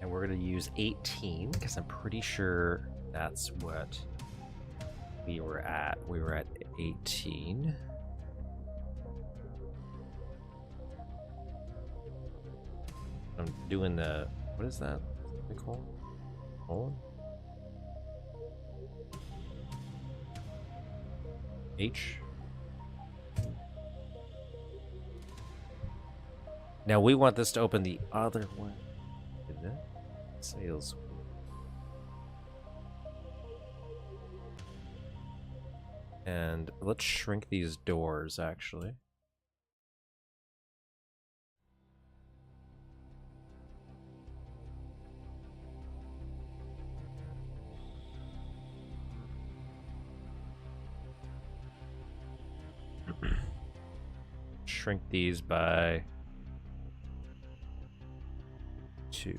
And we're going to use 18 because I'm pretty sure that's what we were at. We were at 18. I'm doing the, what is that? Nicole? Colon? H? Now we want this to open the other way. Isn't it? Sales. And let's shrink these doors actually. Shrink these by 2.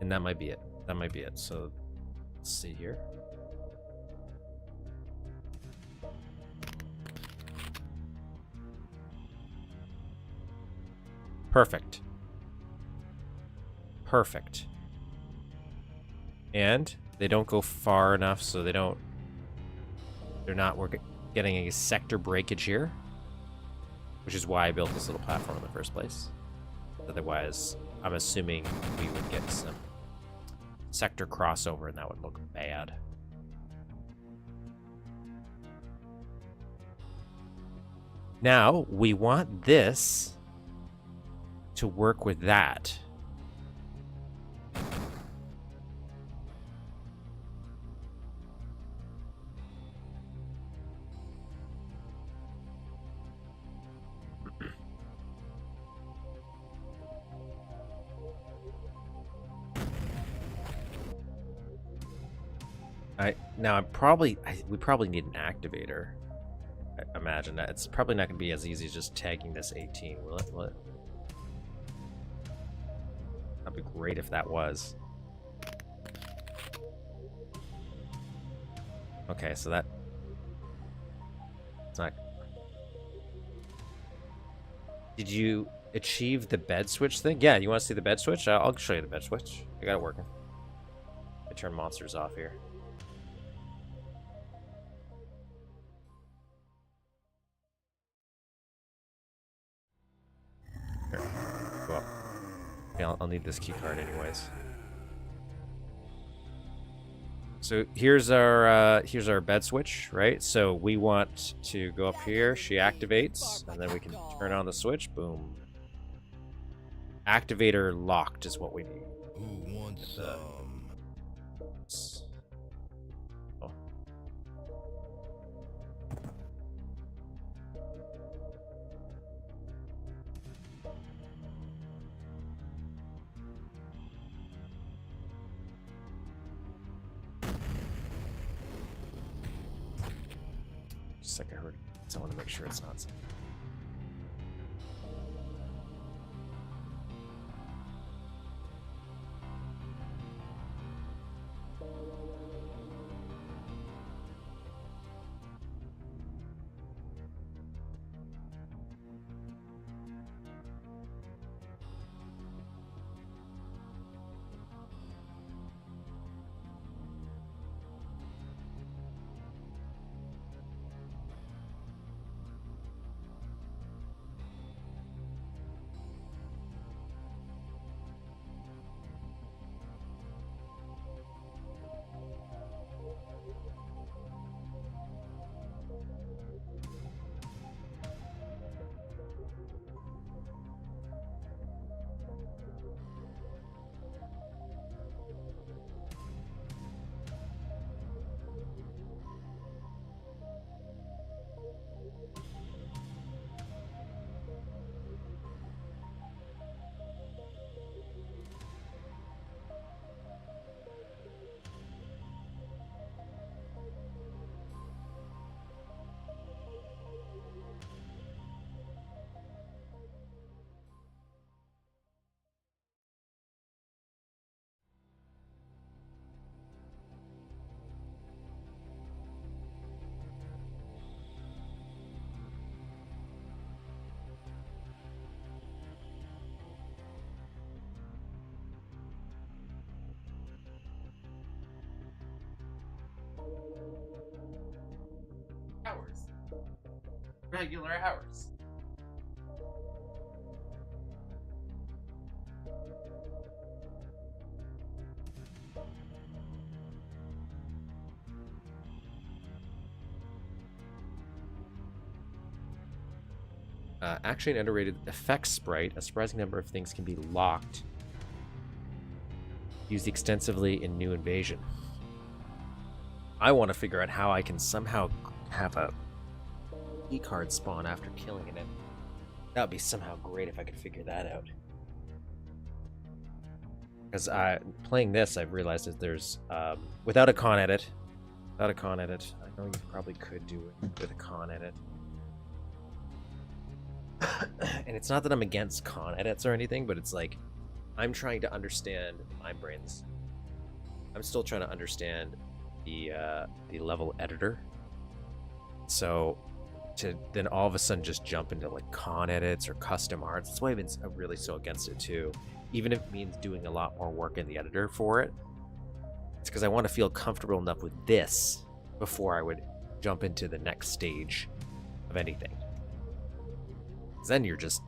And that might be it. That might be it. So let's see here. Perfect. Perfect. And they don't go far enough, so they're not getting a sector breakage here, which is why I built this little platform in the first place. Otherwise, I'm assuming we would get some sector crossover and that would look bad. Now, we want this to work with that. We probably need an activator. I imagine that it's probably not going to be as easy as just tagging this 18, will it? That'd be great if that was. Okay, so that it's not. Did you achieve the bed switch thing? Yeah, you want to see the bed switch? I'll show you the bed switch. I got it working. I turn monsters off here. Here, go up. Yeah, I'll need this key card anyways. So here's our bed switch, right? So we want to go up here. She activates, and then we can turn on the switch. Boom. Activator locked is what we need. Who wants some? Oh. Just like I heard. So I want to make sure it's not. regular hours. Actually, an underrated effects sprite. A surprising number of things can be locked. Used extensively in New Invasion. I want to figure out how I can somehow have a Keycard spawn after killing it. That would be somehow great if I could figure that out. Because playing this, I've realized that there's without a con edit. I know you probably could do it with a con edit. And it's not that I'm against con edits or anything, but it's like I'm trying to understand mind brains. I'm still trying to understand the level editor. So to then all of a sudden just jump into like con edits or custom arts, that's why I've been really so against it too. Even if it means doing a lot more work in the editor for it. It's because I want to feel comfortable enough with this before I would jump into the next stage of anything. Then you're just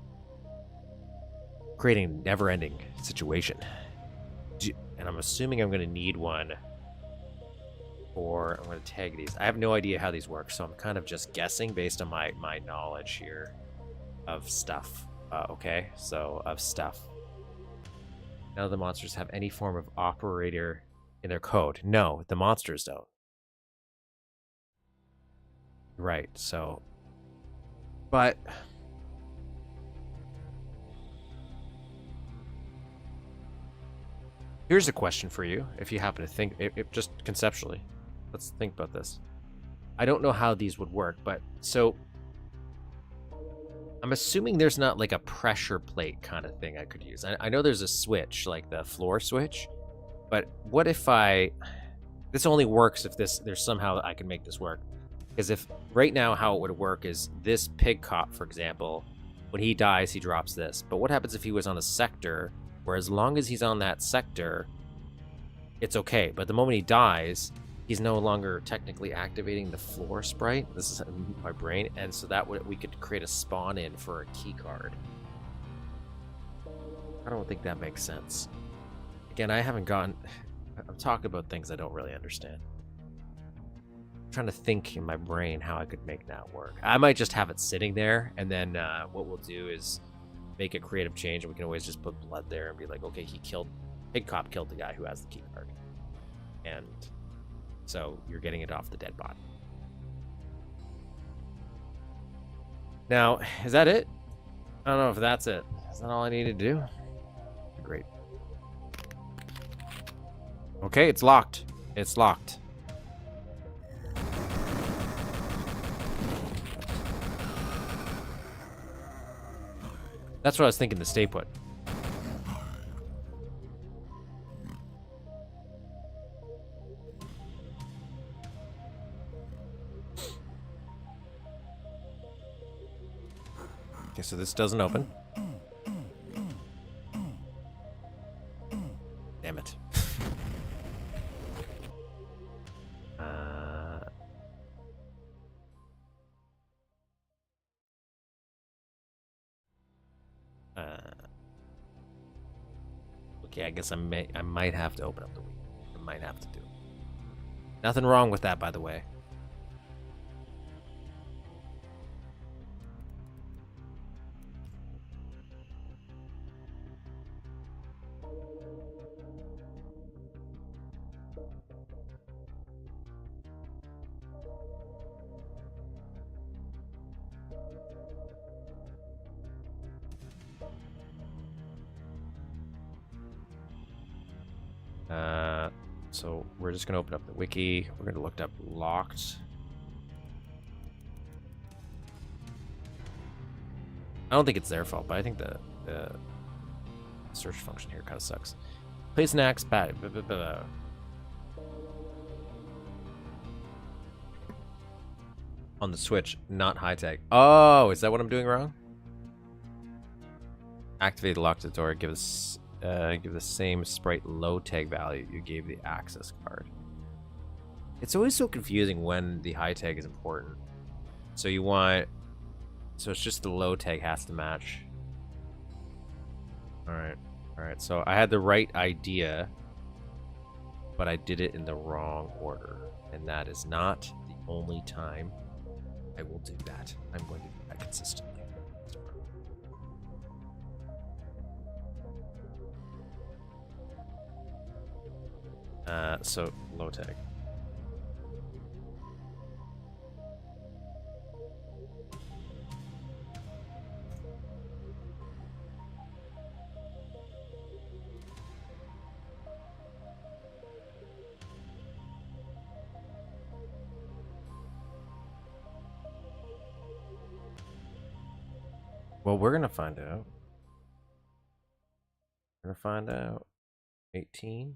creating a never-ending situation. And I'm assuming I'm going to need one, or I'm going to tag these. I have no idea how these work, so I'm kind of just guessing based on my knowledge here of stuff. Okay, so of stuff. None of the monsters have any form of operator in their code. No, the monsters don't. Right, so... But... Here's a question for you, if you happen to think, just conceptually. Let's think about this. I don't know how these would work, but so I'm assuming there's not like a pressure plate kind of thing I could use. I know there's a switch, like the floor switch, but what if this only works if there's somehow I can make this work. Because if right now how it would work is this pig cop, for example, when he dies, he drops this. But what happens if he was on a sector where as long as he's on that sector, it's okay. But the moment he dies, he's no longer technically activating the floor sprite. This is my brain. And so that we could create a spawn in for a key card. I don't think that makes sense. Again, I'm talking about things I don't really understand. I'm trying to think in my brain how I could make that work. I might just have it sitting there, and then what we'll do is make a creative change, and we can always just put blood there and be like, okay, Pig Cop killed the guy who has the key card. And so you're getting it off the dead body. Now, is that it? I don't know if that's it. Is that all I need to do? Great. Okay, it's locked. It's locked. That's what I was thinking to stay put. Okay, so this doesn't open. Damn it. Okay, I guess I might have to open up the Wii. I might have to do it. Nothing wrong with that, by the way. So we're just gonna open up the wiki. We're gonna look up locked. I don't think it's their fault, but I think the search function here kind of sucks. Place an axe, bad. On the Switch, not high tag. Oh, is that what I'm doing wrong? Activate the lock to the door. Give the same sprite low tag value you gave the access card. It's always so confusing when the high tag is important. So you want So it's just the low tag has to match. Alright. Alright, so I had the right idea, but I did it in the wrong order. And that is not the only time I will do that. I'm going to do that consistently. So low tag. Well, we're gonna find out. We're gonna find out. 18.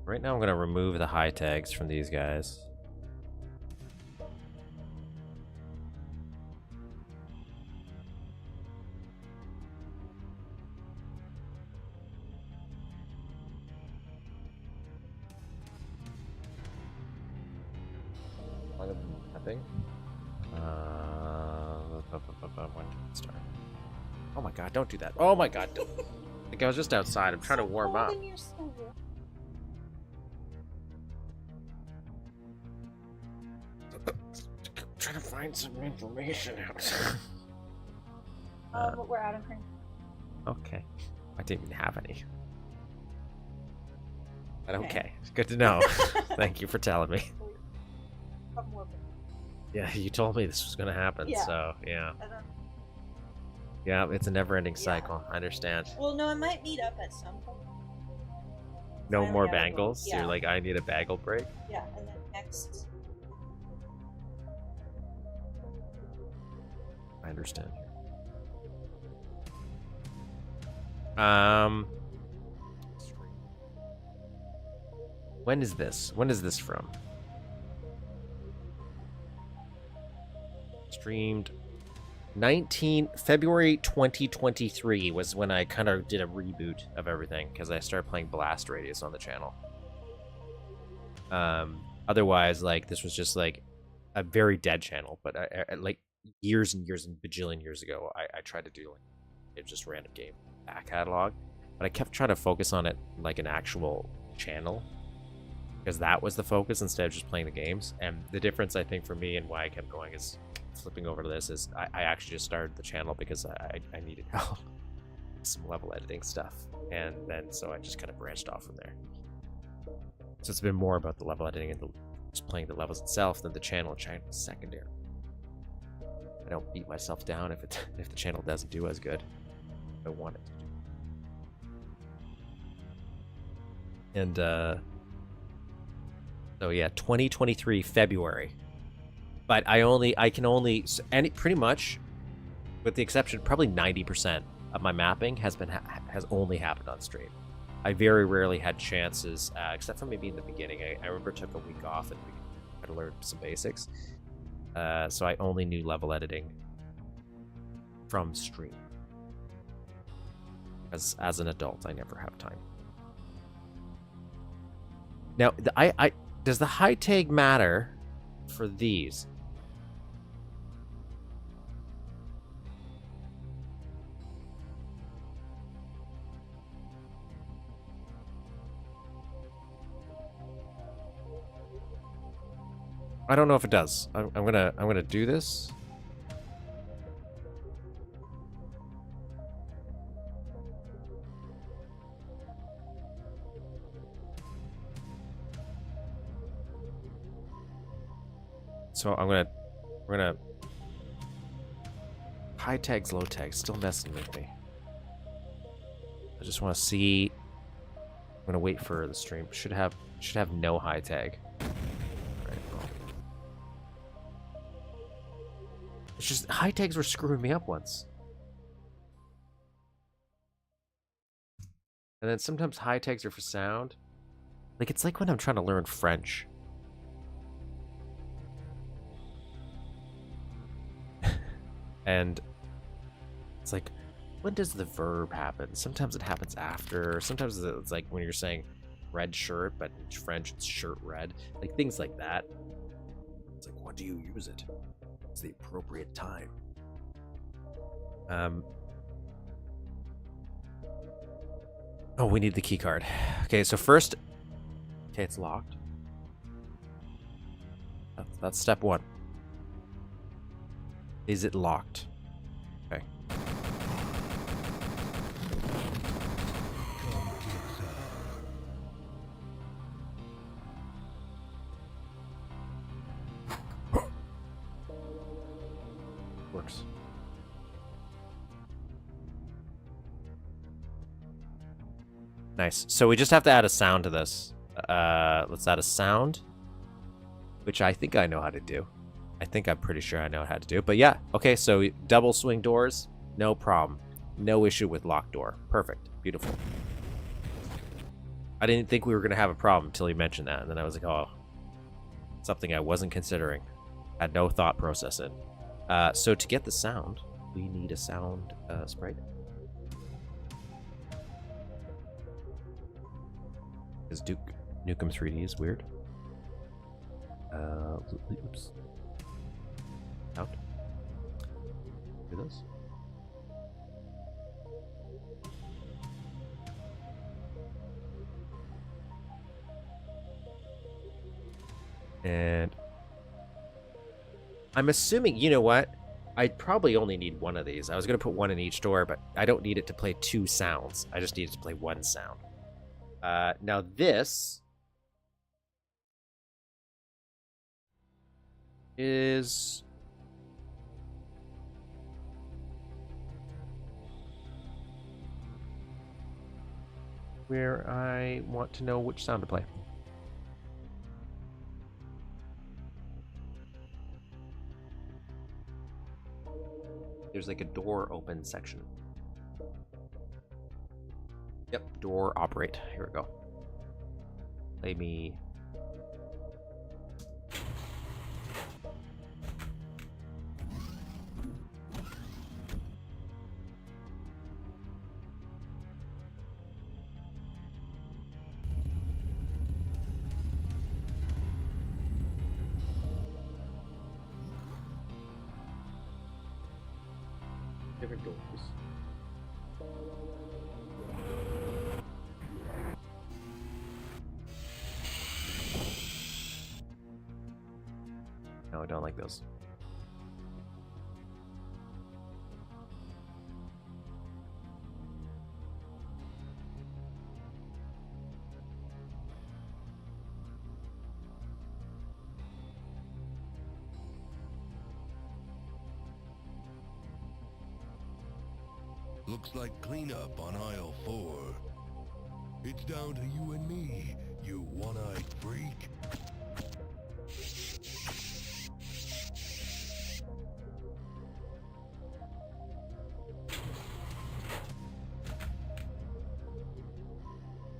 Right now I'm going to remove the high tags from these guys. When did it start? Oh my god, don't do that. Oh my god, don't. Like I was just outside. I'm trying to warm up. Trying to find some information out. We're out of her. Okay. I didn't even have any. But okay. Good to know. Thank you for telling me. Yeah, you told me this was going to happen, so yeah. Yeah, it's a never-ending cycle. I understand. Well, no, it might meet up at some point. No more bangles? Yeah. You're like, I need a bagel break? Yeah, and then next... I understand. When is this? When is this from? Streamed February 2023 was when I kind of did a reboot of everything because I started playing Blast Radius on the channel. Otherwise, like, this was just like a very dead channel, but I like years and years and bajillion years ago, I tried to do like just random game back catalog, but I kept trying to focus on it like an actual channel because that was the focus instead of just playing the games. And the difference, I think, for me and why I kept going is flipping over to this is I actually just started the channel because I needed help with some level editing stuff, and then so I just kind of branched off from there. So it's been more about the level editing and just playing the levels itself than the channel secondary. I don't beat myself down if the channel doesn't do as good as I want it to do. And so yeah, 2023 February. But I can only, and pretty much, with the exception, probably 90% of my mapping has only happened on stream. I very rarely had chances, except for maybe in the beginning. I remember I took a week off and we had to learn some basics. So I only knew level editing from stream. As an adult, I never have time. Now, does the high tag matter for these? I don't know if it does. I'm gonna do this. So we're gonna high tags, low tags, still messing with me. I just want to see. I'm gonna wait for the stream. Should have no high tag. It's just high tags were screwing me up once. And then sometimes high tags are for sound. Like, it's like when I'm trying to learn French. And it's like, when does the verb happen? Sometimes it happens after. Sometimes it's like when you're saying red shirt, but in French it's shirt red. Like things like that. It's like, when do you use it? It's the appropriate time. Oh, we need the key card. Okay, so first, okay, it's locked. That's step one. Is it locked? Okay. Works. Nice. So we just have to add a sound to this. Let's add a sound, which I think I know how to do. I'm pretty sure I know how to do it. But yeah, okay, so double swing doors, no problem. No issue with locked door. Perfect. Beautiful. I didn't think we were going to have a problem until you mentioned that. And then I was like, oh, something I wasn't considering. Had no thought process in. So to get the sound, we need a sound sprite. Because Duke Nukem 3D is weird. Oops. Out. Do this. And I'm assuming, you know what? I'd probably only need one of these. I was going to put one in each door, but I don't need it to play two sounds. I just need it to play one sound. Now this is where I want to know which sound to play. There's like a door open section. Yep, door operate. Here we go. Play me. Different doors. No, I don't like those. Looks like cleanup on aisle 4. It's down to you and me, you one-eyed freak.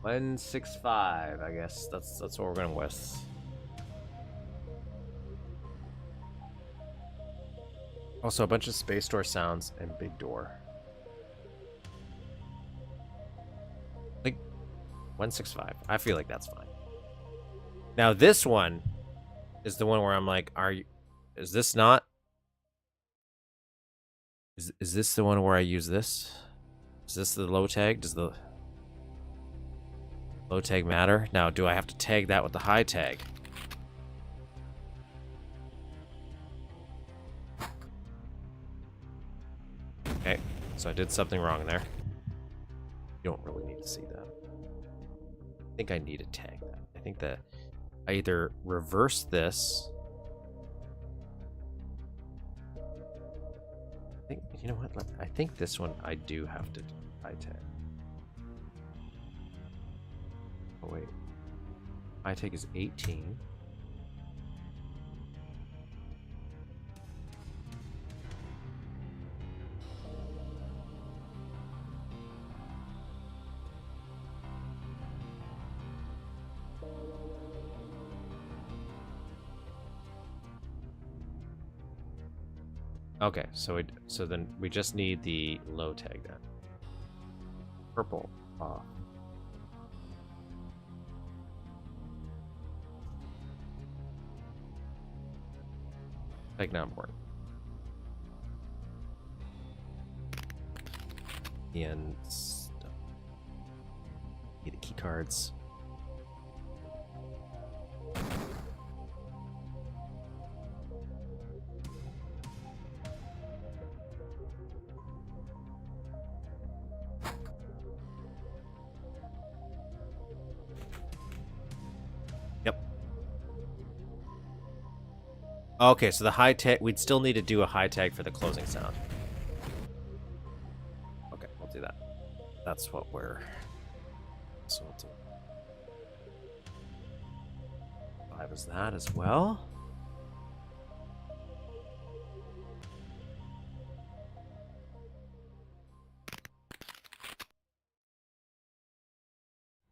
$165, I guess. That's what we're going with. Also, a bunch of space door sounds and big door. Like 165. I feel like that's fine. Now this one is the one where I'm like, is this not? Is this the one where I use this? Is this the low tag? Does the low tag matter? Now, do I have to tag that with the high tag? Okay, so I did something wrong there. You don't really need to see that. I think I need to tag that. I think that I either reverse this. I think, you know what? I think this one I do have to high tag. Oh wait, high tag is 18. Okay, so then we just need the low tag then. Purple off. Like not important. And stuff. Need the key cards. Yep. Okay, so the high tag, we'd still need to do a high tag for the closing sound. Okay, we'll do that. That's what we're... So we'll do 5 is that as well.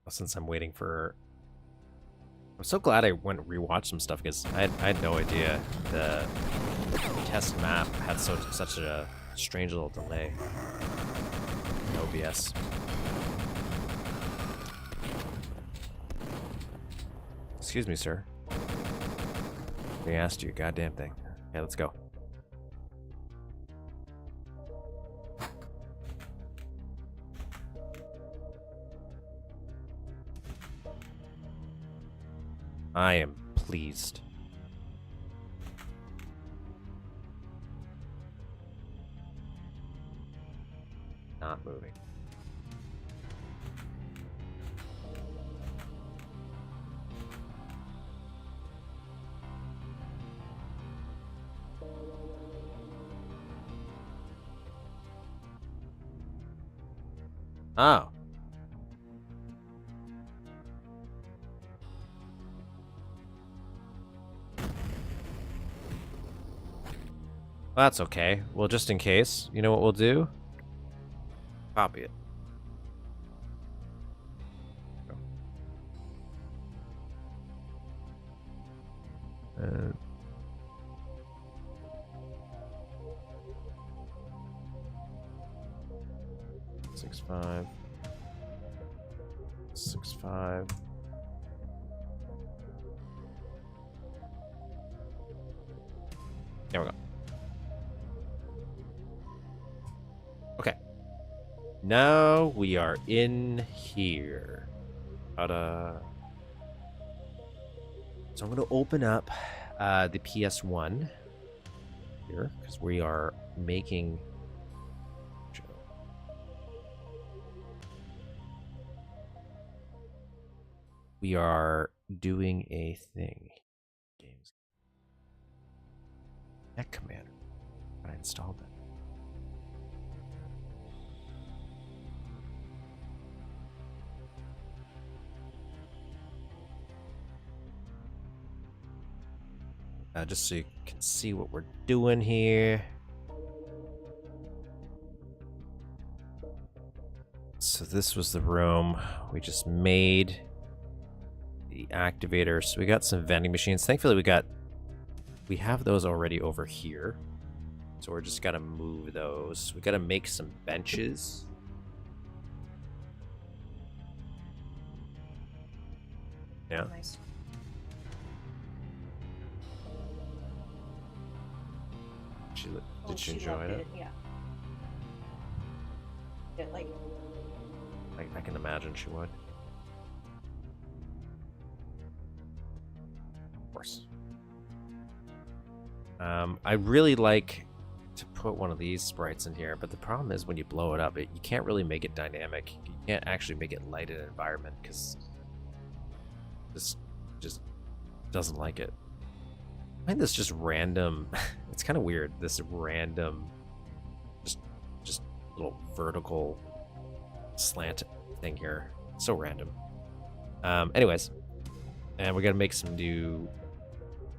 Since I'm waiting for... I'm so glad I went and rewatched some stuff because I had no idea the test map had such a strange little delay in OBS. Excuse me, sir. We asked you a goddamn thing. Okay, let's go. I am pleased. Not moving. Oh. Well, that's okay. Well, just in case, you know what we'll do? Copy it. 6.5. 6.5. There we go. Okay. Now we are in here. Ta-da. So I'm going to open up the PS1 here because we are making... We are doing a thing. Games. Net Commander. I installed it. Just so you can see what we're doing here. So this was the room we just made. The activator. So we got some vending machines. Thankfully we have those already over here. So we're just gotta move those. We gotta make some benches. Yeah. Nice. Did she enjoy loved it? Yeah. Yeah, like I can imagine she would. Of course. I really like to put one of these sprites in here, but the problem is when you blow it up, you can't really make it dynamic. You can't actually make it light in an environment because this just doesn't like it. I find this just random. It's kind of weird. This random, just little vertical slant thing here. So random. Anyways, and we're gonna make some new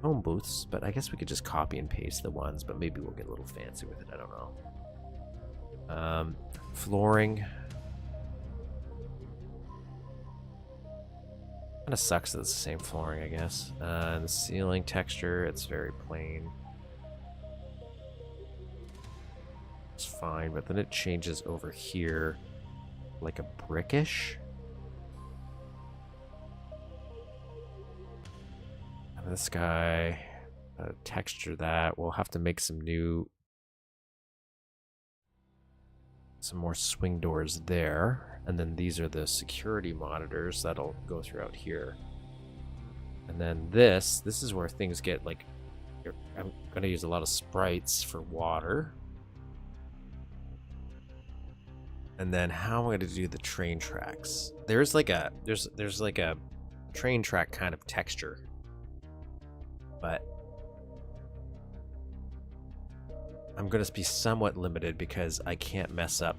home booths, but I guess we could just copy and paste the ones, but maybe we'll get a little fancy with it. I don't know. Flooring. Kind of sucks that it's the same flooring, I guess. The ceiling texture, it's very plain. looks fine, but then it changes over here like a brickish. And this guy, texture that. We'll have to make some more swing doors there. And then these are the security monitors that'll go throughout here. And then this is where things get like, I'm gonna use a lot of sprites for water. And then how am I gonna do the train tracks? There's like a train track kind of texture, but I'm gonna be somewhat limited because I can't mess up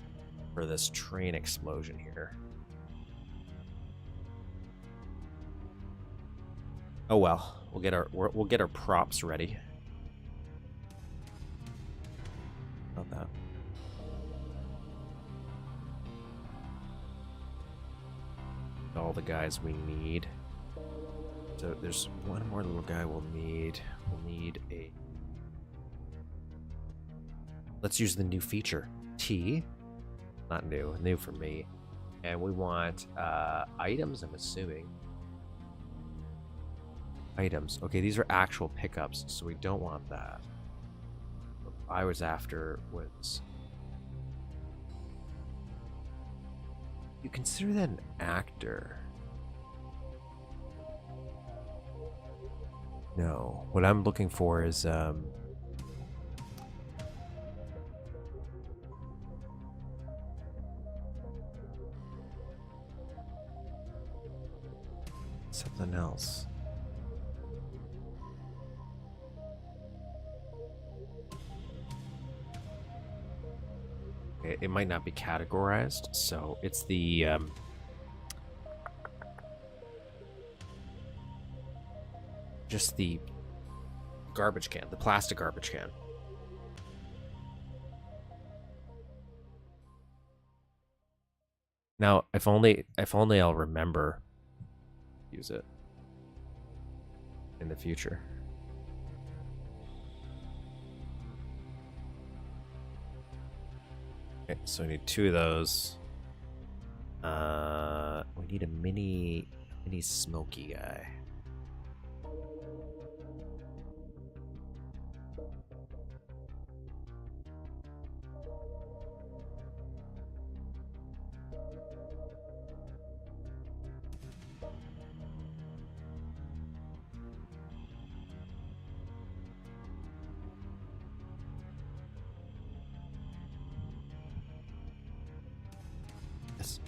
for this train explosion here. Oh well, we'll get our props ready. About that. All the guys we need. So there's one more little guy we'll need. We'll need a... Let's use the new feature. T. Not new. New for me. And we want items, I'm assuming. Items. Okay, these are actual pickups, so we don't want that. What I was after was... You consider that an actor? No. What I'm looking for is something else. It might not be categorized, so it's the just the garbage can, the plastic garbage can. Now, if only I'll remember to use it in the future. Okay, so we need 2 of those. We need a mini smoky guy.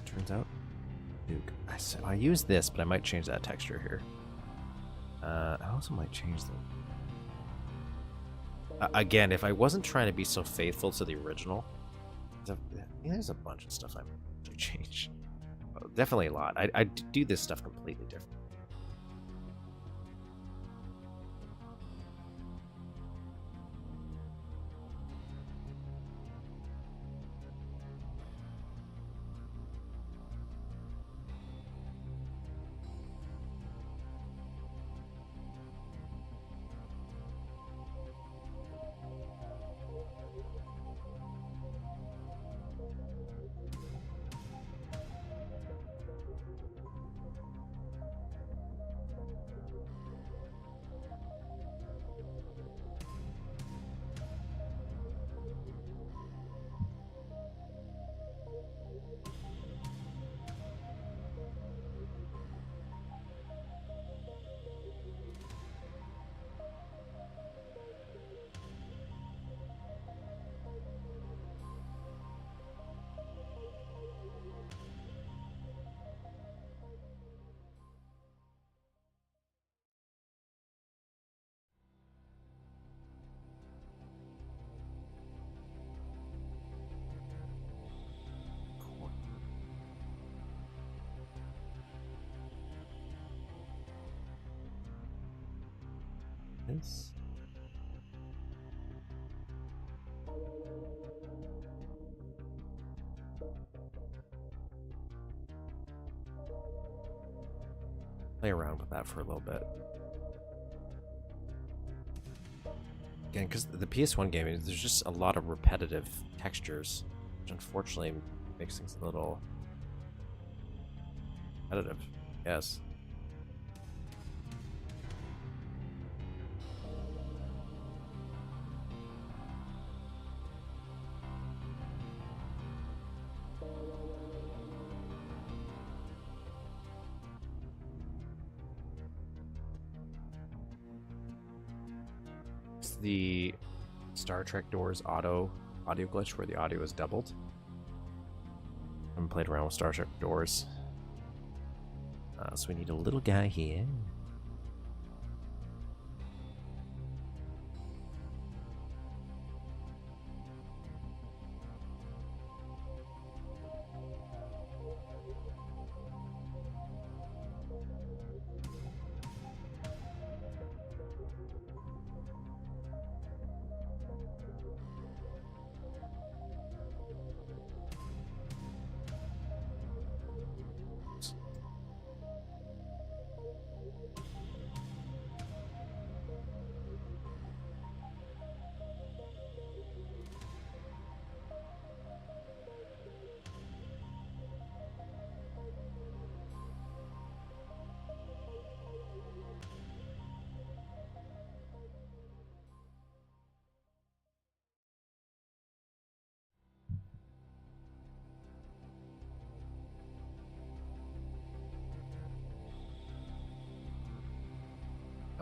Turns out, Duke. I use this, but I might change that texture here. I also might change them. Again, if I wasn't trying to be so faithful to the original, there's a bunch of stuff I might change. Definitely a lot. I do this stuff completely different. This. Play around with that for a little bit. Again, because the PS1 game, there's just a lot of repetitive textures, which unfortunately makes things a little repetitive. Yes. It's the Star Trek Doors audio glitch where the audio is doubled. I haven't played around with Star Trek Doors. So we need a little guy here.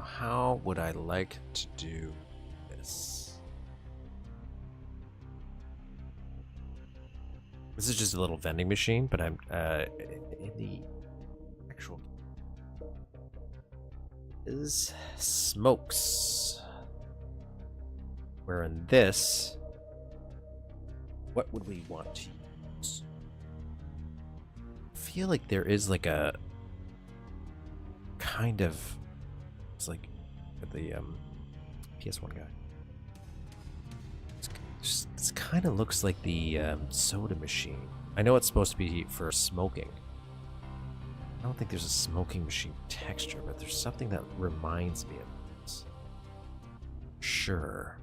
How would I like to do this? This is just a little vending machine, but I'm in the actual is smokes. Where in this, what would we want to use? I feel like there is like a kind of, it's like the PS1 guy. This kind of looks like the soda machine. I know it's supposed to be for smoking. I don't think there's a smoking machine texture, but there's something that reminds me of this. Sure.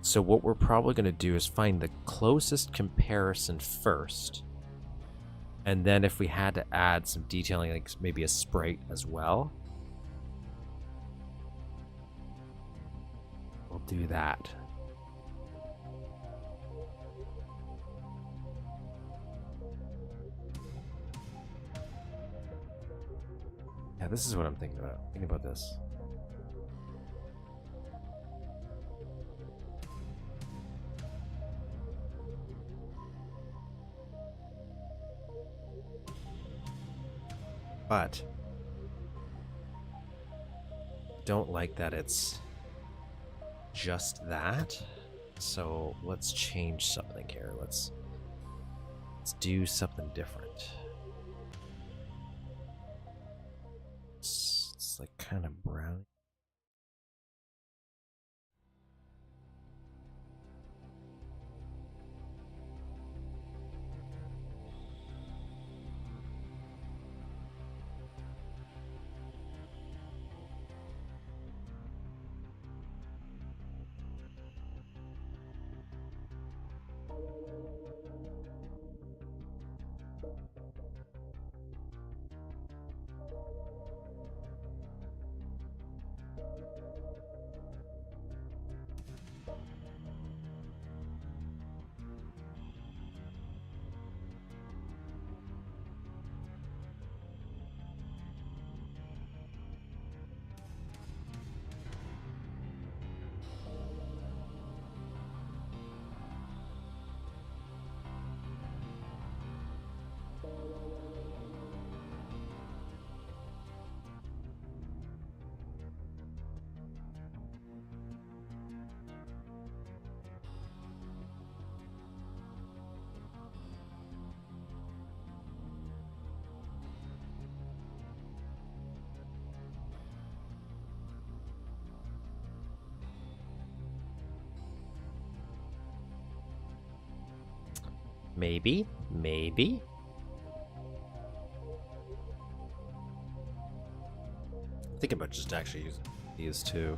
So what we're probably going to do is find the closest comparison first. And then if we had to add some detailing, like maybe a sprite as well, we'll do that. Yeah, this is what I'm thinking about. Thinking about this. But don't like that it's just that. So let's change something here. Let's do something different. It's like kind of brown. Maybe. thinking about just actually using these two.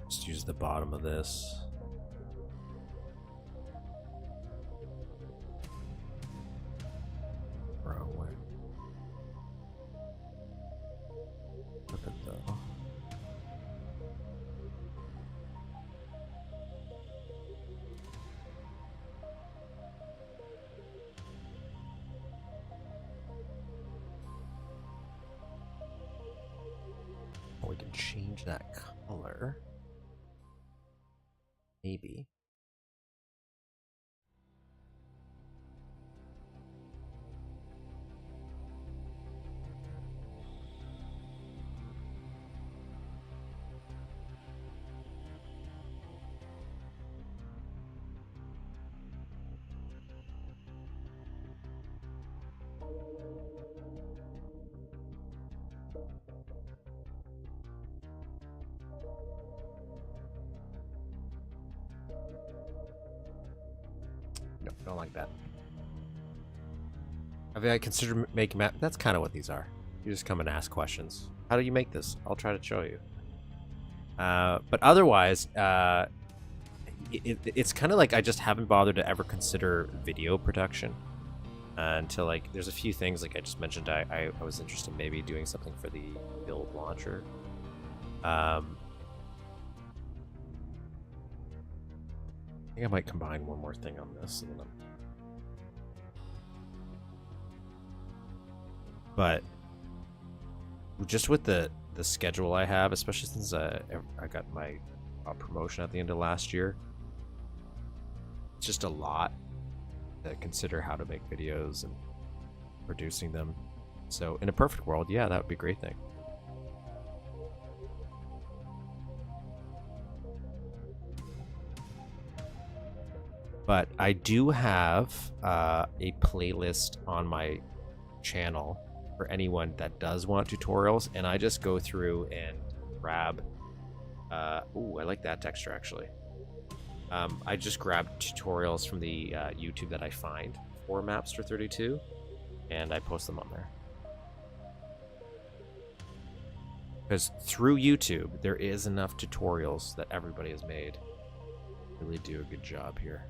Just use the bottom of this. Wrong way. Look at that. We can change that color. Maybe. No, don't like that. Have I considered making map? That's kind of what these are. You just come and ask questions. How do you make this? I'll try to show you. But otherwise, it's kind of like I just haven't bothered to ever consider video production until like there's a few things like I just mentioned. I was interested in maybe doing something for the BuildLauncher. I think I might combine one more thing on this. And then but just with the schedule I have, especially since I got my promotion at the end of last year, it's just a lot to consider how to make videos and producing them. So in a perfect world, yeah, that would be a great thing. But I do have a playlist on my channel for anyone that does want tutorials, and I just go through and grab ooh, I like that texture actually. I just grab tutorials from the YouTube that I find for Mapster 32, and I post them on there. Because through YouTube, there is enough tutorials that everybody has made. Really do a good job here.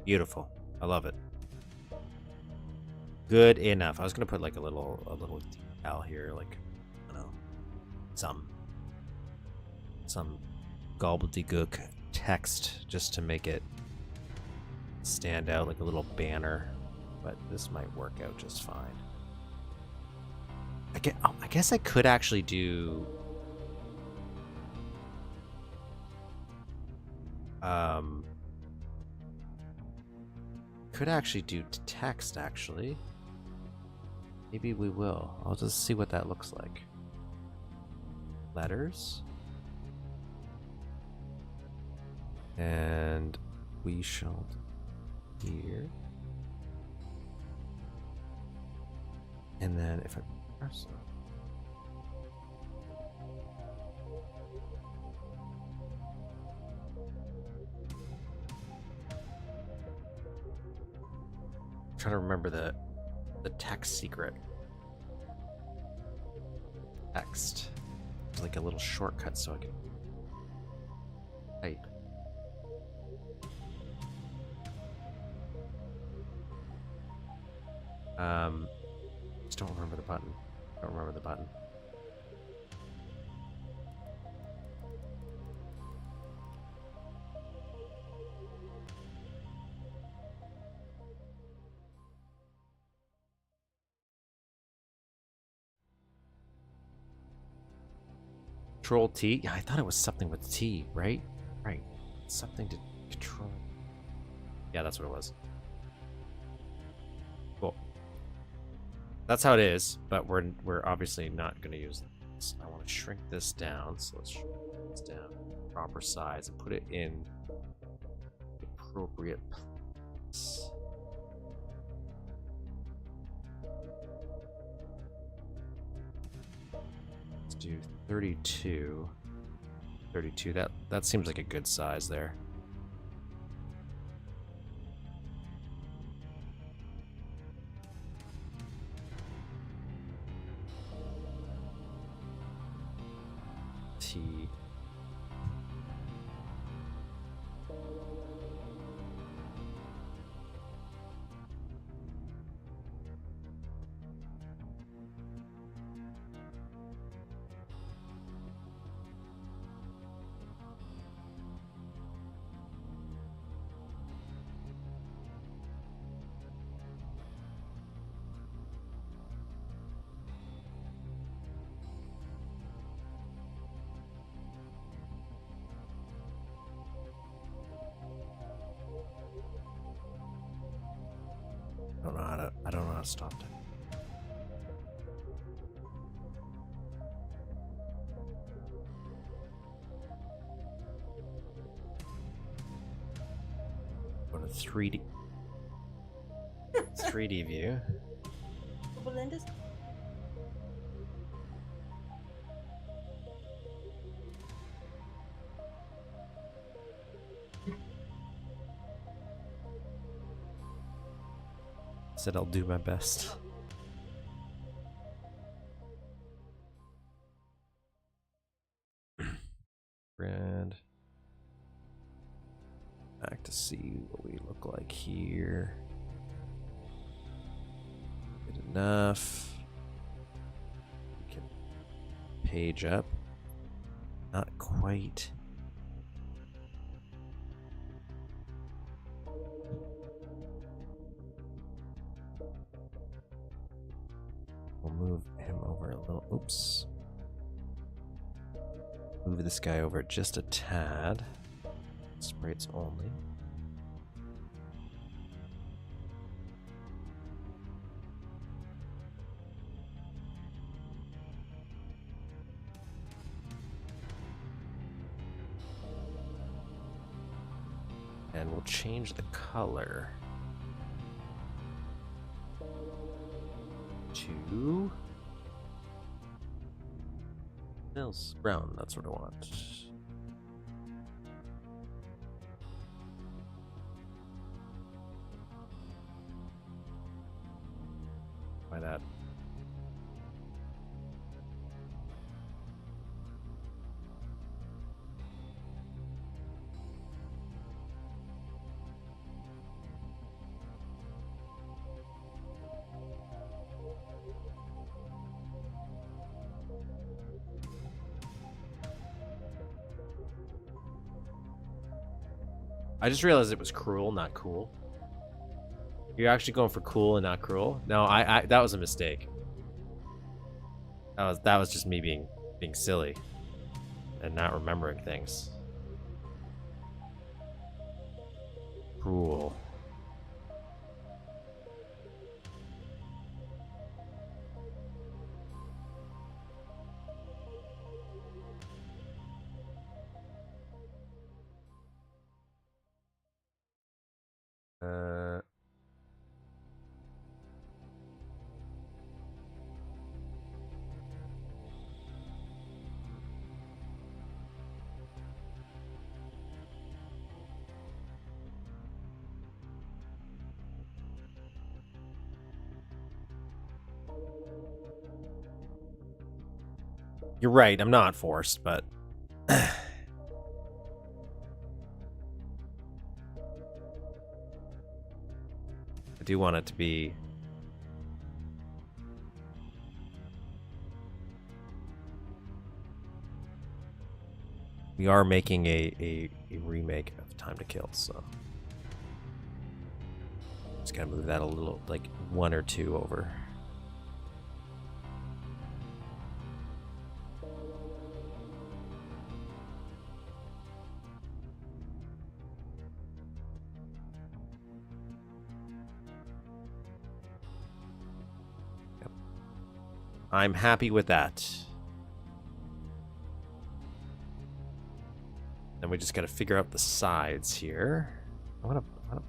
Beautiful. I love it. Good enough. I was gonna put like a little decal here, like I don't know, some gobbledygook text just to make it stand out, like a little banner. But this might work out just fine. I guess I could actually do could actually do text actually. Maybe we will. I'll just see what that looks like. Letters. And we shall here. And then if I press it. Trying to remember the text secret. Text. It's like a little shortcut so I can type. Just don't remember the button. Don't remember the button. Control T? Yeah, I thought it was something with T, right? Right. Something to control. Yeah, that's what it was. Cool. That's how it is, but we're obviously not going to use this. I want to shrink this down, so let's shrink this down proper size and put it in the appropriate place. Let's do 32. 32. That seems like a good size there. T. I don't know how to stop it. Go to 3D. 3D view. Belinda's. Said I'll do my best. And back to see what we look like here. Good enough. We can page up. Not quite. We'll move him over a little. Oops. Move this guy over just a tad. Sprites only. And we'll change the color to Nils brown. That's what I want. Why that? I just realized it was cruel, not cool. You're actually going for cool and not cruel? No, I that was a mistake. That was just me being silly and not remembering things. Cruel. You're right, I'm not forced, but I do want it to be we are making a remake of Time to Kill, so just gotta move that a little, like 1 or 2 over. Yep. I'm happy with that. Then we just got to figure out the sides here. I want to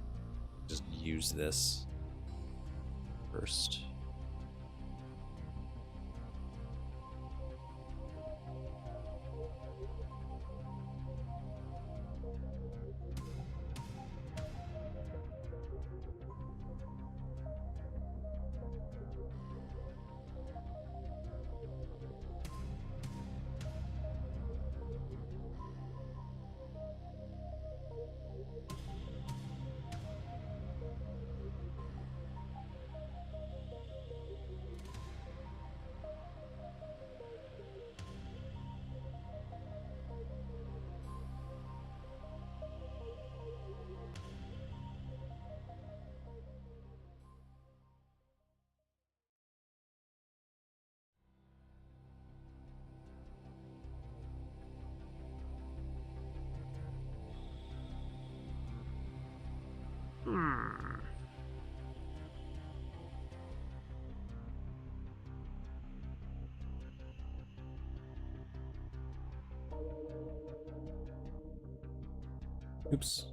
just use this first. Oops.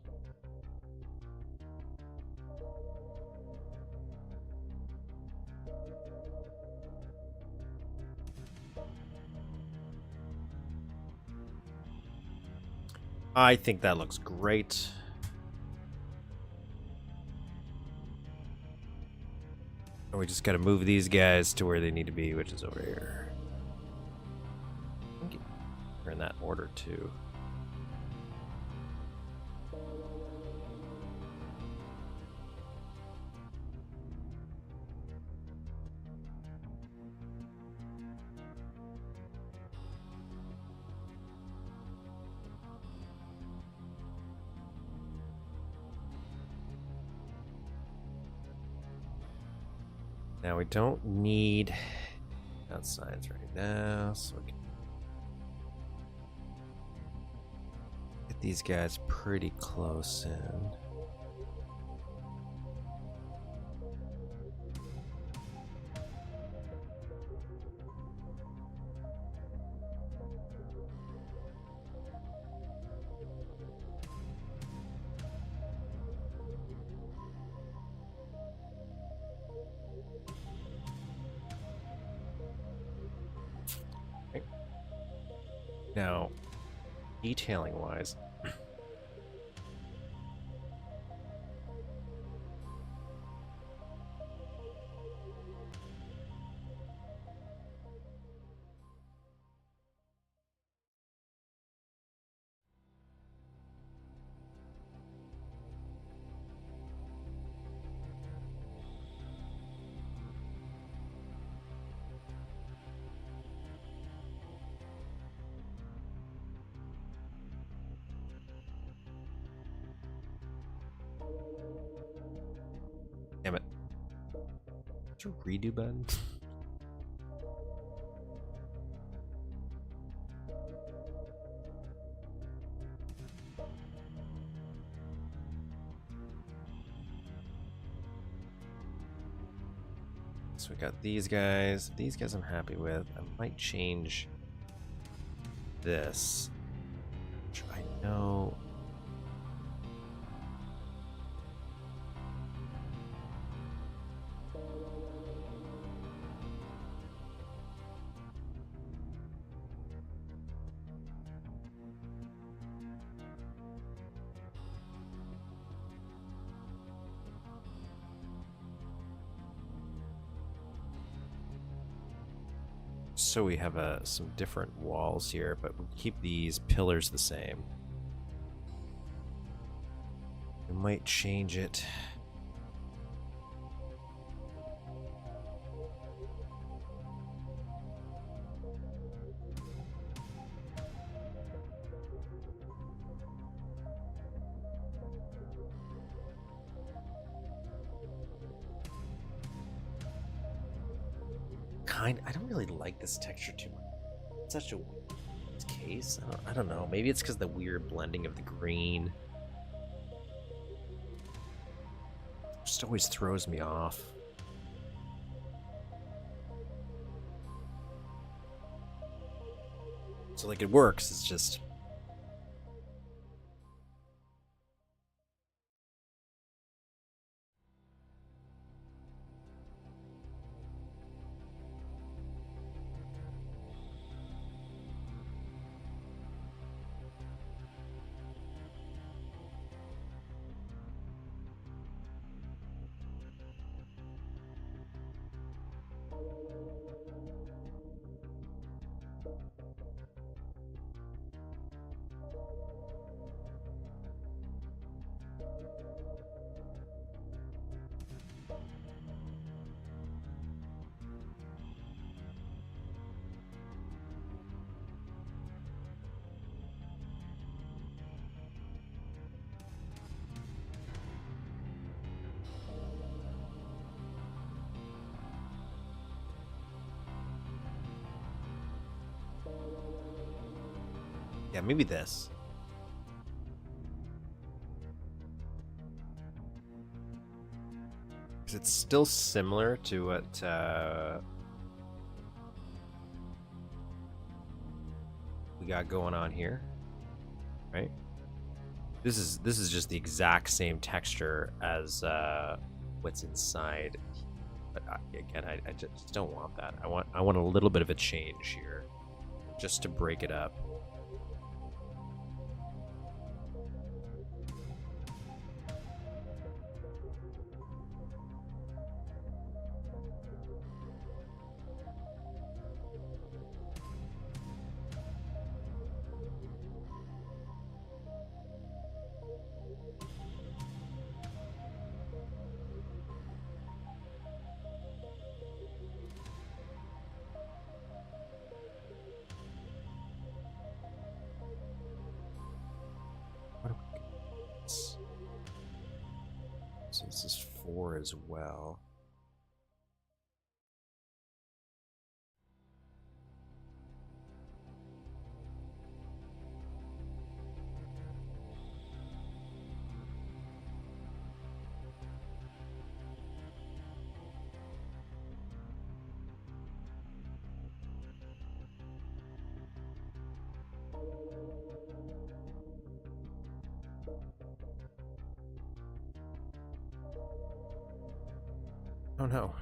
I think that looks great. And we just gotta move these guys to where they need to be, which is over here. I think we're in that order too. Now we don't need outsides right now, so we can get these guys pretty close in. Now, detailing wise, damn it. Is there a redo button? So we got these guys. These guys I'm happy with. I might change this. Which I know. So we have some different walls here, but we keep these pillars the same. We might change it. I don't really like this texture too much. It's such a weird case. I don't know. Maybe it's because the weird blending of the green just always throws me off. So like it works, it's just... Yeah, maybe this. Because it's still similar to what we got going on here, right? This is just the exact same texture as what's inside. But again, I just don't want that. I want a little bit of a change here, just to break it up. So this is 4 as well. Oh no.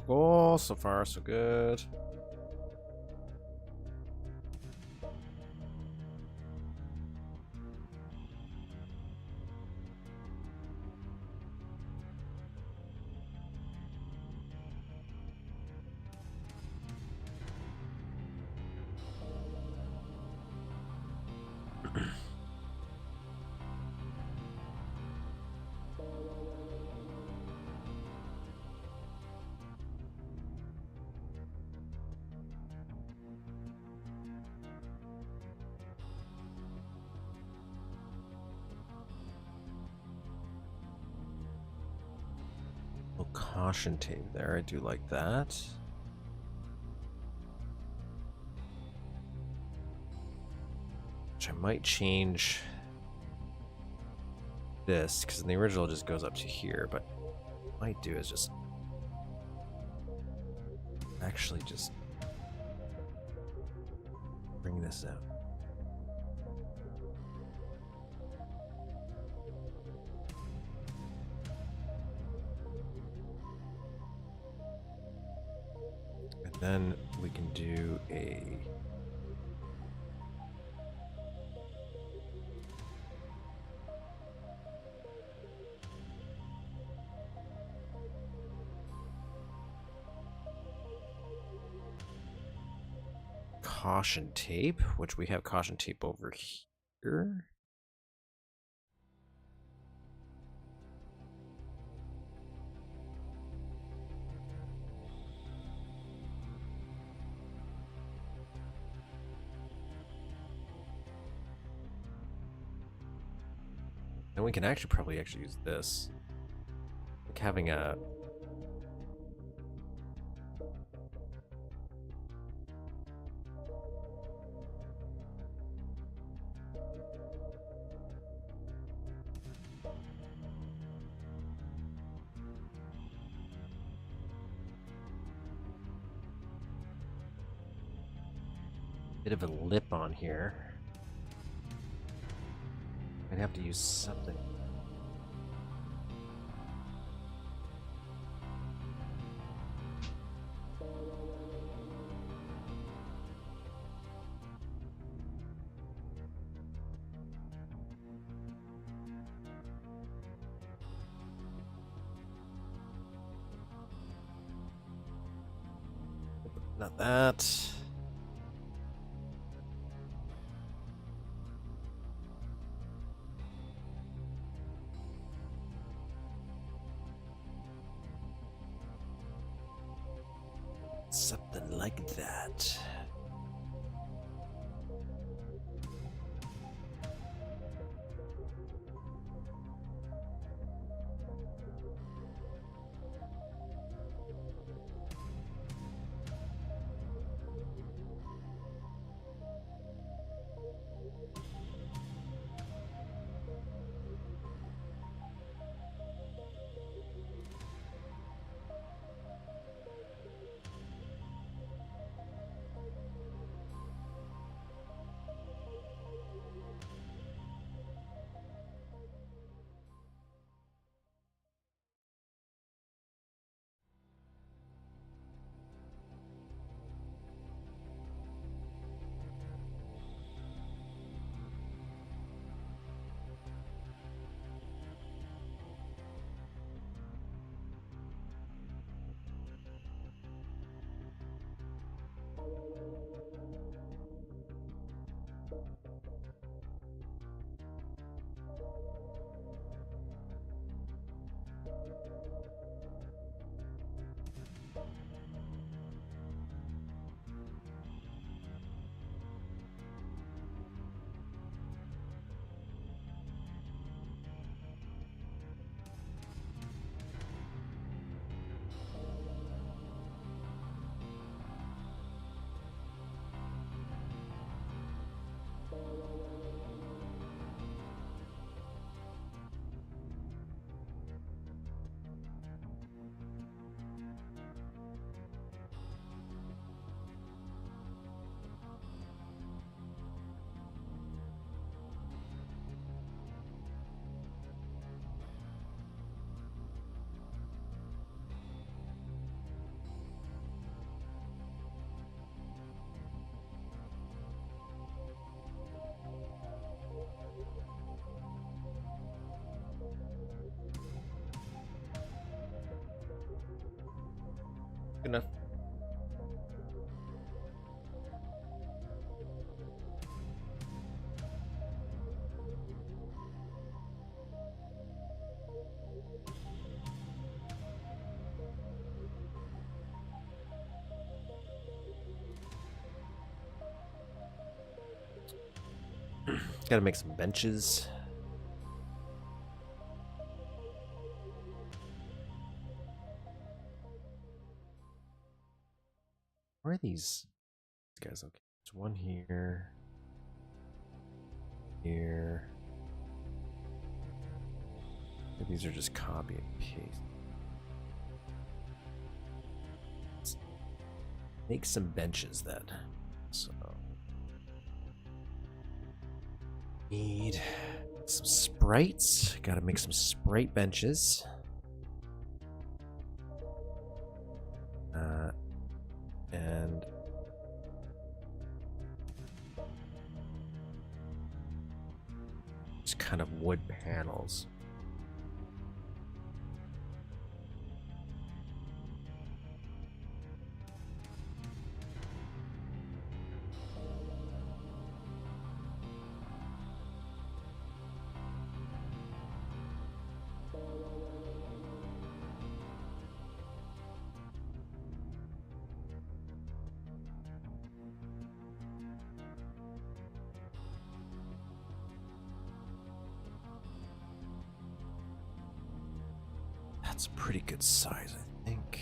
Cool. So far, so good. caution tape there. I do like that. Which I might change this, because in the original it just goes up to here, but what I might do is just actually just bring this out. And then we can do a caution tape, which we have caution tape over here. And we can actually probably use this. Like having a bit of a lip on here. I'd have to use something. Not that. Something like that. Good enough. Gotta make some benches. these guys? Okay, there's one here. Here. These are just copy and paste. Let's make some benches then. So need some sprites. Gotta make some sprite benches. And just kind of wood panels. That's a pretty good size, I think.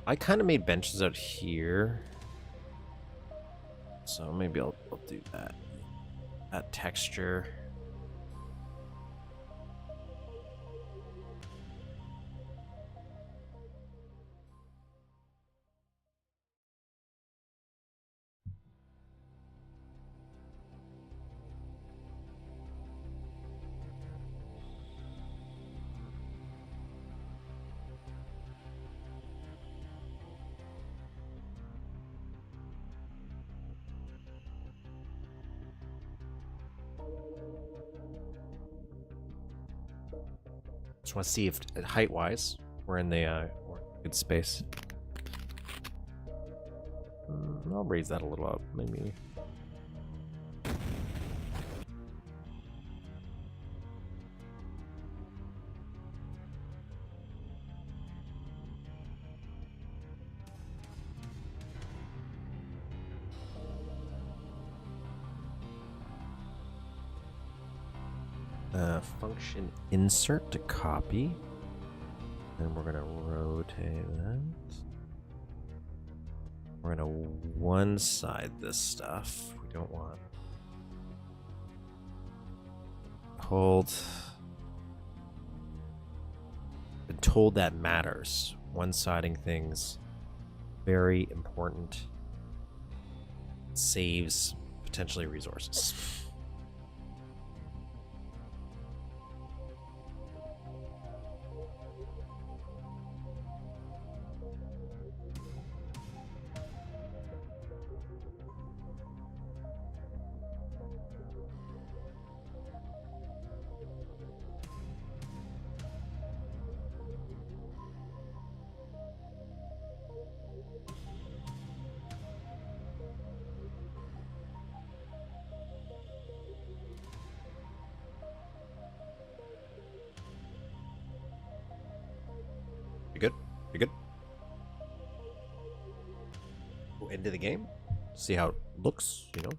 I kind of made benches out here, so maybe I'll do that. That texture. Just want to see if height-wise we're in the good space. I'll raise that a little up, maybe. Function insert to copy. And we're gonna rotate that. We're gonna one side this stuff. We don't want. Hold. Been told that matters. One-siding things. Very important. Saves potentially resources. You good? You good? Go into the game. See how it looks, you know?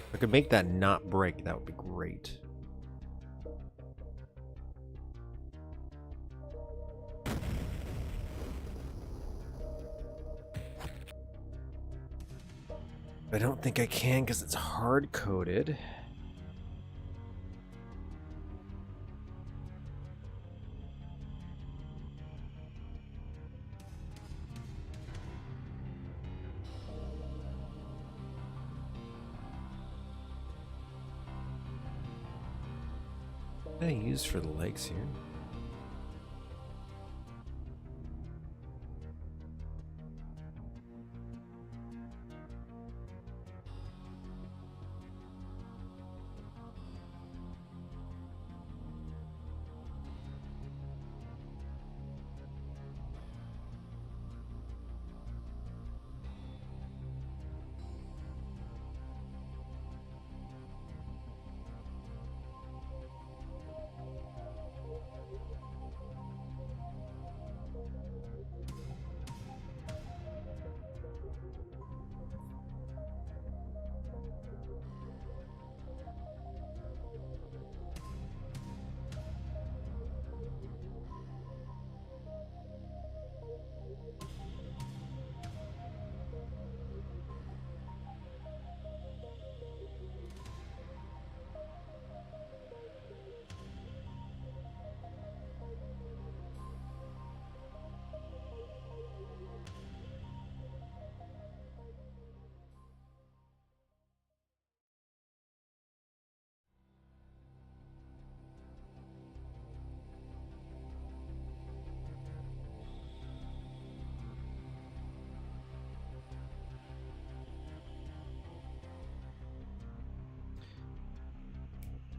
If I could make that not break, that would be great. I don't think I can because it's hard coded. What did I use for the legs here?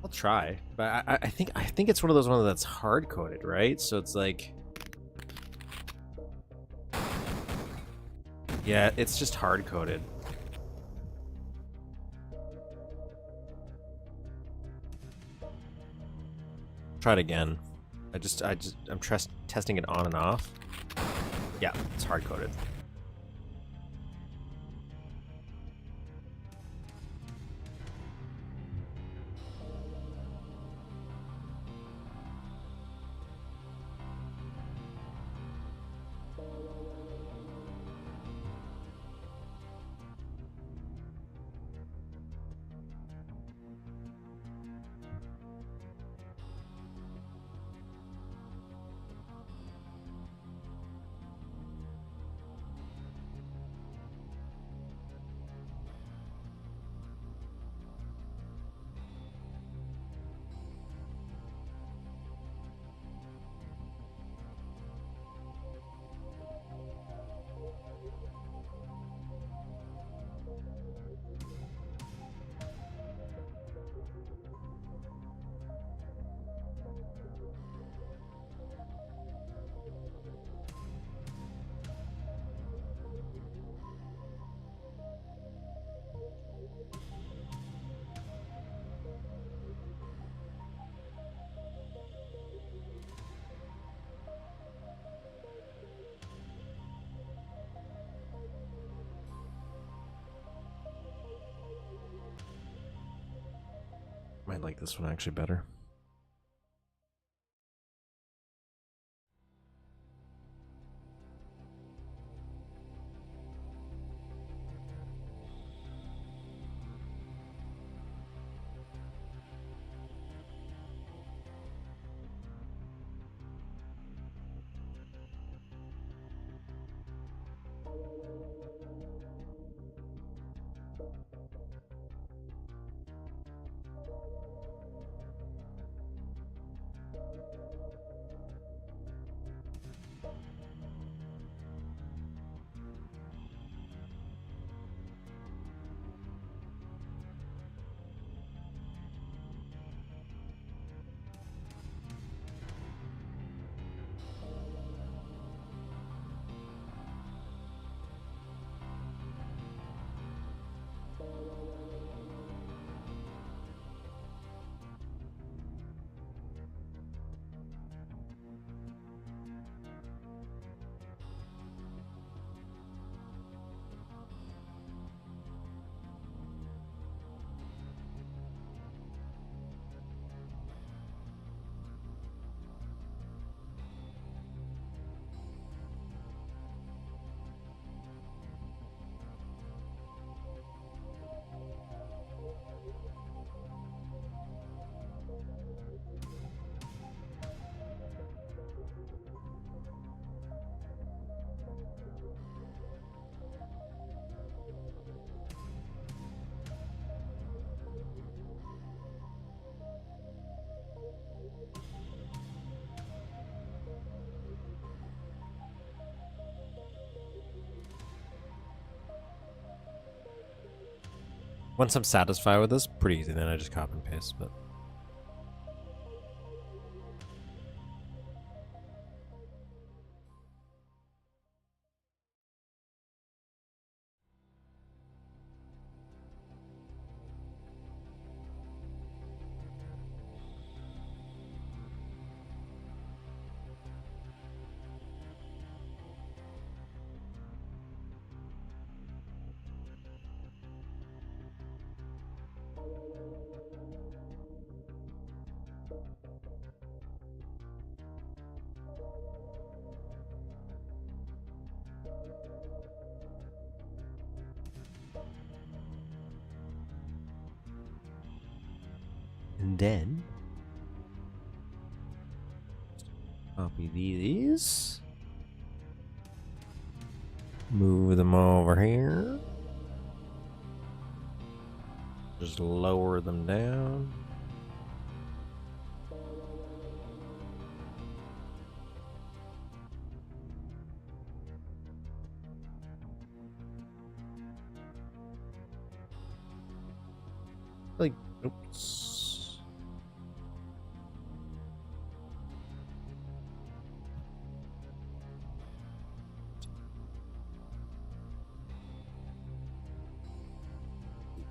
I'll try, but I think it's one of those ones that's hard coded, right? So it's like, yeah, it's just hard coded. Try it again. I'm testing it on and off. Yeah, it's hard coded. Might like this one actually better. Once I'm satisfied with this, pretty easy. Then I just copy and paste. But and then copy these, move them over here, just lower them down. Like, oops.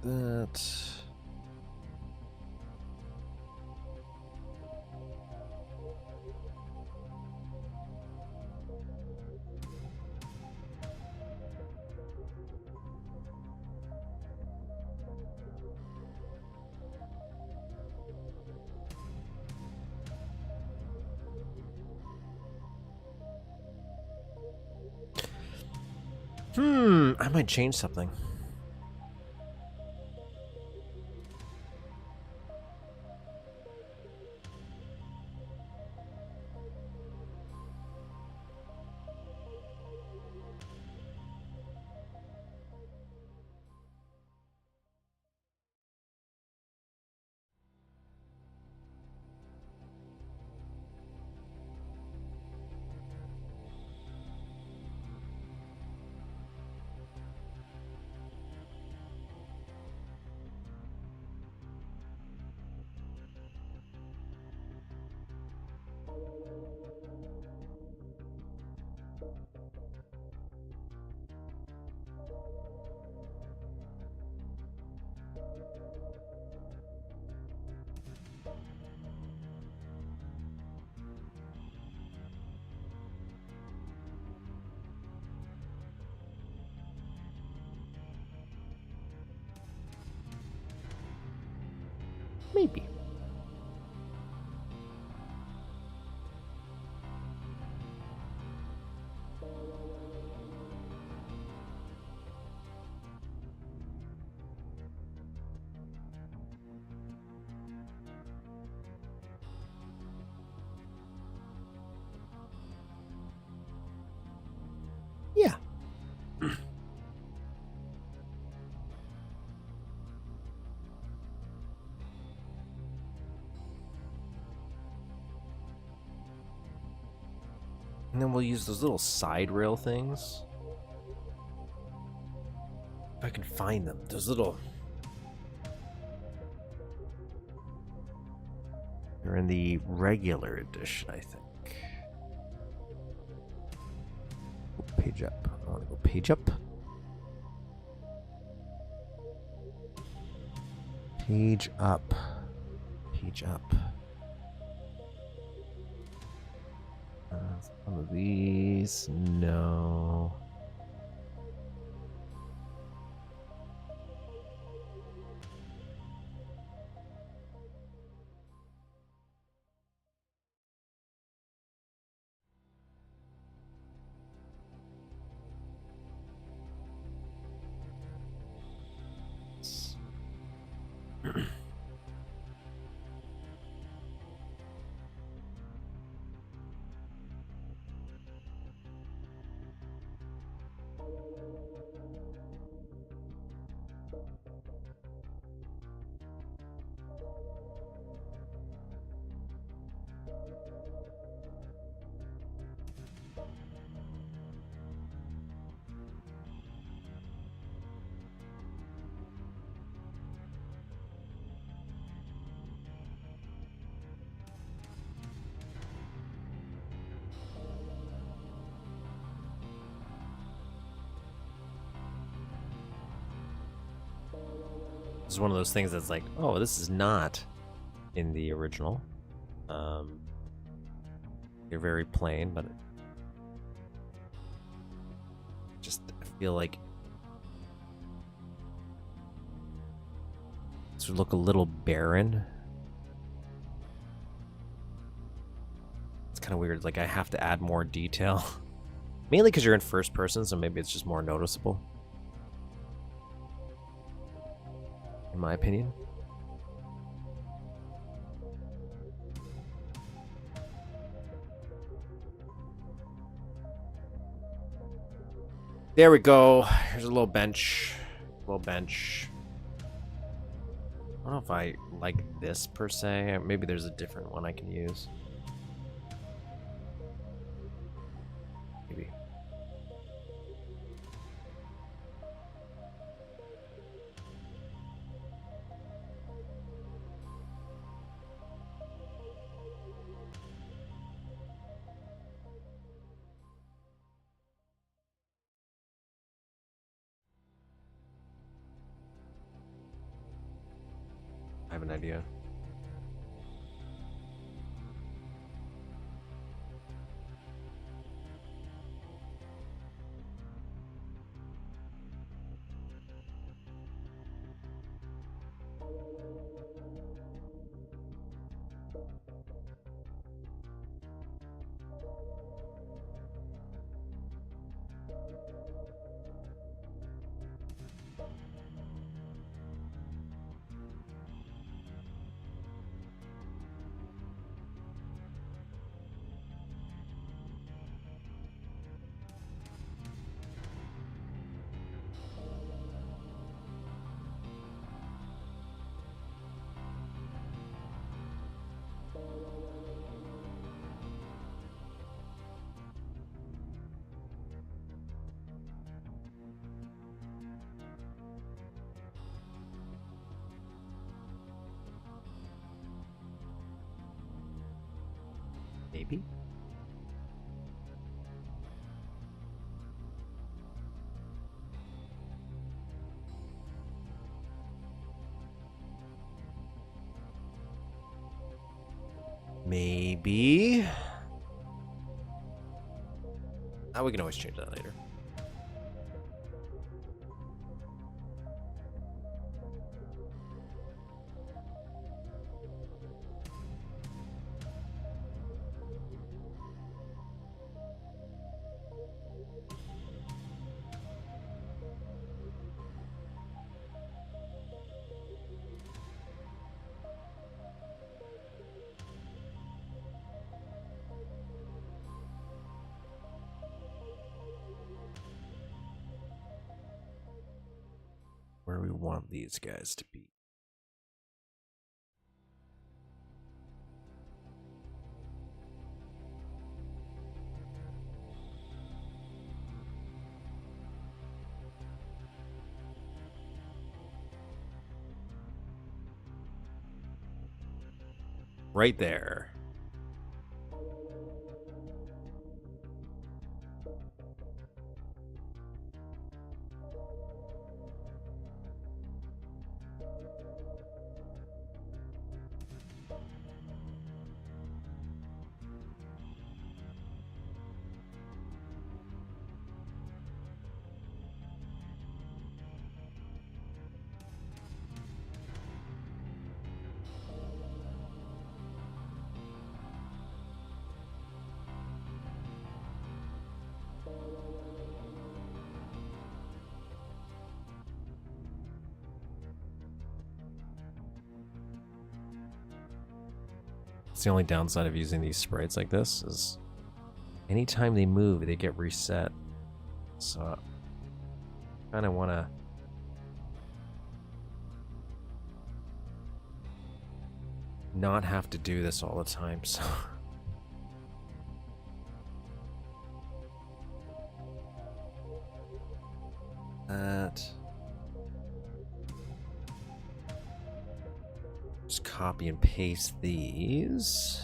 That. I might change something. Maybe. Yeah. And then we'll use those little side rail things. If I can find them. Those little... They're in the regular edition, I think. Oh, page up. I want to go page up. Page up. Page up. Some of these, no. It's one of those things that's like, oh, this is not in the original. They're very plain, but just I feel like this would look a little barren. It's kind of weird. Like I have to add more detail, mainly because you're in first person, so maybe it's just more noticeable, in my opinion. There we go. Here's a little bench. Little bench. I don't know if I like this per se. Maybe there's a different one I can use. Maybe. I have an idea. Maybe? Maybe. We can always change that later. Where we want these guys to be. Right there. It's the only downside of using these sprites like this is anytime they move, they get reset. So I kind of want to not have to do this all the time. So that. Just copy and paste these.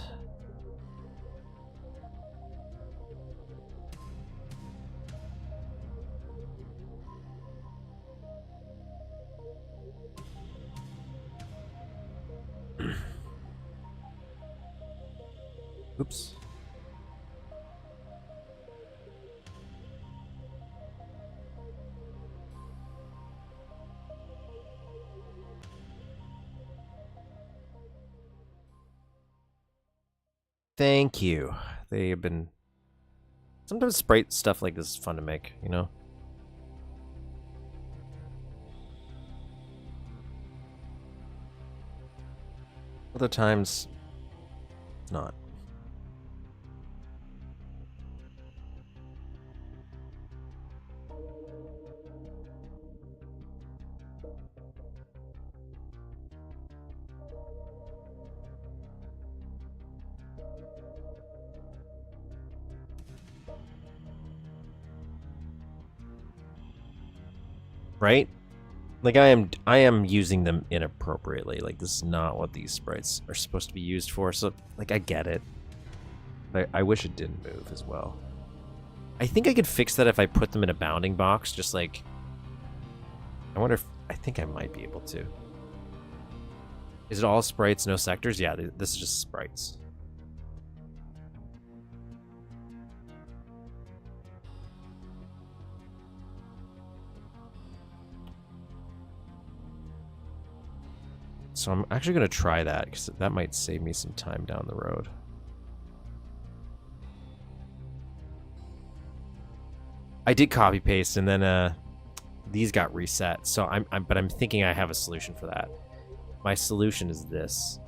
Oops. Thank you. They have been... Sometimes Sprite stuff like this is fun to make, you know? Other times, it's not. Right? Like I am using them inappropriately. Like this is not what these sprites are supposed to be used for. So like I get it. But I wish it didn't move as well. I think I could fix that if I put them in a bounding box, just like I wonder if I think I might be able to. Is it all sprites, no sectors? Yeah, this is just sprites. So I'm actually going to try that, because that might save me some time down the road. I did copy paste, and then these got reset. So but I'm thinking I have a solution for that. My solution is this.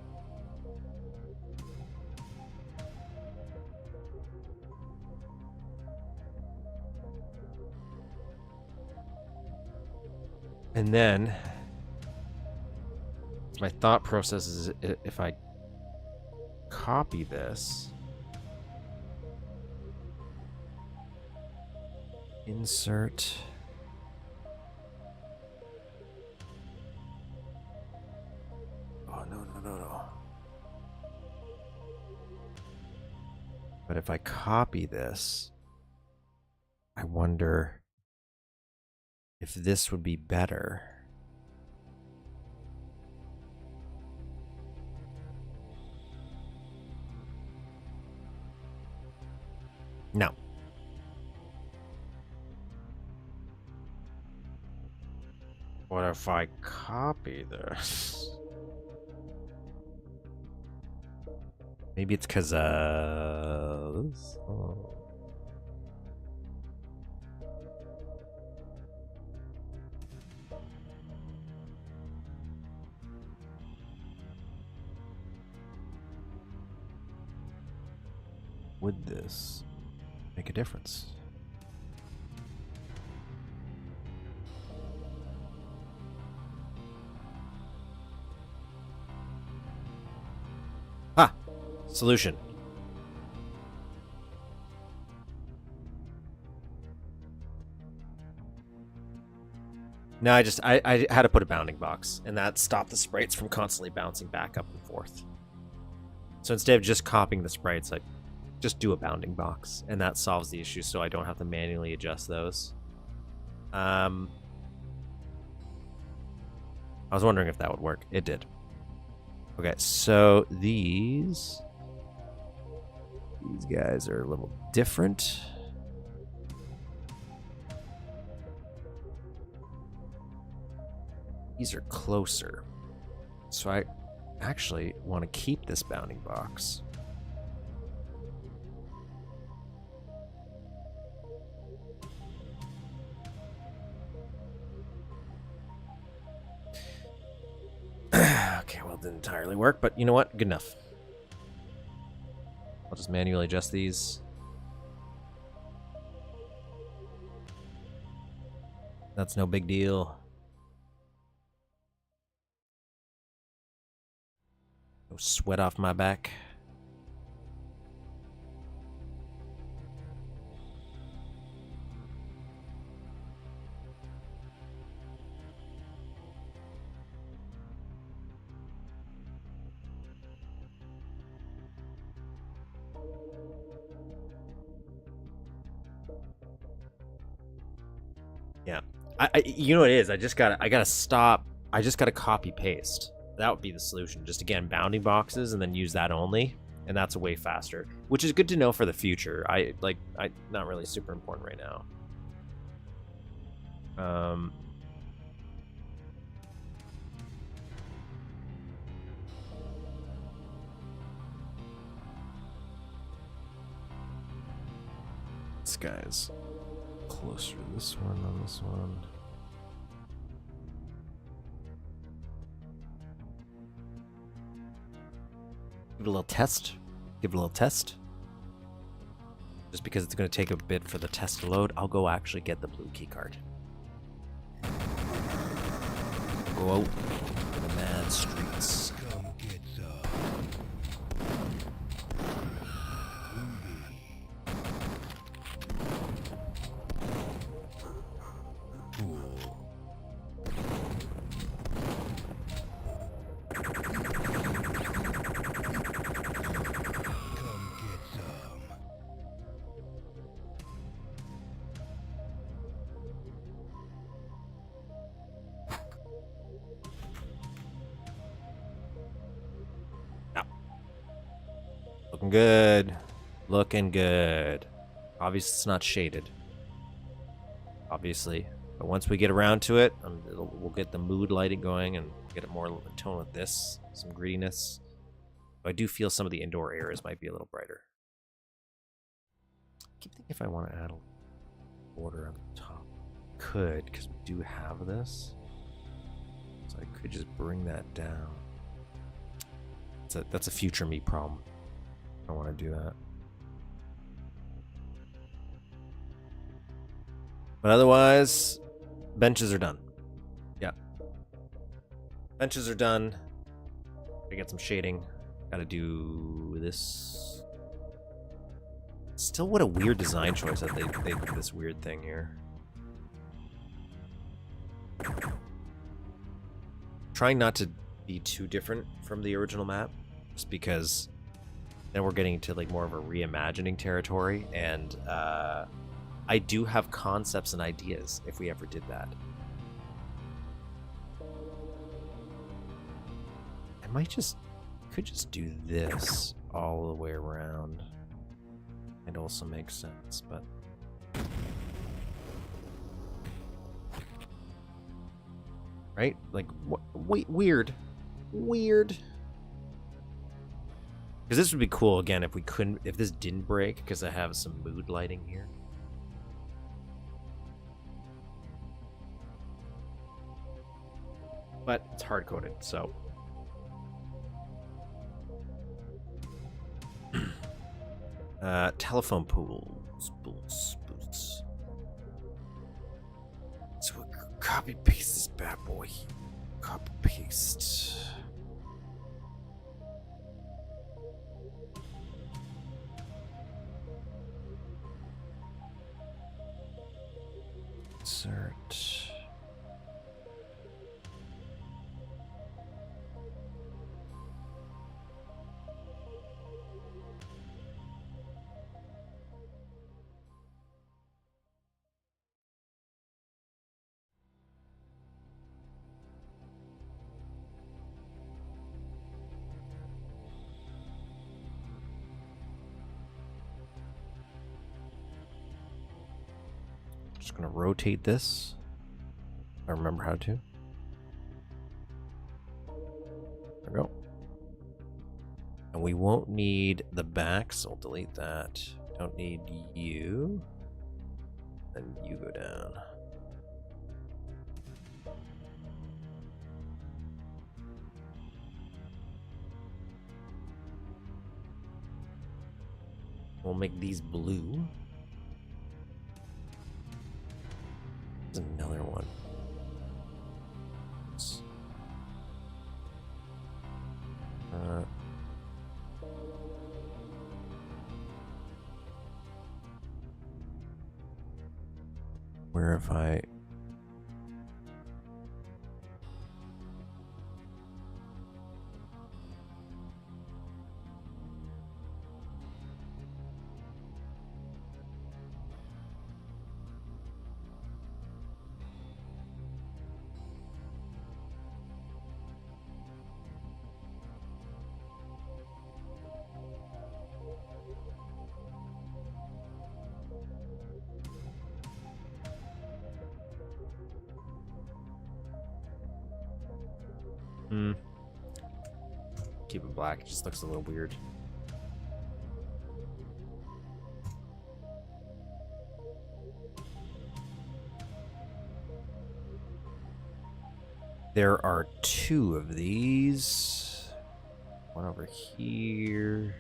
And then my thought process is if I copy this, insert, oh no. But if I copy this, I wonder if this would be better. No. What if I copy this? Maybe it's because this? Oh. Would this make a difference? Ah, solution. No, I had to put a bounding box, and that stopped the sprites from constantly bouncing back up and forth. So instead of just copying the sprites, I just do a bounding box, and that solves the issue, so I don't have to manually adjust those. I was wondering if that would work. It did. Okay, so these guys are a little different. These are closer. So I actually want to keep this bounding box. Okay, well, it didn't entirely work, but you know what? Good enough. I'll just manually adjust these. That's no big deal. No sweat off my back. Yeah, you know what it is? I gotta stop. I just gotta copy paste. That would be the solution. Just again, bounding boxes and then use that only. and that's way faster, which is good to know for the future. I not really super important right now. This guy's closer to this one than this one. Give it a little test. Give it a little test. Just because it's going to take a bit for the test to load, I'll go actually get the blue key card. Go out in the mad streets. Come get some. Cool. Come get some. Looking good. Looking good. Obviously, it's not shaded. Obviously. But once we get around to it, we'll get the mood lighting going and get it more in tone with this. Some greediness. But I do feel some of the indoor areas might be a little brighter. I keep thinking if I want to add a border on the top. Could, because we do have this. So I could just bring that down. That's a future me problem. I want to do that. But otherwise, benches are done. Yeah. Benches are done. I get some shading. Gotta do this. Still, what a weird design choice that they did this weird thing here. Trying not to be too different from the original map, just because then we're getting into like more of a reimagining territory, and I do have concepts and ideas if we ever did that. I could just do this all the way around. It also makes sense, but right? Like wait, weird. Because this would be cool again if this didn't break, because I have some mood lighting here. But it's hard coded, so. Telephone pools. So we'll copy paste this bad boy. Copy paste. Insert. Just gonna rotate this. If I remember how to. There we go. And we won't need the back, so I'll delete that. Don't need you. Then you go down. We'll make these blue. There's another one. Where if I... Hmm. Keep it black. It just looks a little weird. There are 2 of these. One over here.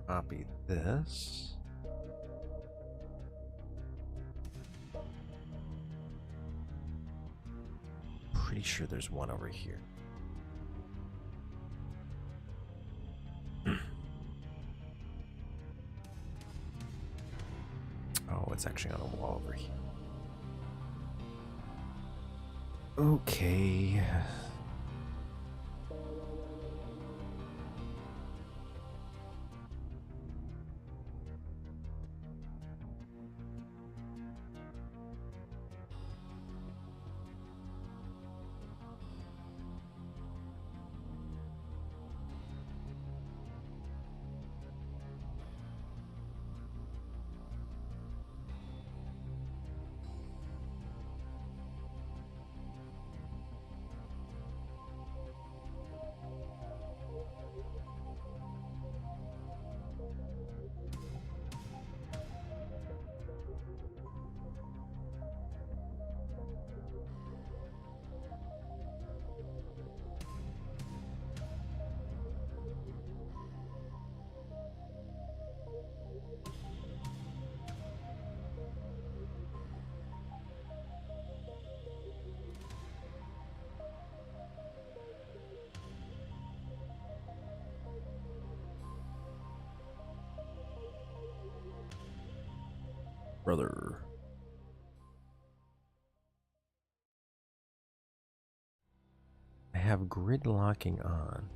Copy this. Pretty sure there's one over here. Oh, it's actually on a wall over here. Okay. Brother. I have grid locking on.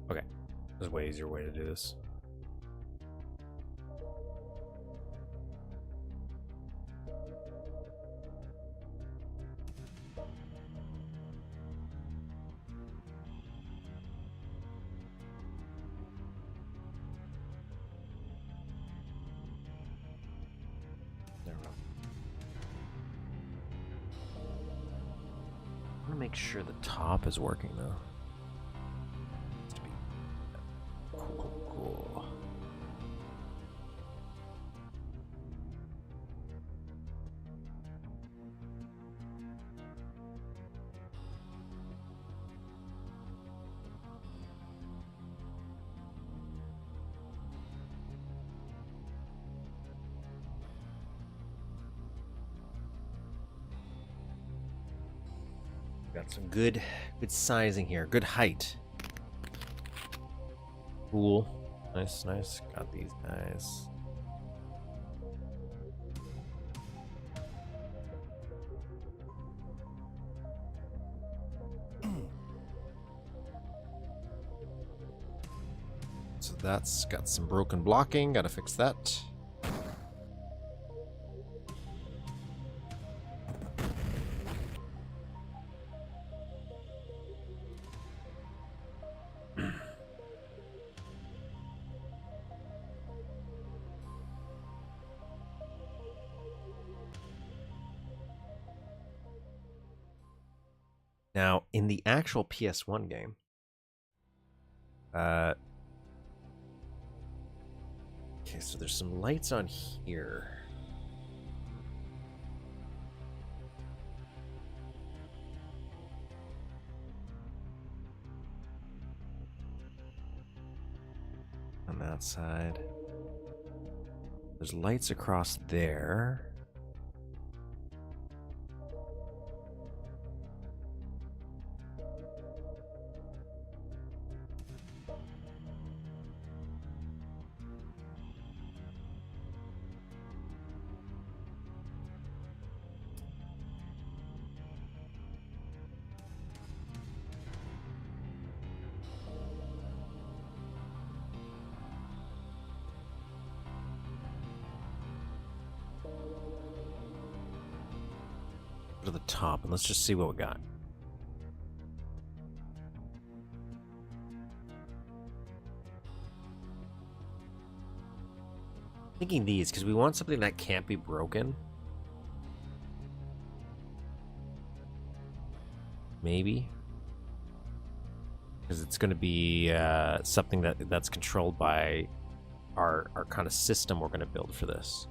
Okay, there's a way easier way to do this. There we go. I want to make sure the top is working though. Needs to be cool. Got some good sizing here. Good height. Cool. Nice. Got these guys. So that's got some broken blocking. Gotta fix that. Now, in the actual PS1 game, okay, so there's some lights on here. On that outside. There's lights across there. To the top, and let's just see what we got. Thinking these because we want something that can't be broken. Maybe because it's going to be something that's controlled by our kind of system we're going to build for this.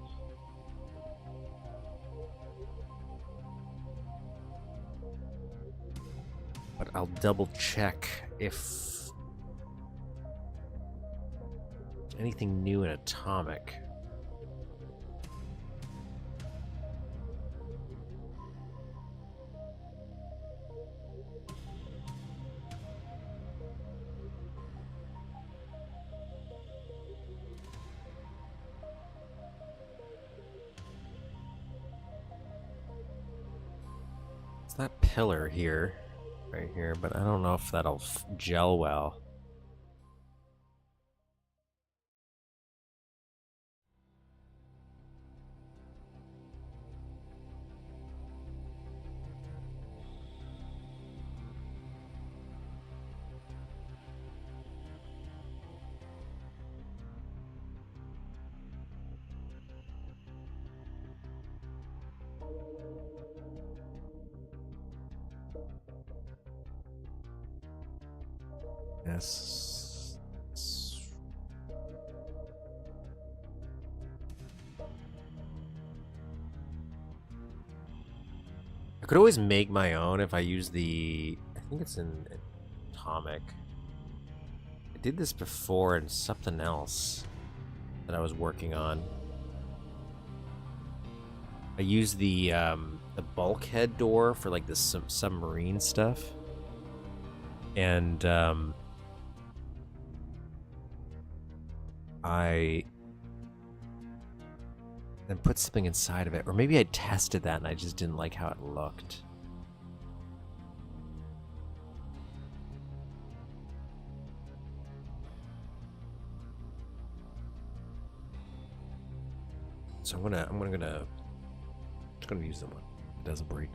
But I'll double check if anything new in Atomic. It's that pillar here. Right here, but I don't know if that'll gel well. Yes. I could always make my own if I use the... I think it's in Atomic. I did this before in something else that I was working on. I used the bulkhead door for like the submarine stuff. And I then put something inside of it. Or maybe I tested that and I just didn't like how it looked. So I'm gonna use the one that doesn't break.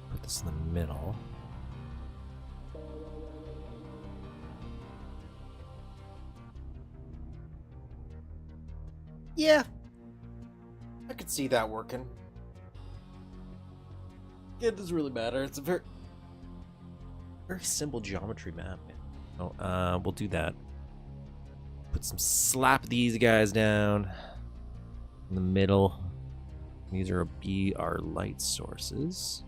Put this in the middle. Yeah, I could see that working. It doesn't really matter. It's a very simple geometry map, man. Oh, we'll do that. Slap these guys down in the middle. These are be our light sources.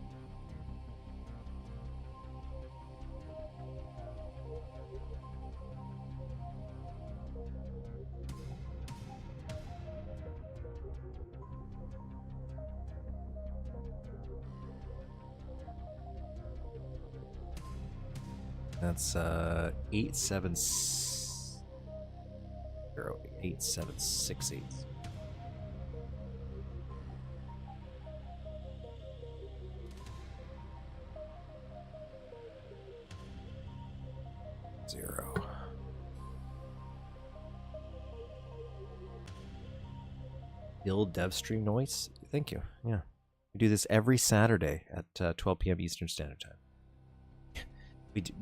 That's 8768. Zero. Build dev stream noise. Thank you. Yeah, we do this every Saturday at 12 p.m. Eastern Standard Time.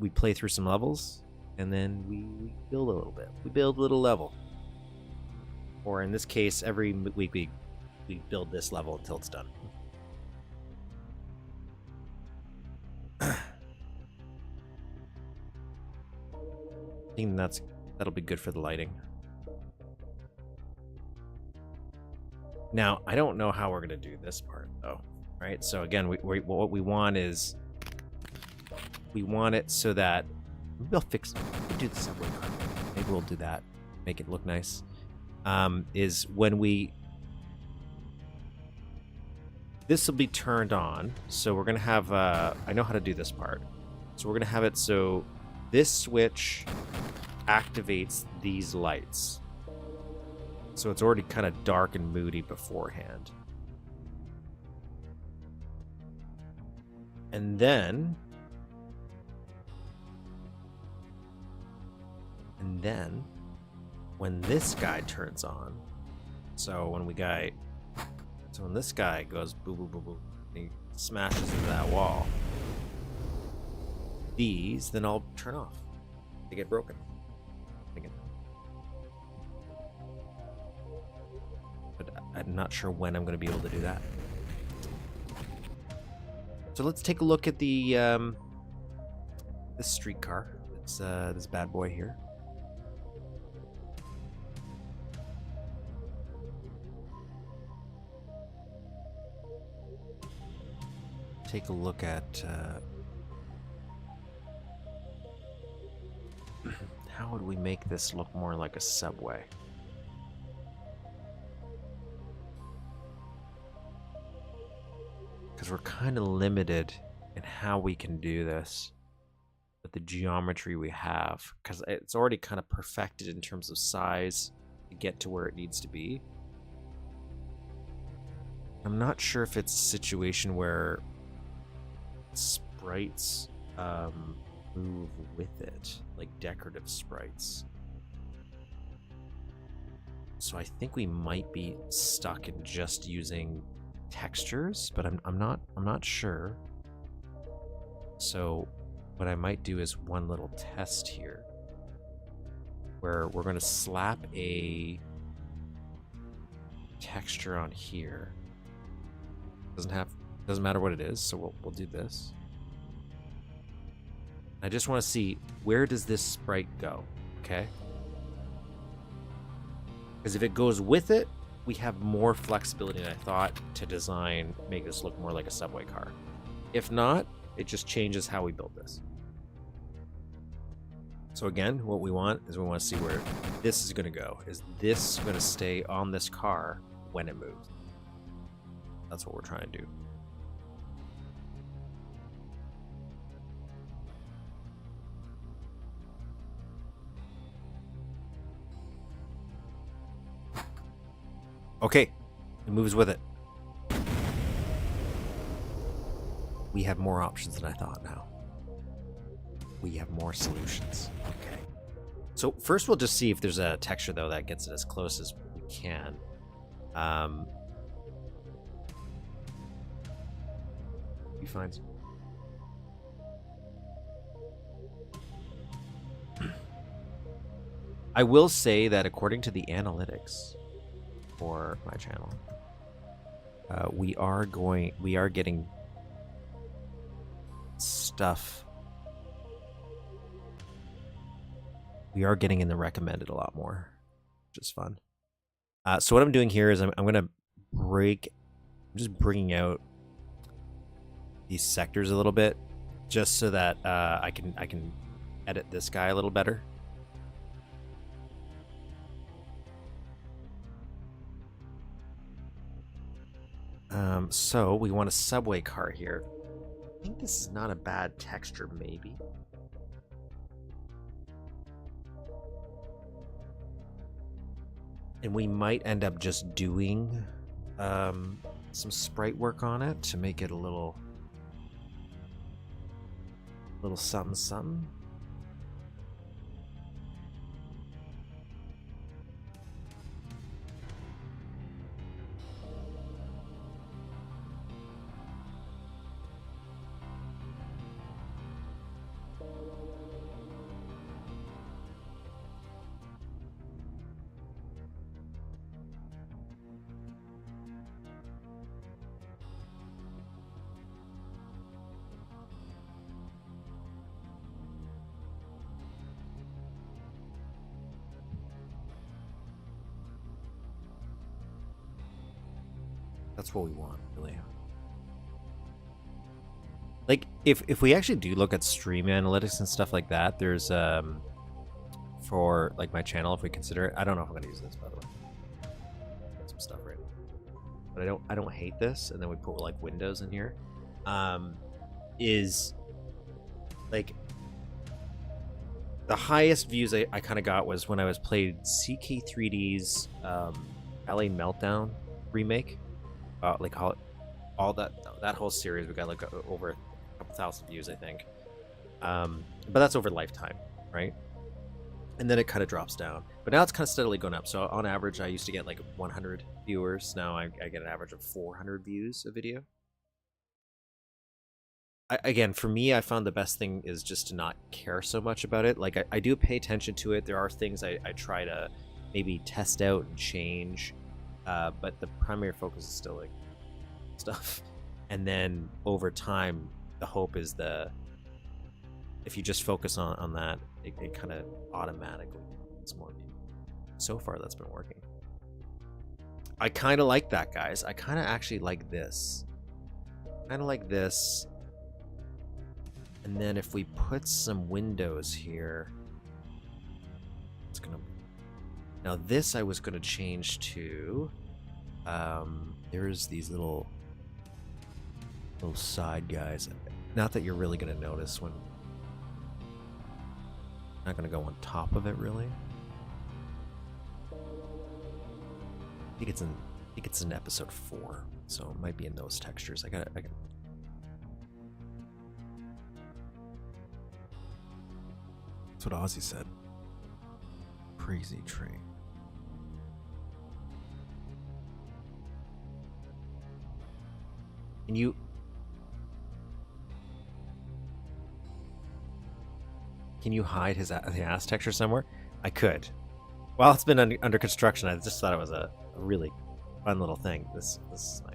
We play through some levels, and then we build a little bit. We build a little level. Or in this case, every week we build this level until it's done. I think that'll be good for the lighting. Now, I don't know how we're going to do this part, though. Right? So again, what we want is... We want it so that maybe I'll do the subway car. Maybe we'll do that. Make it look nice. Is when this will be turned on. So we're gonna have I know how to do this part. So we're gonna have it so this switch activates these lights. So it's already kind of dark and moody beforehand. And then when this guy turns on, so when this guy goes boo boo boo boo, and he smashes into that wall, these then all turn off. They get broken. But I'm not sure when I'm going to be able to do that. So let's take a look at the this streetcar. It's this bad boy here. Take a look at how would we make this look more like a subway? Because we're kind of limited in how we can do this with the geometry we have, because it's already kind of perfected in terms of size to get to where it needs to be. I'm not sure if it's a situation where sprites move with it, like decorative sprites. So I think we might be stuck in just using textures, but I'm not sure. So what I might do is one little test here where we're going to slap a texture on here. Doesn't matter what it is, so we'll do this. I just want to see, where does this sprite go? Okay. Because if it goes with it, we have more flexibility than I thought to make this look more like a subway car. If not, it just changes how we build this. So again, what we want is we want to see where this is going to go. Is this going to stay on this car when it moves? That's what we're trying to do. Okay, it moves with it. We have more options than I thought now. We have more solutions. Okay. So first we'll just see if there's a texture though that gets it as close as we can. Be fine. I will say that according to the analytics for my channel, we are getting stuff we are getting in the recommended a lot more, which is fun. So what I'm doing here is I'm gonna just bringing out these sectors a little bit, just so that I can edit this guy a little better. So we want a subway car here. I think this is not a bad texture, maybe. And we might end up just doing some sprite work on it to make it a little something something. That's what we want, really. Like, if we actually do look at stream analytics and stuff like that, there's for like my channel, if we consider it, I don't know if I'm gonna use this, by the way. Some stuff right now. But I don't hate this, and then we put like windows in here. Is like the highest views I kind of got was when I was played CK3D's LA Meltdown remake. Like all that whole series, we got like over a couple thousand views, I think. But that's over lifetime, right? And then it kind of drops down. But now it's kind of steadily going up. So on average, I used to get like 100 viewers. Now I get an average of 400 views a video. Again, for me, I found the best thing is just to not care so much about it. Like I do pay attention to it. There are things I try to maybe test out and change. But the primary focus is still like stuff. And then over time, the hope is if you just focus on that, it kind of automatically gets more views. So far, that's been working. I kind of like that, guys. I kind of actually like this. Kind of like this. And then if we put some windows here, it's gonna. Now this I was gonna change to. There's these little side guys. Not that you're really gonna notice when. Not gonna go on top of it really. I think it's in episode 4, so it might be in those textures. I got. That's what Ozzy said. Crazy train. Can you hide the ass texture somewhere? I could. While it's been under construction, I just thought it was a really fun little thing. This is like.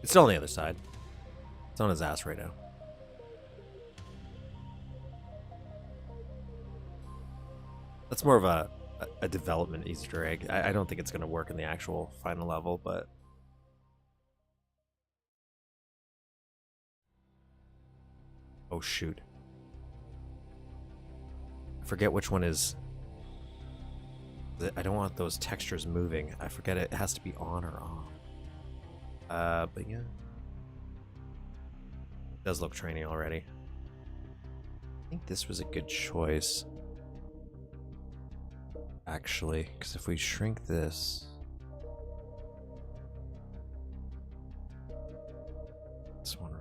It's still on the other side. It's on his ass right now. That's more of a development Easter egg. I don't think it's going to work in the actual final level, but... Oh, shoot. I forget which one is... I don't want those textures moving. I forget it has to be on or off. But yeah. It does look trainy already. I think this was a good choice. Actually, because if we shrink this... This one right.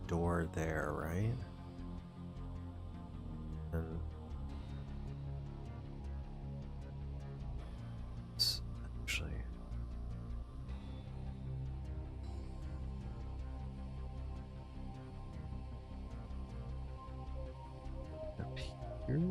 door there, right? And it's actually up here.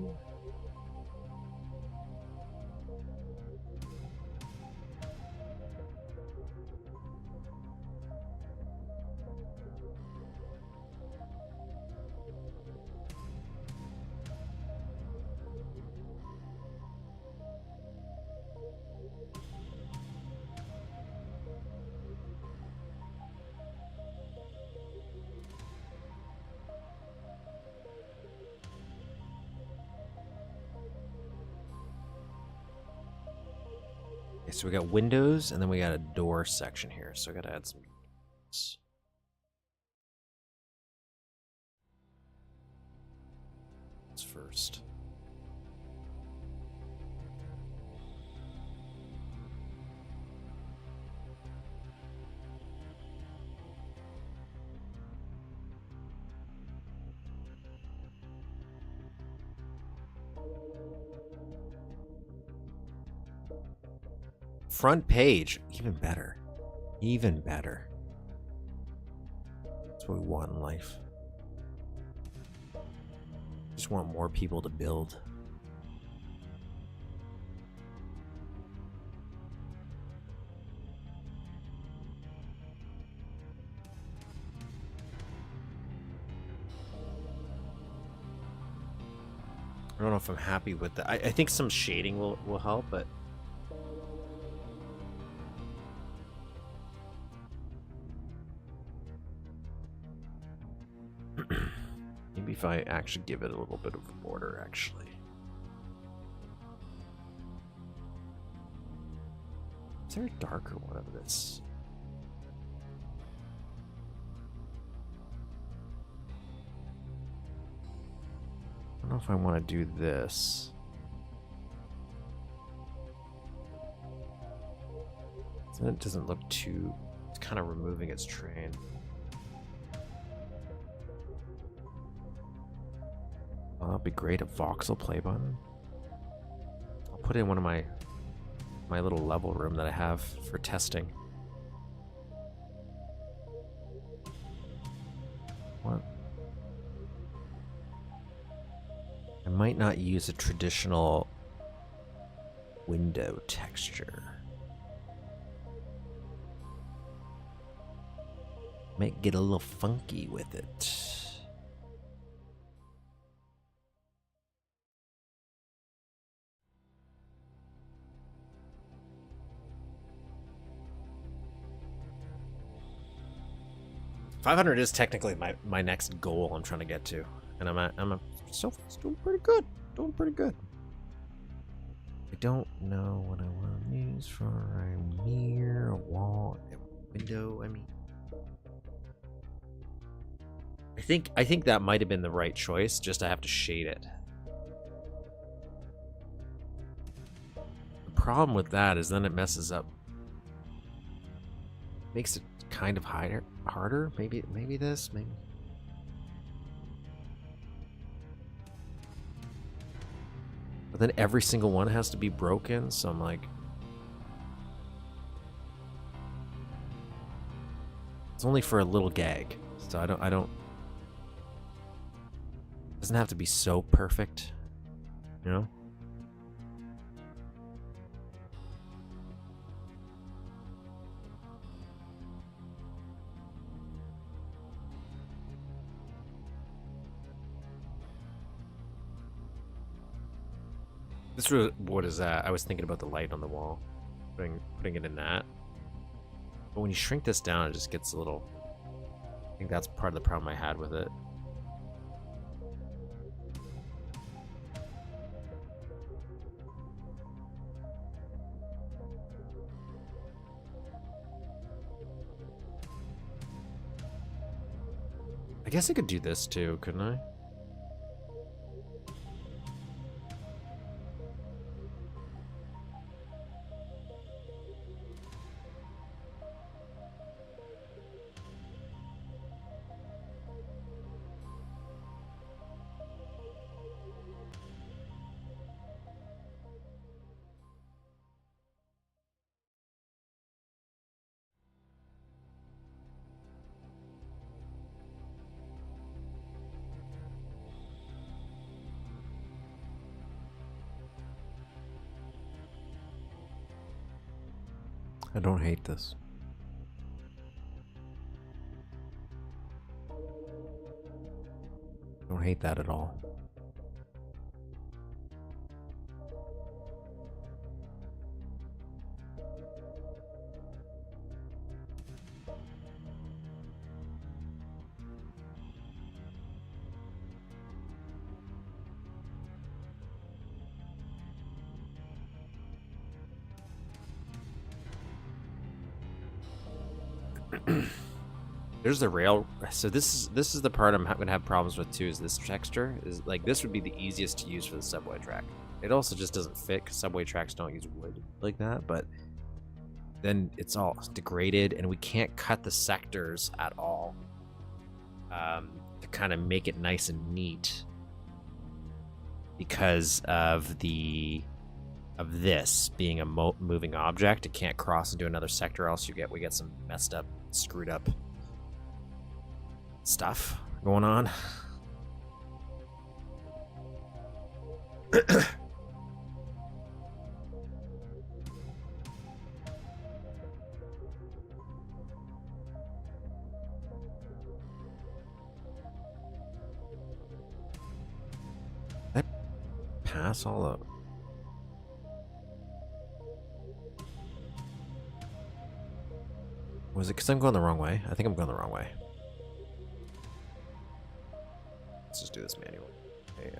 Okay, so we got windows, and then we got a door section here. So I gotta add some doors. What's first? Front page, even better. Even better. That's what we want in life. Just want more people to build. I don't know if I'm happy with that. I think some shading will help, but maybe if I actually give it a little bit of border, actually. Is there a darker one of this? I don't know if I want to do this. So it doesn't look too... It's kind of removing its train. Oh, that'd be great, a voxel play button. I'll put it in one of my little level room that I have for testing. What? I might not use a traditional window texture. Might get a little funky with it. $500 is technically my next goal I'm trying to get to, and I'm so far it's doing pretty good. Doing pretty good. I don't know what I want to use for a mirror, a wall, a window. I mean, I think that might have been the right choice. Just I have to shade it. The problem with that is then it messes up. Makes it kind of harder. Maybe this. Maybe. But then every single one has to be broken. So I'm like, it's only for a little gag. So I don't. It doesn't have to be so perfect, you know? This was, what is that? I was thinking about the light on the wall, putting it in that. But when you shrink this down, it just gets a little. I think that's part of the problem I had with it. I guess I could do this too, couldn't I? I don't hate this. Don't hate that at all. There's the rail. So this is the part I'm gonna have problems with too. Is this texture? Is like this would be the easiest to use for the subway track. It also just doesn't fit because subway tracks don't use wood like that. But then it's all degraded, and we can't cut the sectors at all to kind of make it nice and neat because of this being a moving object. It can't cross into another sector, else we get some messed up, screwed up stuff going on. I pass all up. Was it because I'm going the wrong way? I think I'm going the wrong way. Let's just do this manually. Okay,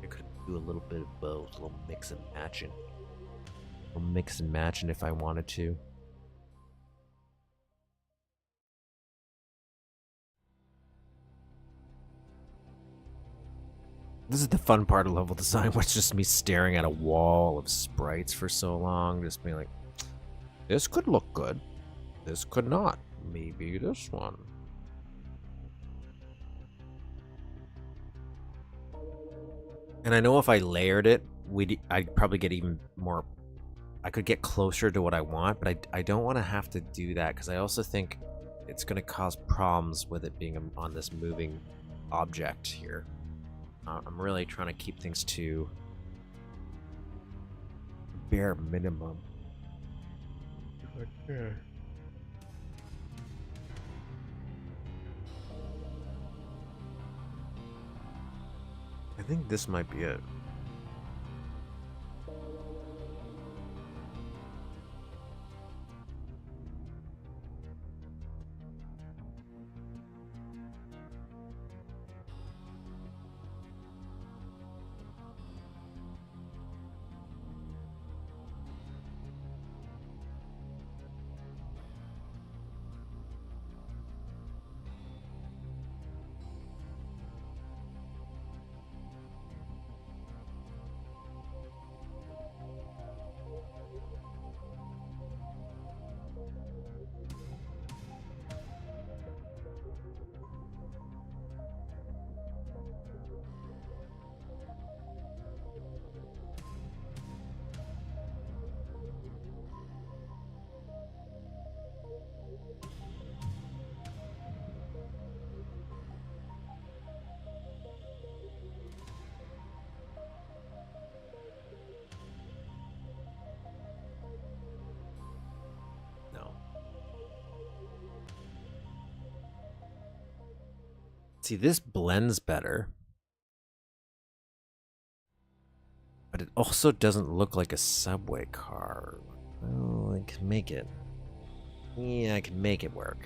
I could do a little bit of both, a little mix and matching. A little mix and matching if I wanted to. This is the fun part of level design, where it's just me staring at a wall of sprites for so long, just being like, this could look good. This could not. Maybe this one. And I know if I layered it, I'd probably get even more. I could get closer to what I want, but I don't want to have to do that because I also think it's going to cause problems with it being on this moving object here. I'm really trying to keep things to bare minimum. Okay. I think this might be it. See, this blends better, but it also doesn't look like a subway car. Well, I can make it. Yeah, I can make it work.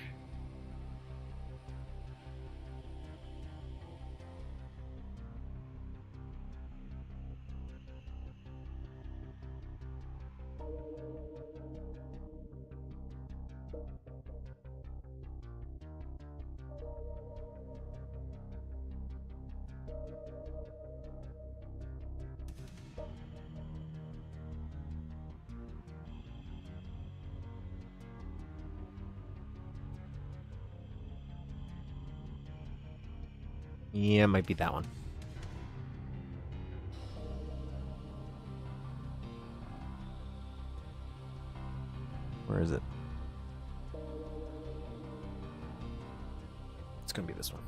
Yeah, it might be that one. Where is it? It's gonna be this one.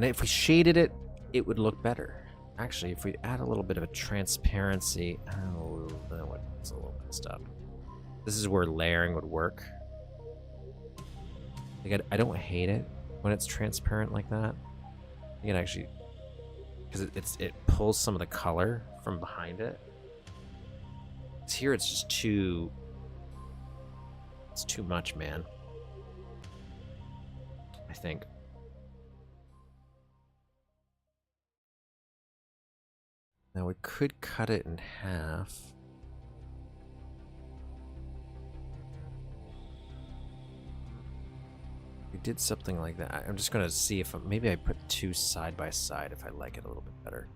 And if we shaded it, it would look better. Actually, if we add a little bit of a transparency... Oh, that one's a little messed up. This is where layering would work. Like, I don't hate it when it's transparent like that. You can actually... Because it pulls some of the color from behind it. Here it's just too... It's too much, man. I think. Now we could cut it in half. We did something like that. I'm just gonna see if maybe I put two side by side if I like it a little bit better.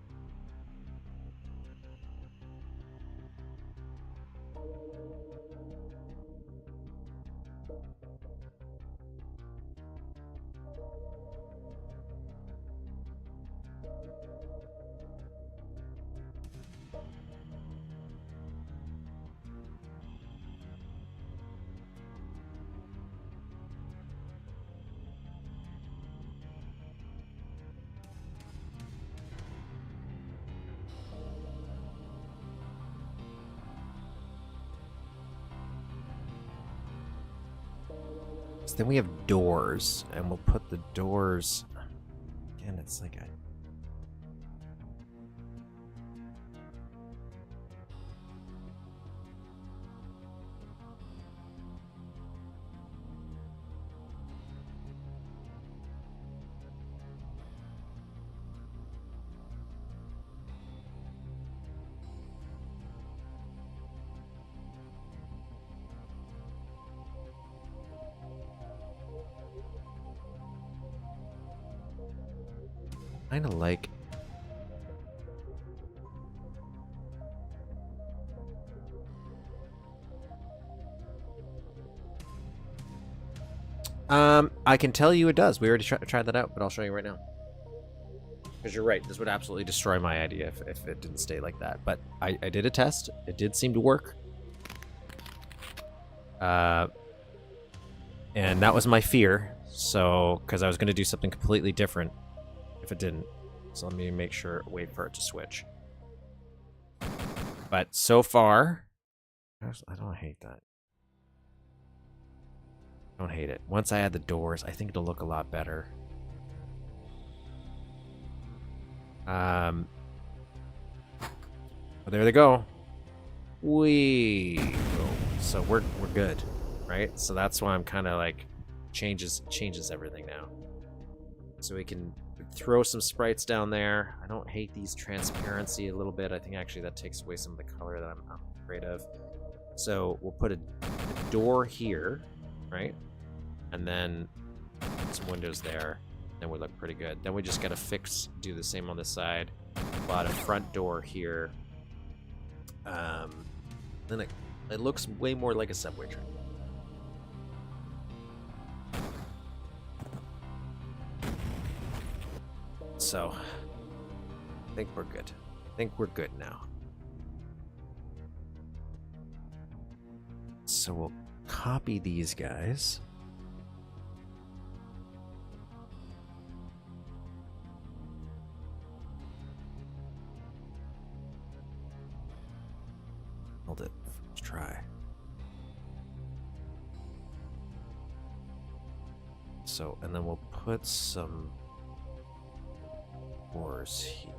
So then we have doors, and we'll put the doors... Again, it's like a... Kind of like... I can tell you it does. We already tried that out, but I'll show you right now. Because you're right, this would absolutely destroy my idea if it didn't stay like that. But I did a test. It did seem to work. And that was my fear. So, because I was going to do something completely different if it didn't. So let me make sure, wait for it to switch. But so far, I don't hate that. I don't hate it. Once I add the doors, I think it'll look a lot better. But there they go. So we're good, right? So that's why I'm kind of like changes everything now. So we can throw some sprites down there. I don't hate these transparency a little bit. I think actually that takes away some of the color that I'm afraid of. So we'll put a door here, right? And then some windows there. Then we look pretty good. Then we just gotta do the same on this side. Put a front door here. Then it looks way more like a subway train. So, I think we're good. I think we're good now. So we'll copy these guys. Hold it. Let's try. So, and then we'll put some doors here.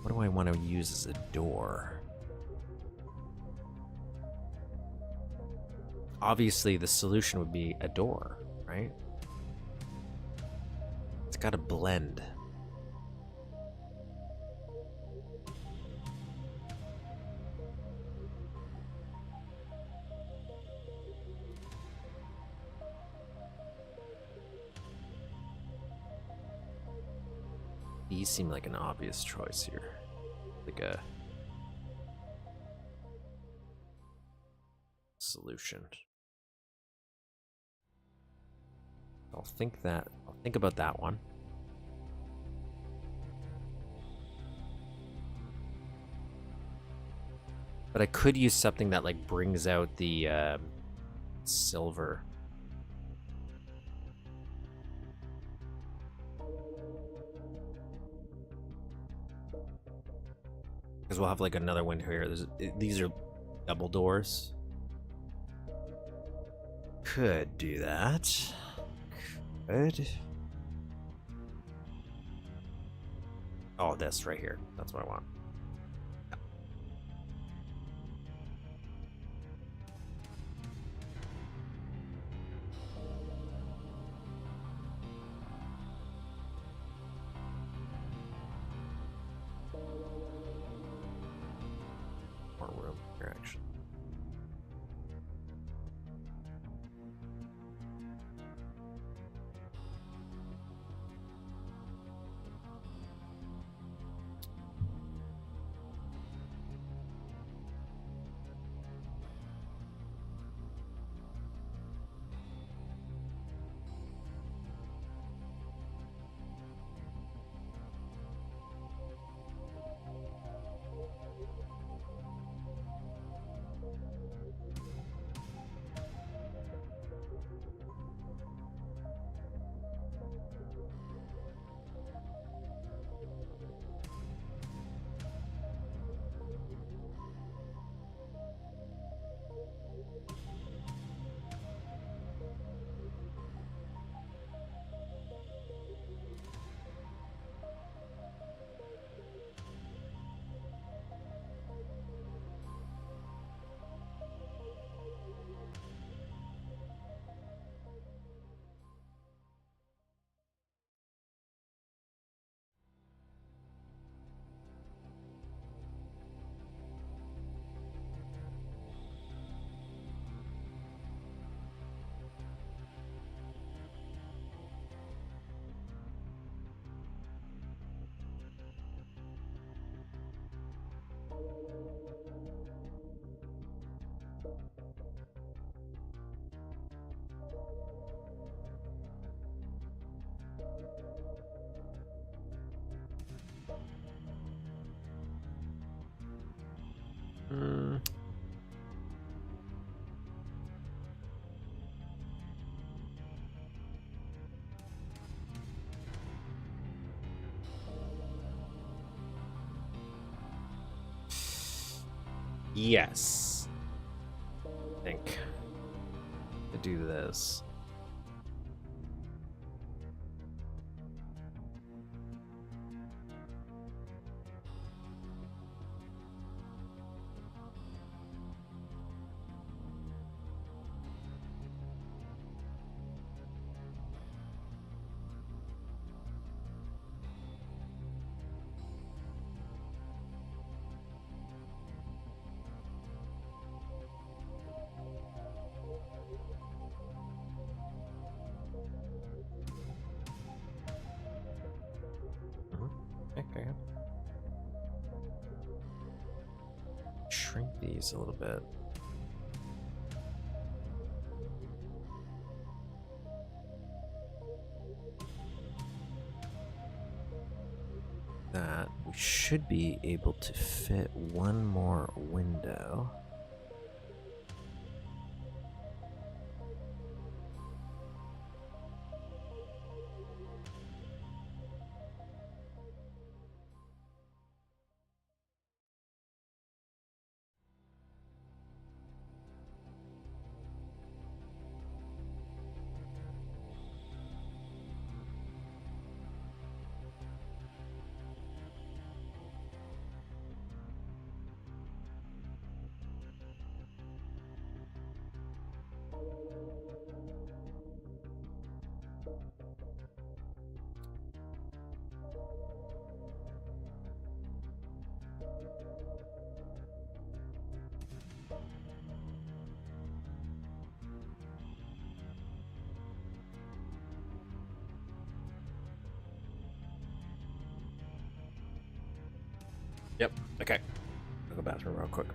What do I want to use as a door? Obviously, the solution would be a door, right? It's got to blend. These seem like an obvious choice here. Like a solution. I'll think about that one. But I could use something that like brings out the silver. Because we'll have like another window here. These are double doors. Could do that. Could. Oh, this right here. That's what I want. More room here, actually. Yes. I think to do this. Okay. Shrink these a little bit. That we should be able to fit one more window. Yep. Okay. Go to the bathroom real quick.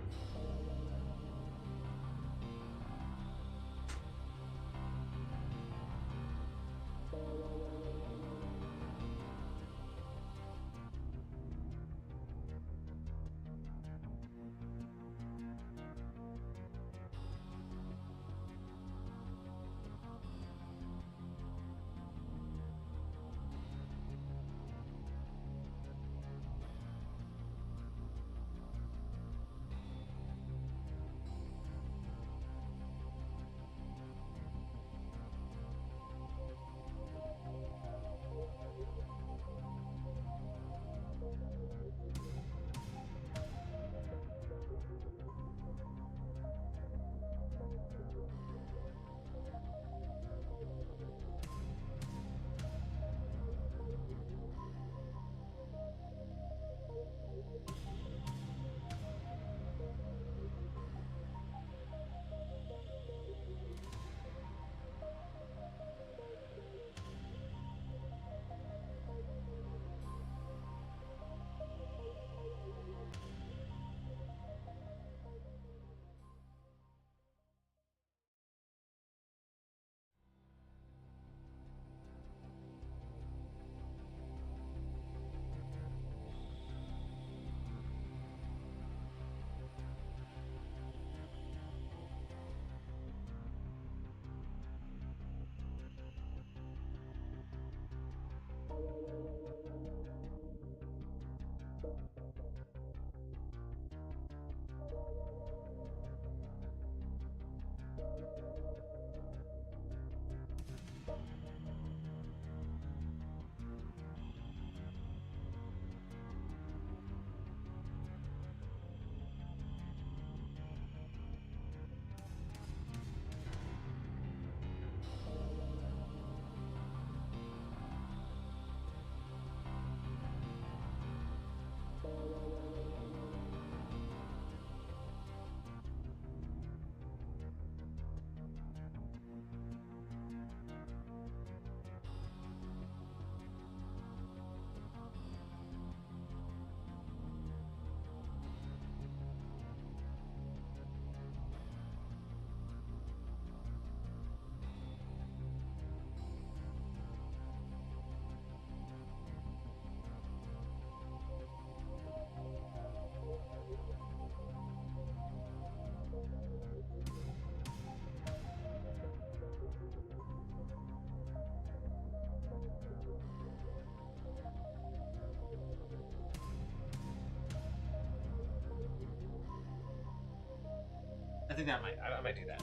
I think I might do that.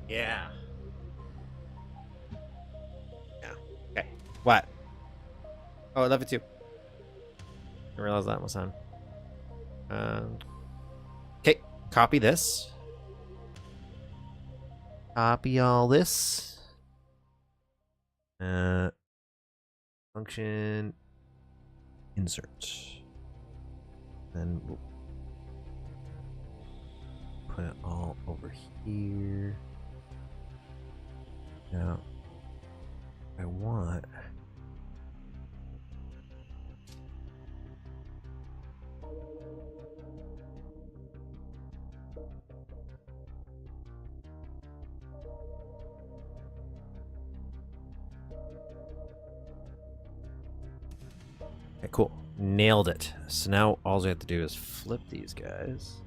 Yeah. Yeah. Okay. What? Oh, I love it too. I realized that was on. Okay. Copy this. Copy all this. Function insert. Then we'll put it all over here. Now, I want. Okay, cool. Nailed it. So now all we have to do is flip these guys.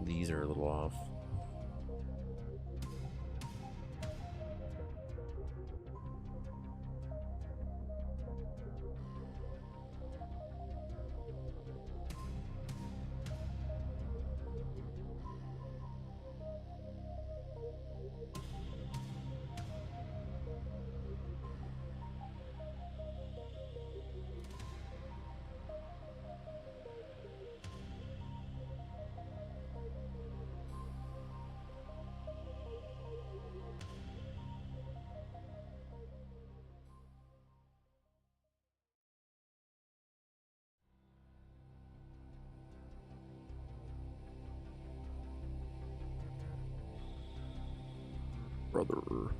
These are a little off. Brother.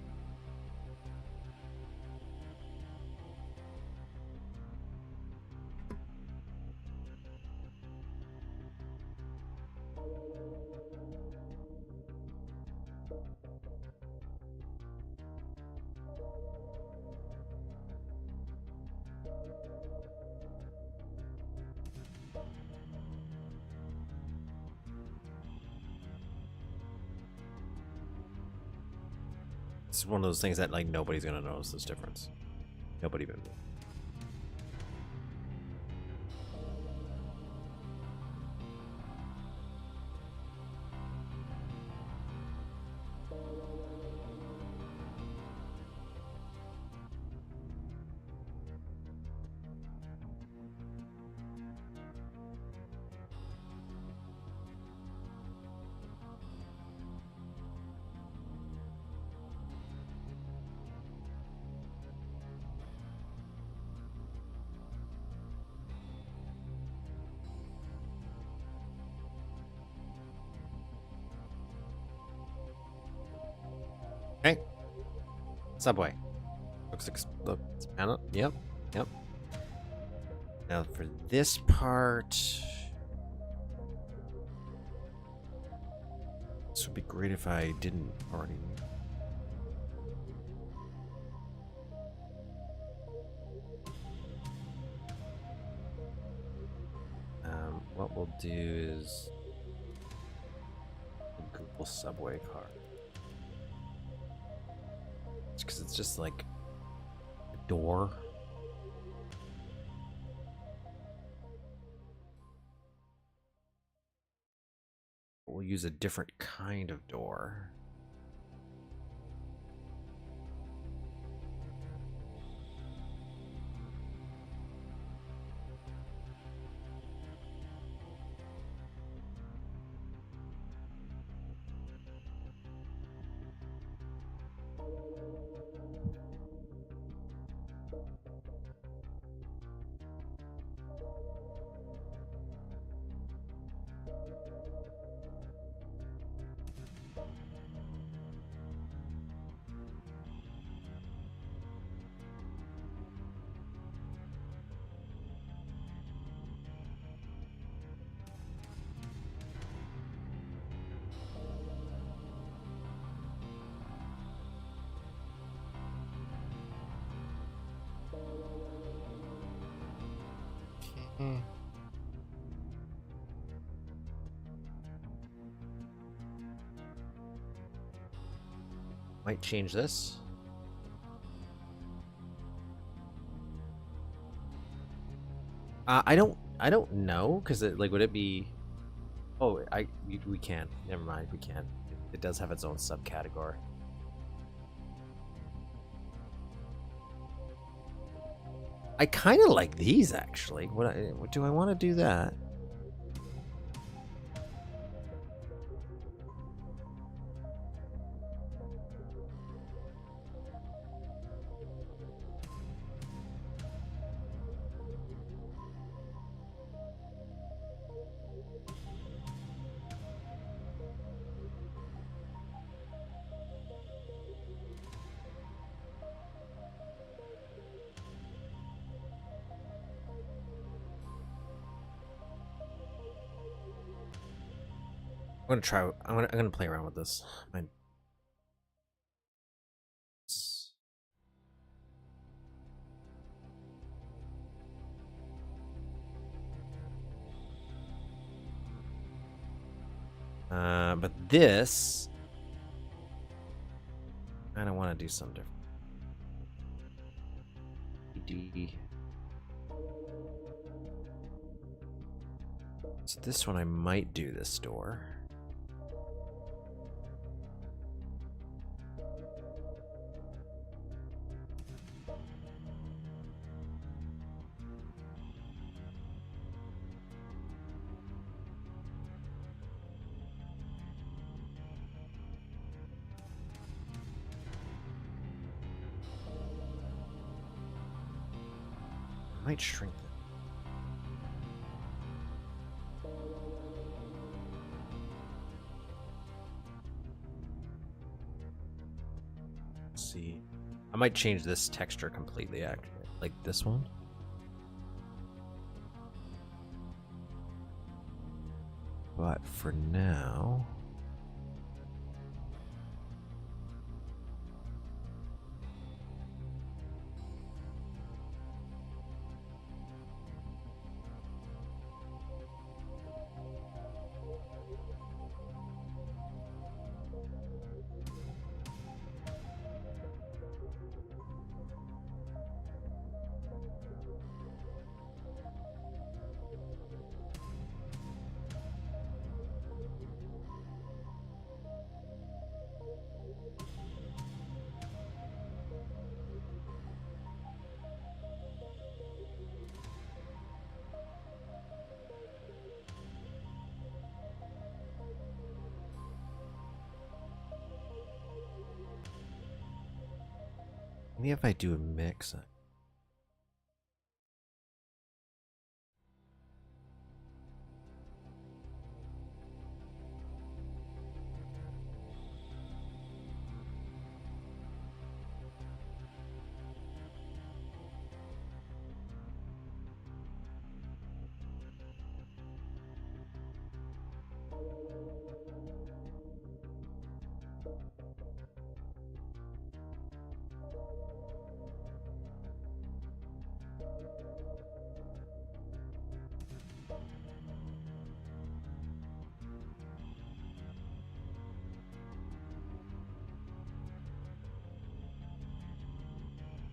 It's one of those things that like nobody's gonna notice this difference. Nobody even. Okay. Subway. Looks panel. Yep. Yep. Now for this part, this would be great if I didn't already. What we'll do is a Google subway card. Because it's just like a door. We'll use a different kind of door. Might change this. I don't know, because like, would it be? Oh, we can. Never mind, we can. It does have its own subcategory. I kind of like these actually. What do I want to do that? I'm gonna try. I'm gonna play around with this. But this, I don't want to do something different. So this one I might do this door. Might shrink it. Let's see. I might change this texture completely, actually. Like this one. But for now... Maybe if I do a mix.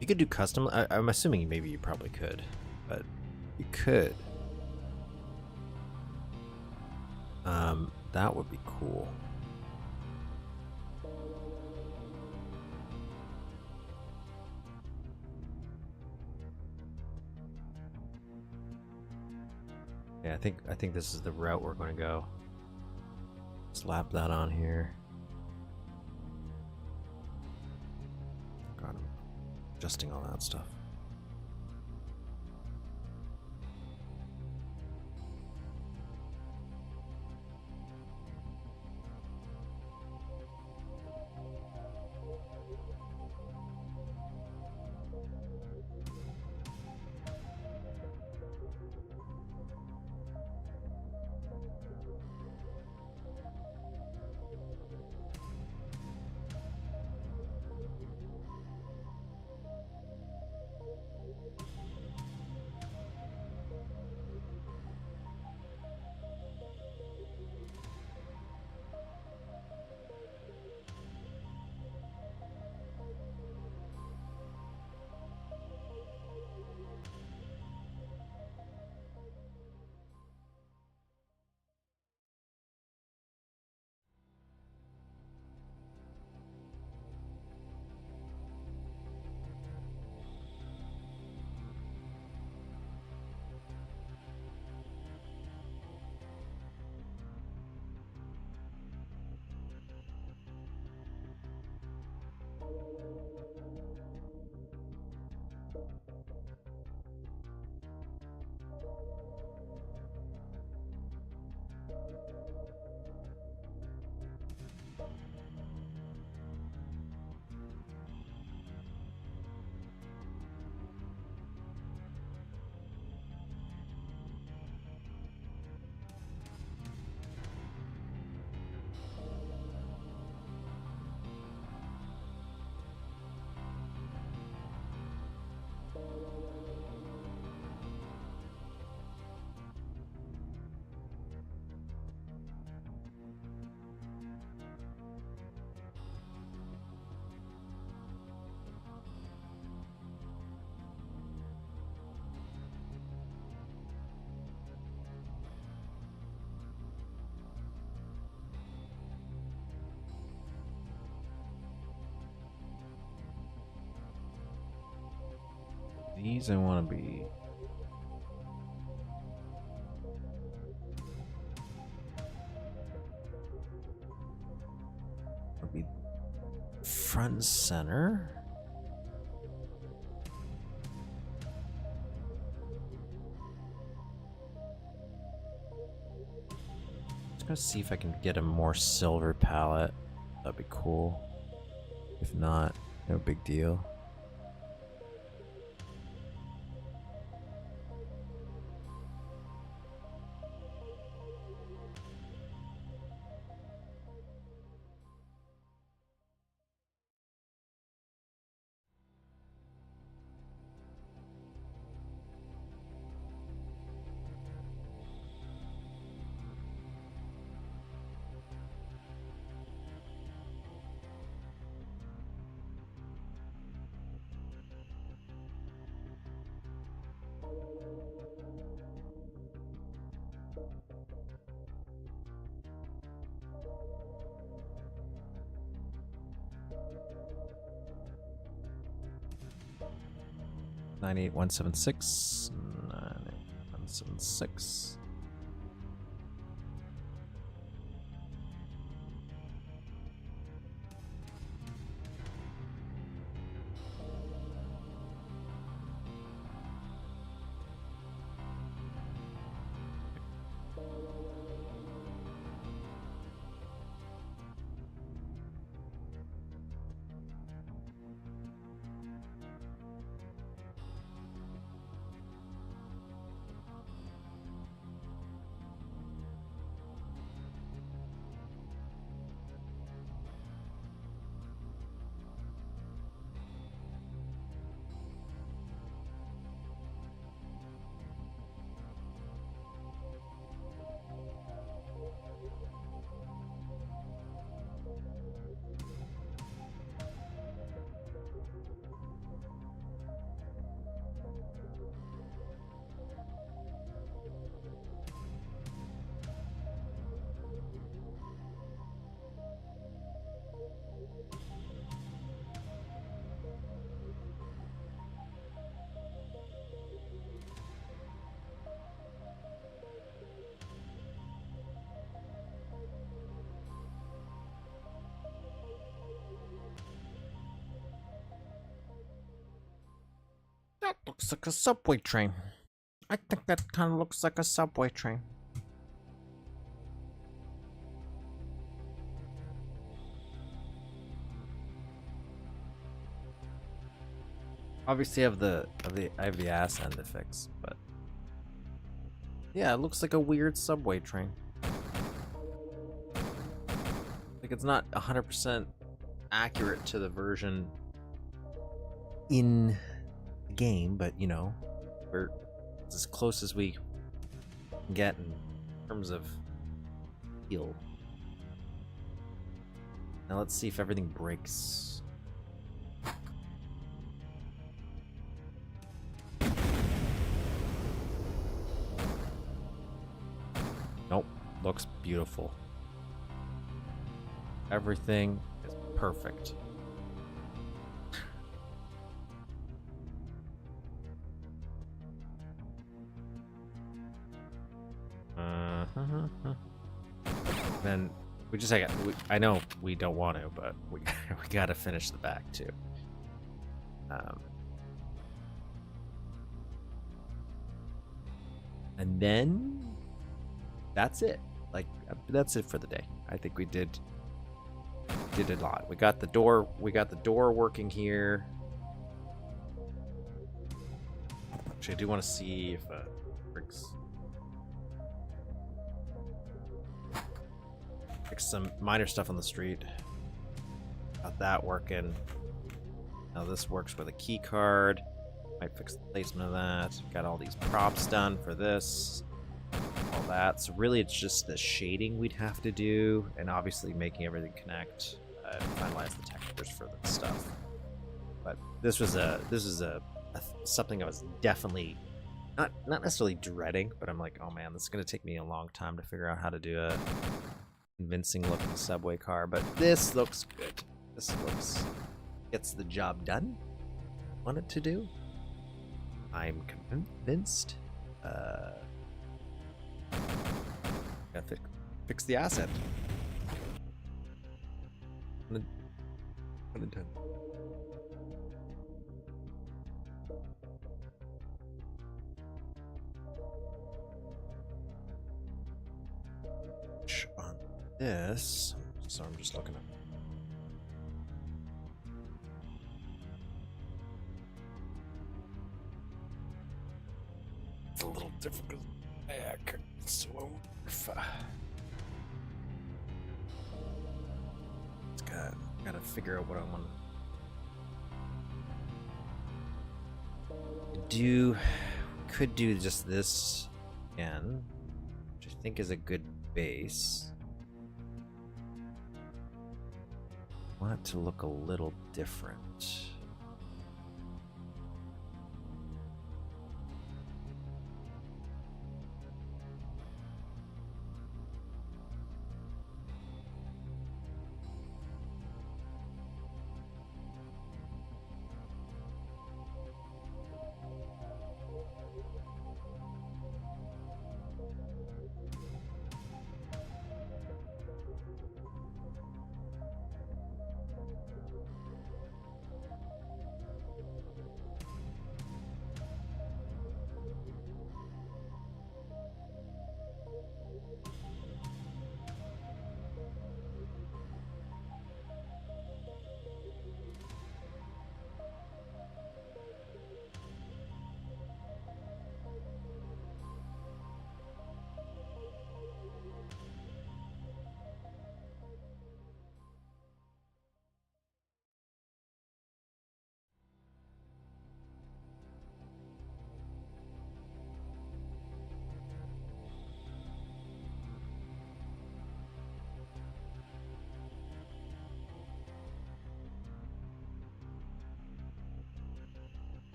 You could do custom. I'm assuming maybe you probably could, but you could. That would be cool. Yeah, I think this is the route we're going to go. Slap that on here. God, I'm adjusting all that stuff. These I want to be. Be front and center. Just gonna see if I can get a more silver palette. That'd be cool. If not, no big deal. Nine eight one seven six 98176. That looks like a subway train. I think that kind of looks like a subway train. Obviously, I have the ass end to fix, but yeah, it looks like a weird subway train. Like it's not 100% accurate to the version in the game, but you know, it's as close as we can get in terms of feel. Now let's see if everything breaks. Nope, looks beautiful. Everything is perfect. Then we just I know we don't want to, but we gotta finish the back too. And then that's it. Like that's it for the day. I think we did a lot. We got the door working here. Actually, I do want to see if fix some minor stuff on the street. Got that working. Now this works with a key card. Might fix the placement of that. Got all these props done for this. All that. So really it's just the shading we'd have to do, and obviously making everything connect and finalize the textures for the stuff. But this was something I was definitely not necessarily dreading, but I'm like, oh man, this is gonna take me a long time to figure out how to do a convincing looking subway car. But this looks good. This gets the job done. Want it to do. I'm convinced. Gotta fix the asset. Unintended. On this, so I'm just looking at. It's a little difficult. So if, it's gotta figure out what I want to do. Could do just this again, which I think is a good base. I want it to look a little different.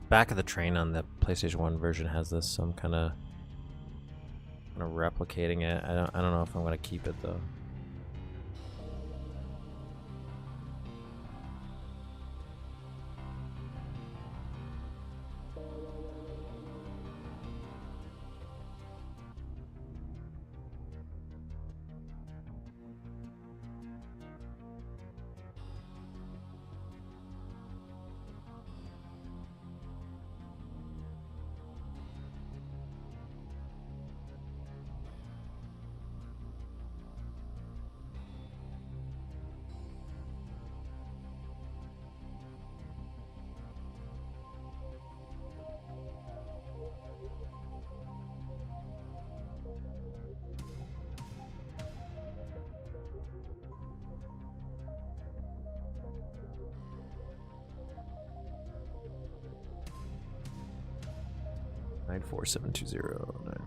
Back of the train on the PlayStation 1 version has this, so I'm kind of replicating it. I don't know if I'm gonna keep it though. Nine 94720.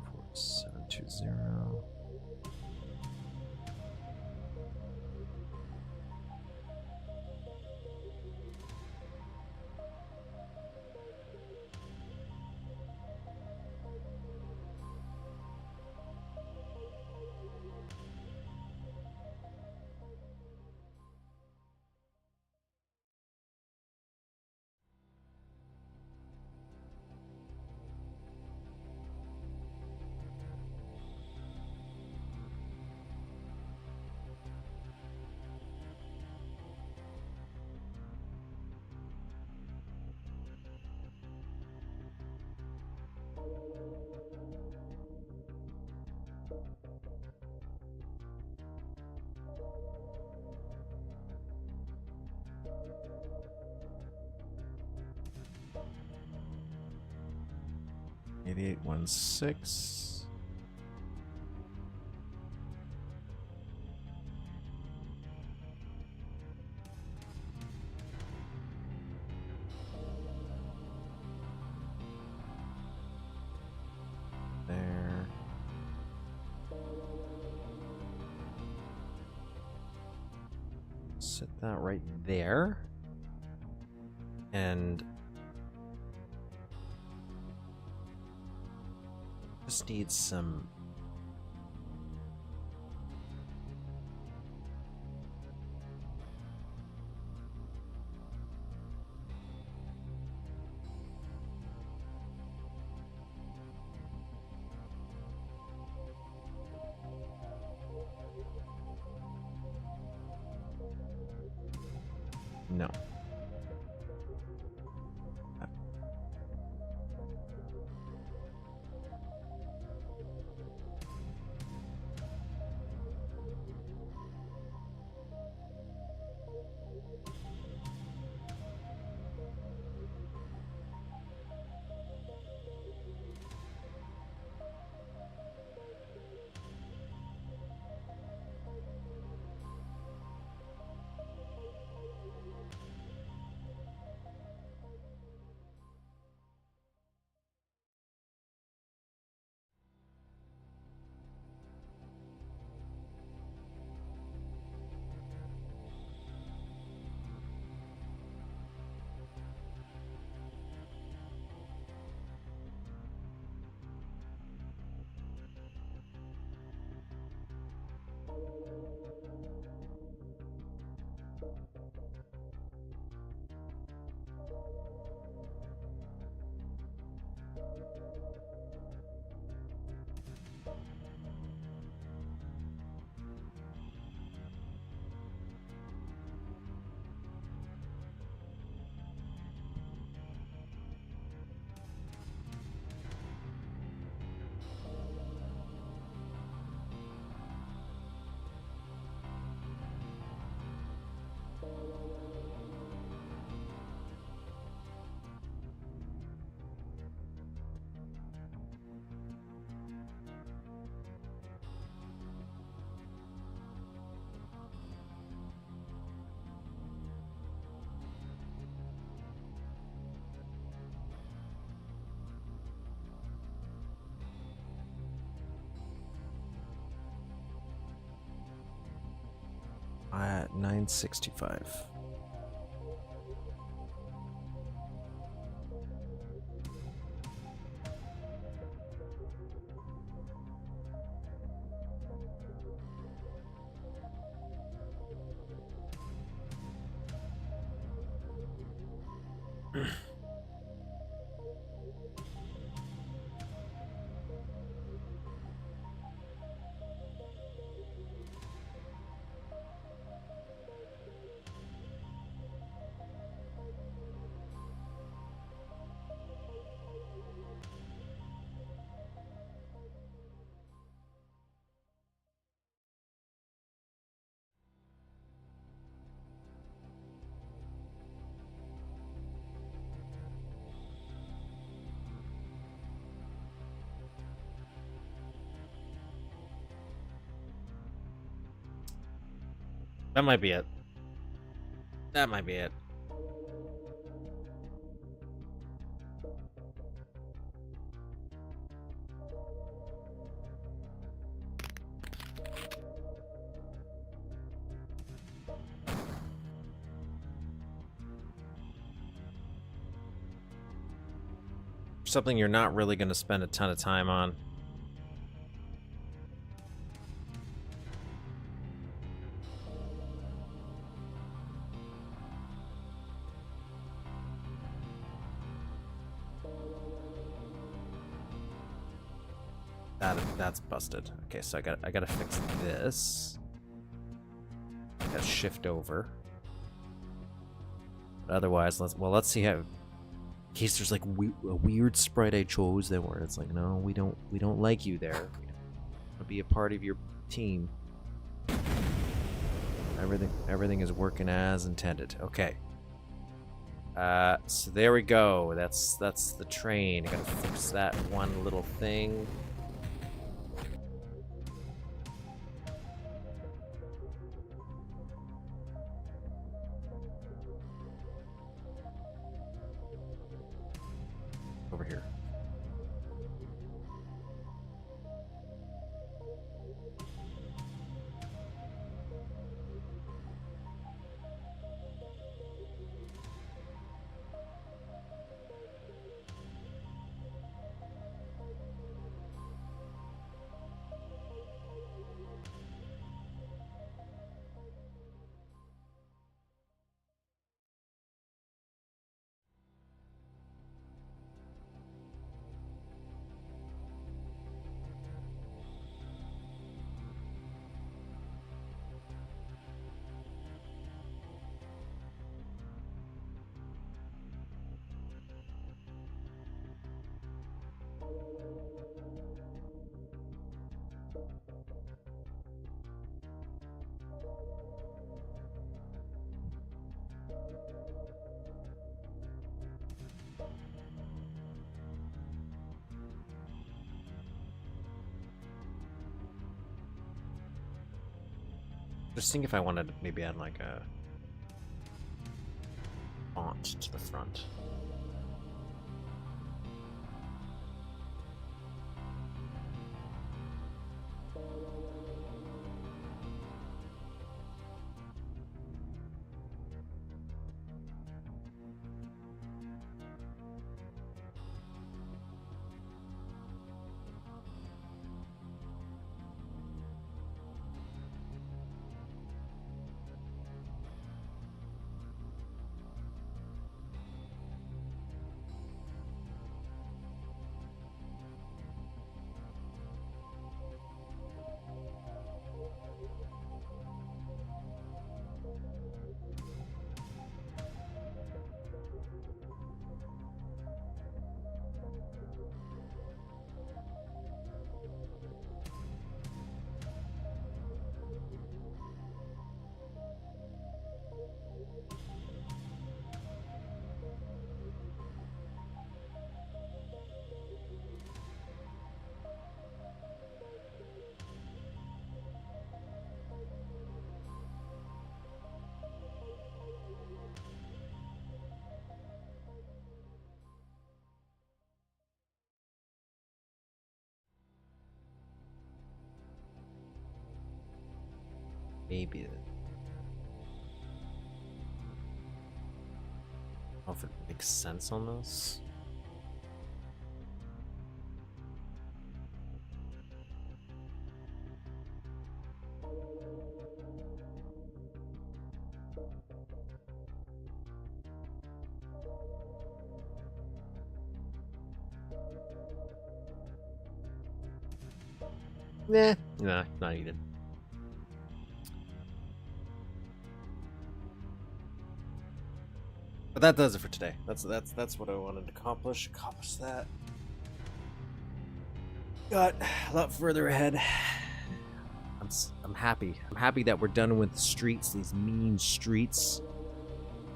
8816. There. Set that right there. And just need some. No. At 965. That might be it. That might be it. Something you're not really going to spend a ton of time on. That's busted. Okay, so I gotta fix this. Gotta shift over. But otherwise, let's see how. In case there's like a weird sprite I chose that where it's like, no, we don't like you there. We want to be a part of your team. Everything is working as intended. Okay. So there we go. That's the train. I gotta fix that one little thing. Over here. Just seeing if I wanted to maybe add like a font to the front. Maybe. I don't know if it makes sense on this. Nah, not needed. But that does it for today. That's what I wanted to accomplish. Accomplish that. Got a lot further ahead. I'm happy. I'm happy that we're done with the streets, these mean streets.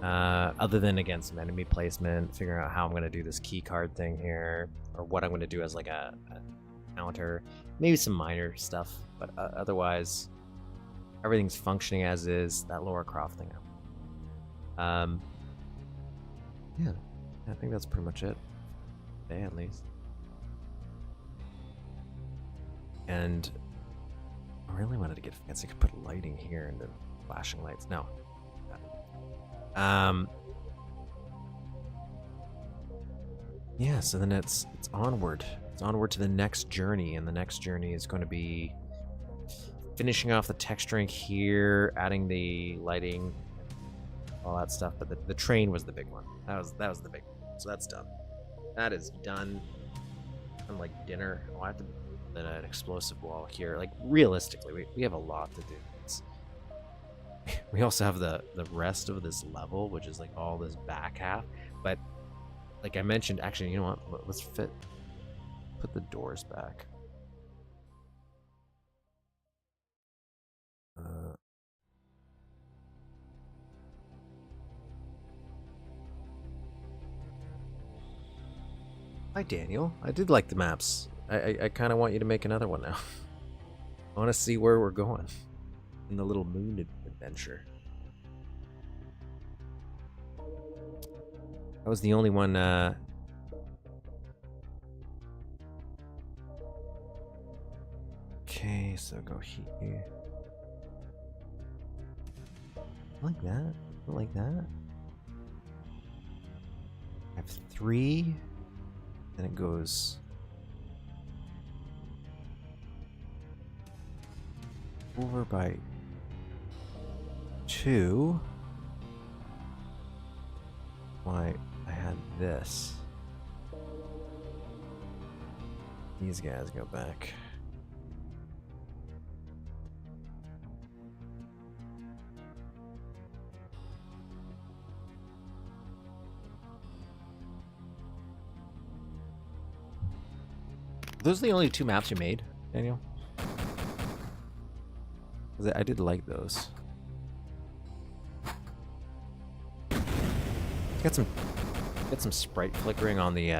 Other than again some enemy placement, figuring out how I'm gonna do this key card thing here, or what I'm gonna do as like a counter, maybe some minor stuff. But otherwise, everything's functioning as is. That Laura Croft thing. Yeah, I think that's pretty much it. Today, at least. And I really wanted to get fancy. I could put lighting here and then flashing lights. No. Yeah, so then it's onward. It's onward to the next journey, and the next journey is going to be finishing off the texturing here, adding the lighting, all that stuff. But the train was the big one. That was the big one. So that's done. That is done. Unlike dinner, oh, I have to put an explosive wall here. Like realistically, we have a lot to do. We also have the rest of this level, which is like all this back half. But like I mentioned, actually, you know what? Let's put the doors back. Hi, Daniel. I did like the maps. I kind of want you to make another one now. I want to see where we're going in the little moon adventure. That was the only one. Okay, so go here. Like that. Like that. I have 3. Then it goes over by 2. Why I had this. These guys go back. Those are the only 2 maps you made, Daniel? 'Cause I did like those. Got some sprite flickering on the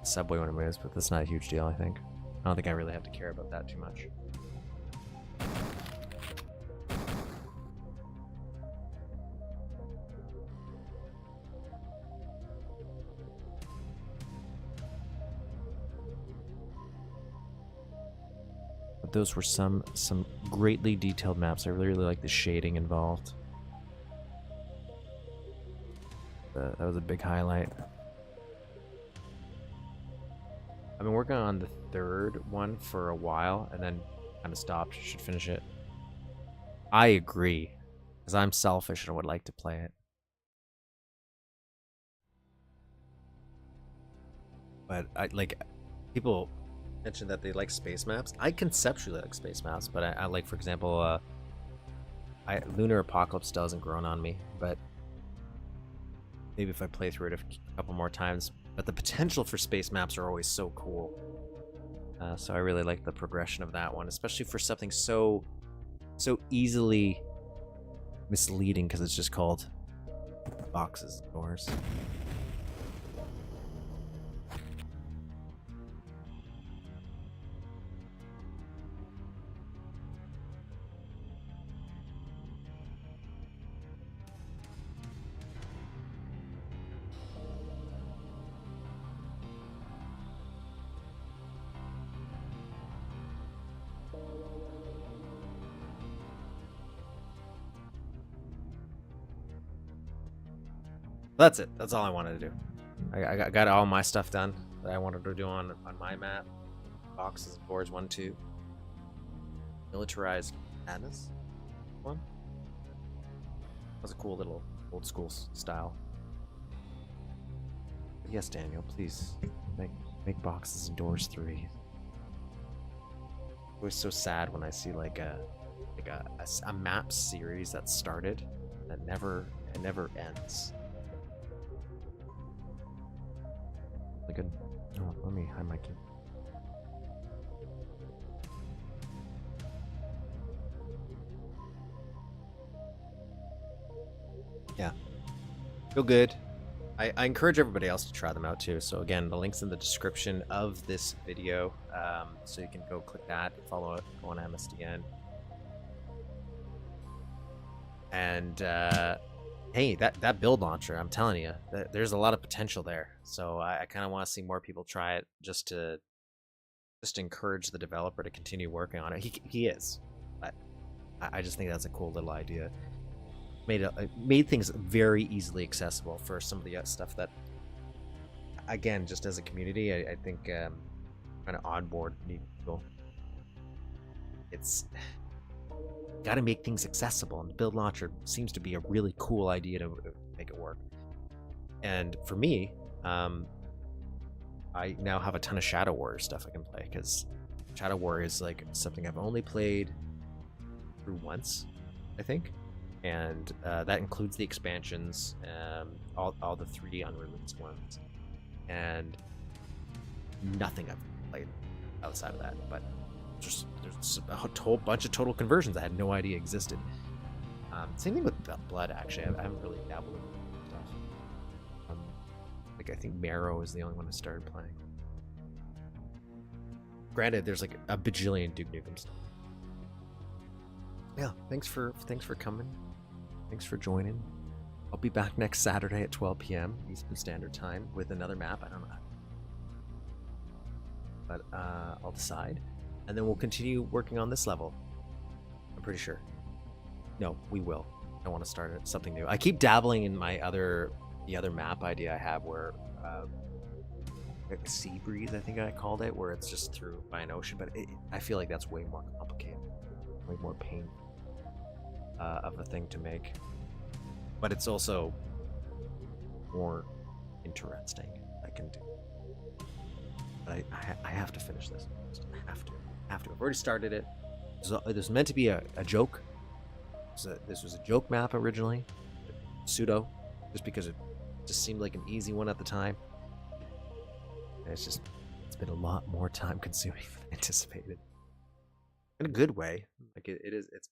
subway when it moves, but that's not a huge deal, I think. I don't think I really have to care about that too much. But those were some greatly detailed maps. I really like the shading involved. That was a big highlight. I've been working on the third one for a while and then kind of stopped. Should finish it. I agree, because I'm selfish and I would like to play it. But I like people mentioned that they like space maps. I conceptually like space maps, but I like, for example, Lunar Apocalypse still hasn't grown on me, but maybe if I play through it a couple more times. But the potential for space maps are always so cool. So I really like the progression of that one, especially for something so easily misleading, because it's just called boxes and doors. That's it. That's all I wanted to do. I got all my stuff done that I wanted to do on my map. Boxes, boards, 1, 2. Militarized madness. One. That was a cool little old school style. But yes, Daniel, please make boxes and doors 3. It was so sad when I see like a map series that started that never ends. Like let me hide my kid. Yeah, feel good. I encourage everybody else to try them out too. So again, the link's in the description of this video, so you can go click that, follow it, go on MSDN, and hey, that build launcher, I'm telling you, there's a lot of potential there. So I kind of want to see more people try it, just to encourage the developer to continue working on it. He is, but I just think that's a cool little idea. Made things very easily accessible for some of the stuff that, again, just as a community, I think trying to onboard new people. It's got to make things accessible, and the build launcher seems to be a really cool idea to make it work. And for me, I now have a ton of Shadow Warrior stuff I can play, because Shadow Warrior is like something I've only played through once, I think. And that includes the expansions, all the 3 unreleased ones, and nothing I've played outside of that. But there's a whole bunch of total conversions I had no idea existed. Same thing with Blood, actually. I haven't really dabbled in stuff. Like, I think Marrow is the only one I started playing. Granted, there's like a bajillion Duke Nukem stuff. Yeah, thanks for coming. Thanks for joining. I'll be back next Saturday at 12 p.m. Eastern Standard Time with another map. I don't know, but I'll decide, and then we'll continue working on this level. I'm pretty sure. No, we will. I want to start something new. I keep dabbling in the other map idea I have, where like Sea Breeze, I think I called it, where it's just through by an ocean. But I feel like that's way more complicated, way more painful of a thing to make, but it's also more interesting. I can do, but I have to finish this. I have to. I've already started it. It was meant to be a joke. This was a joke map originally, pseudo, just because it just seemed like an easy one at the time. And it's been a lot more time consuming than anticipated, in a good way. Like it's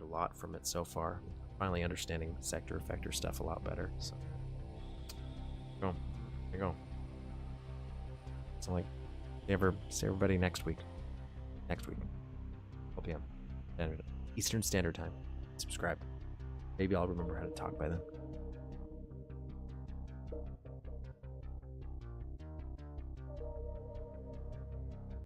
a lot from it so far. Finally understanding sector effector stuff a lot better. So there you go. So like, see everybody next week. 12 p.m. Eastern Standard Time. Subscribe. Maybe I'll remember how to talk by then.